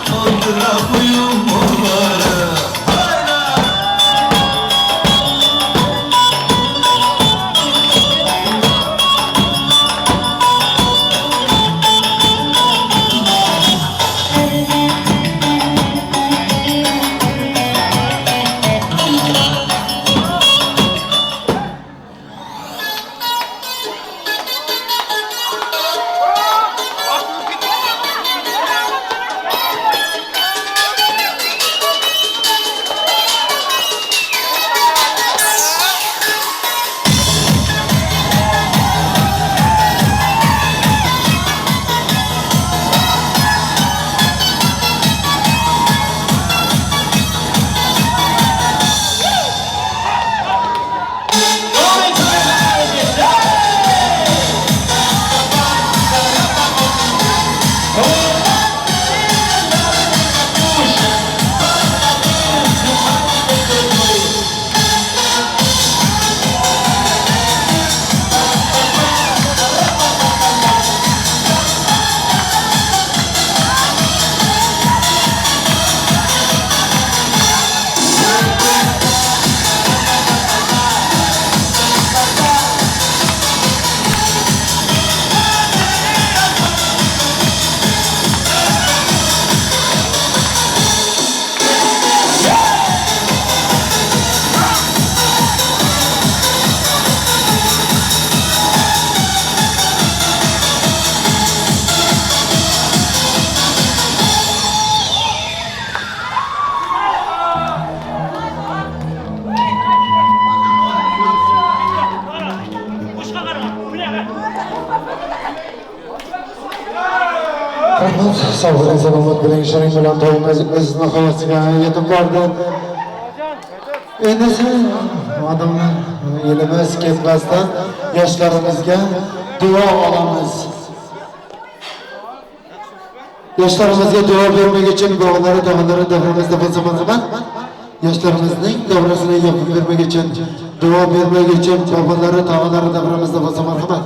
S16: kaldıramıyorum kolları.
S15: Sabır salomat bilan ishoning bilan to'yimiz o'z nihoyasiga yetib bordi. Endi odamlar elimiz ketmasdan yoshlarimizga dua olamiz. Yoshlarımızga dua vermek için bağları davramızda zaman Yoshlarımızning davrasini yapıp vermek için dua vermek için babaları davramızda marhamat.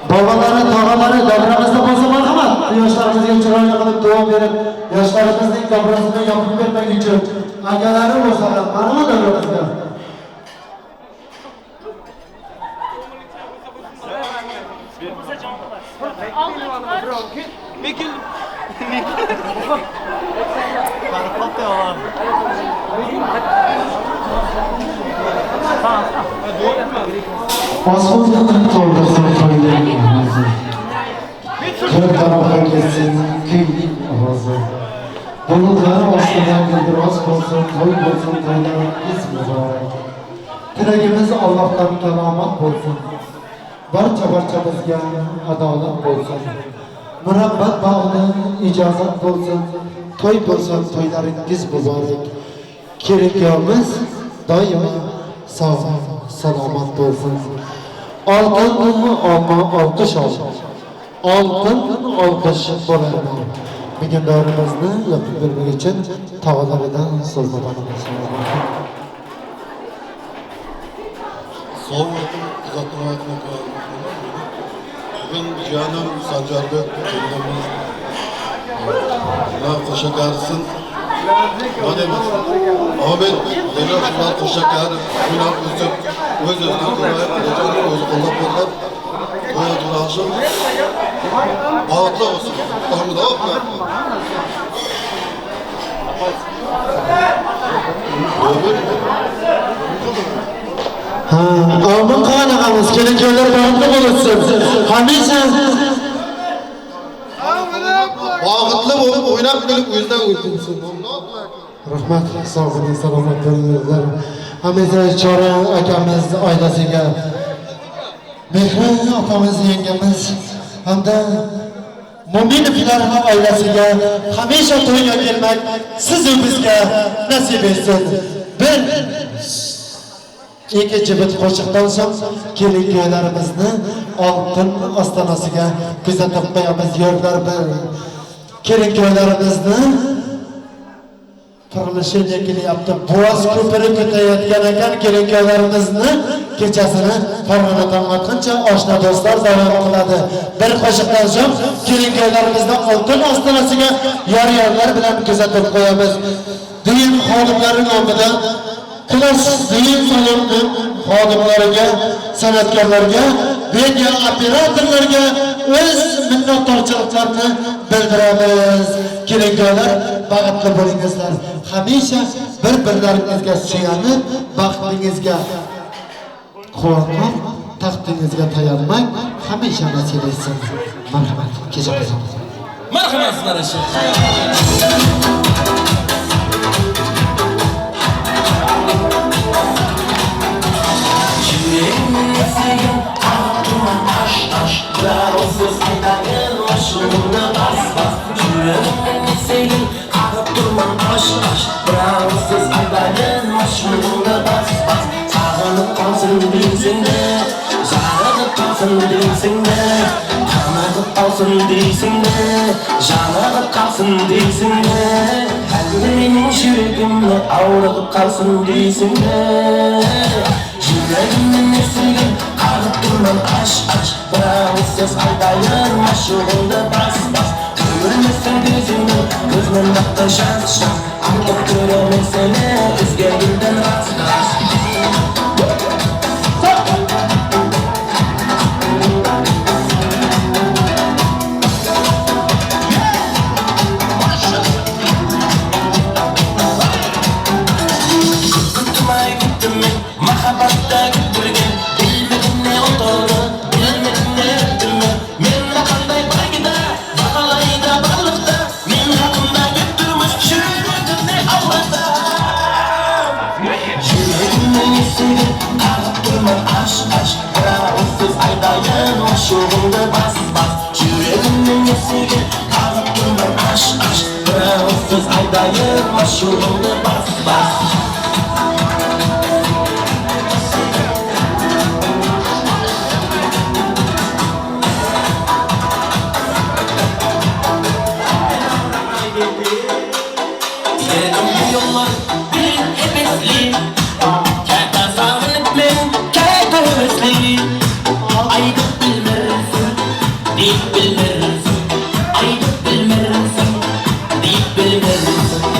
S15: Babaları davramızda marhamat. Yoshlarımızga chiroyli qilib dua berib, yoshlarımızning davrasini yapıp vermek için akalari bo'lsalar, marhamat davramizga. Osmondan to'ldirsin to'ylarning ovozi. Ko'p tarafga ketsin kuyning ovozi. Bulutlar ostidan guldiroz bo'lsin, to'y bo'lsin, to'ylaringiz muborak. Tilagimiz Allohdan kalomat bo'lsin. Barchamizga adolat bo'lsin. Murabbat bag'dan ijozat bo'lsin. To'y bo'lsin, to'ylaringiz muborak. Kelin-kuyovimiz doimo sog' salomat bo'lsin. Oltin olqish olsin. Oltin olqish bo'larmi? Bugunlarimizni yapib bermek için tavalaridan so'zlaganimiz.
S19: Sağ olun, uzatmayın. Bugün Cihan'ım Sancar'da kendimiz koşa karısın. Mademiz Ahmet Dela şunlar koşa karı Günah üzüm öz özgür durayıp Recan'ın özü kollap kollap Koya duraşım Bağıtlı olsun Tahmıda okma
S15: Amin kanağımız gelin köyler bağımlı bulunsun. Hamisha
S19: Bağıtlı olup oynap gelip yüzden uygunsun.
S15: Rahmat, sağ olun, selamat verirler. Hamisha Çora akamiz ailesiga, Mehri apamiz yengemiz, hamda Mo'minovlar ailesiga hamisha to'yga kelmak siz bizga nasib etsin. Bir ikkinchi bit qo'shiqdan so'ng kelin-kuylarimizni oltin ostonasiga kuzatib qo'yamiz. Yo'llar bir kelin-kuylarimizni qurilishi yakunlayapti. Boğaz ko'piri ketayotgan ekan, kelin-kuylarimizni kechasini Farg'ona tomg'atguncha oshna do'stlar davom qiladi. Bir qo'shiqdan so'ng kelin-kuylarimizni oltin ostonasiga yor-yorlar bilan kuzatib qo'yamiz. Din xodimlari nomidan Klas din saloni xodimlariga, san'atkorlarga, video operatorlarga o'z minnatdorchiliklarni bildiramiz. Kelin-kuylar, baxtli bo'lingizlar. Hamisha bir-birlaringizga suyanib, baxtingizga quvonib, taxtingizga tayanmang. Hamisha nasib etsin. Marhamat, kechamiz.
S16: Marhamat sizlar. Sevgim ağrıman aş aş Bravo'suz aytagin Oşluğuna bas bas Yüreğimni sevgim ağrıman aş aş Bravo'suz aytagin Oşluğuna bas bas Sağınıp kalsın deysin de Sarılıp kalsın deysin de Tanıdıp kalsın deysin de Janıp kalsın deysin de Benim yüreğimni ağrıp kalsın deysin de Yüreğimin esirgin Ağrıp durman aş aş Bravo'suz aytagin Oşluğunda bas bas Görmesin gözümü Gözümün bakta şans şans Artık göremek seni Özge gülden rast rast Mahabbatta güldürgen Bilmedin ne olduğunu Bilmedin ne öldüğünü Men qanday bagida Baqalayda balıqda Men haqimda güldürmüş Şürüdünne avlada Yüreğimden esirgin Ağrıp durman aş aş Bravo'suz aytagin Oşluğunda bas bas Yüreğimden esirgin Ağrıp durman aş aş Bravo'suz aytagin Oşluğunda bas bas
S12: deyip bilmirsin, ayıp bilmirsin, deyip bilmirsin.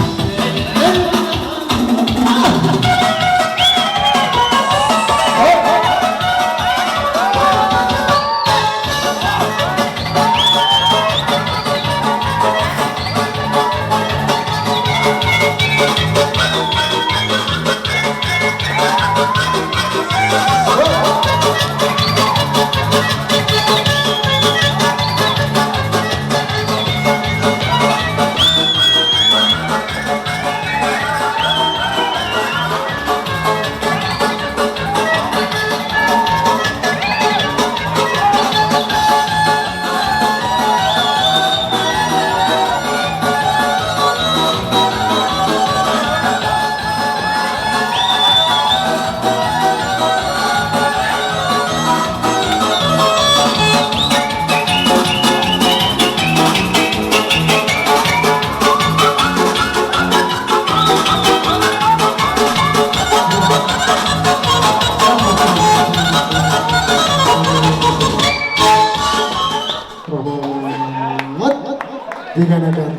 S15: degan ekan.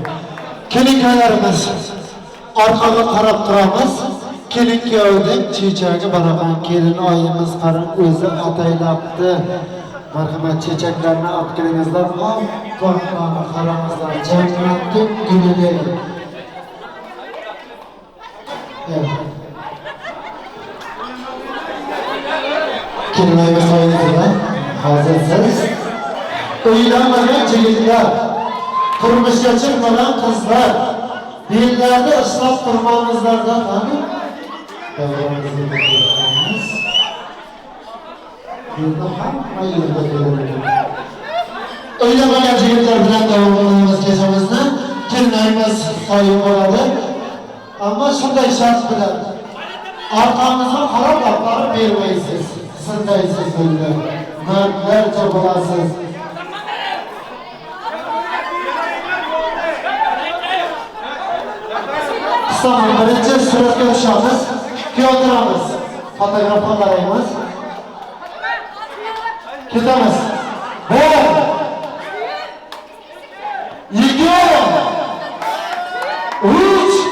S15: Kelinkalarimiz orqaga qarab turamiz. Kelin kuyovdek chechagi baraban kelin oyimiz qarin o'zi ataylabdi. Marhamat chechaklarni olib kelingizlar. Qo'rqmani qaramizlar. Jannatning gulini. Kelinlarimiz oyimizda hozirsiz. Uylanmagan yigitlar, turmushga chiqmagan qizlar, bellarni ishlab turmamizlardan qani? Davramizni ko'ramiz. Bunda hamma yerda bo'ladi. Uylanmagan yigitlar bilan davom qilamiz kechamizni. Kelinlarimiz qoyim bo'ladi. Ammo shunday shart bilan orqamizga qarab gaplarni bermaysiz. Sindaysiz bunda. Mardlarcha bo'lasiz. Tamam, birinchi suratga tushamiz, kuyovtiramiz, fotografga qaraymiz. Ketamiz. 1 2 3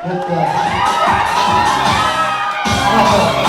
S15: Bitti.
S2: Marhaba,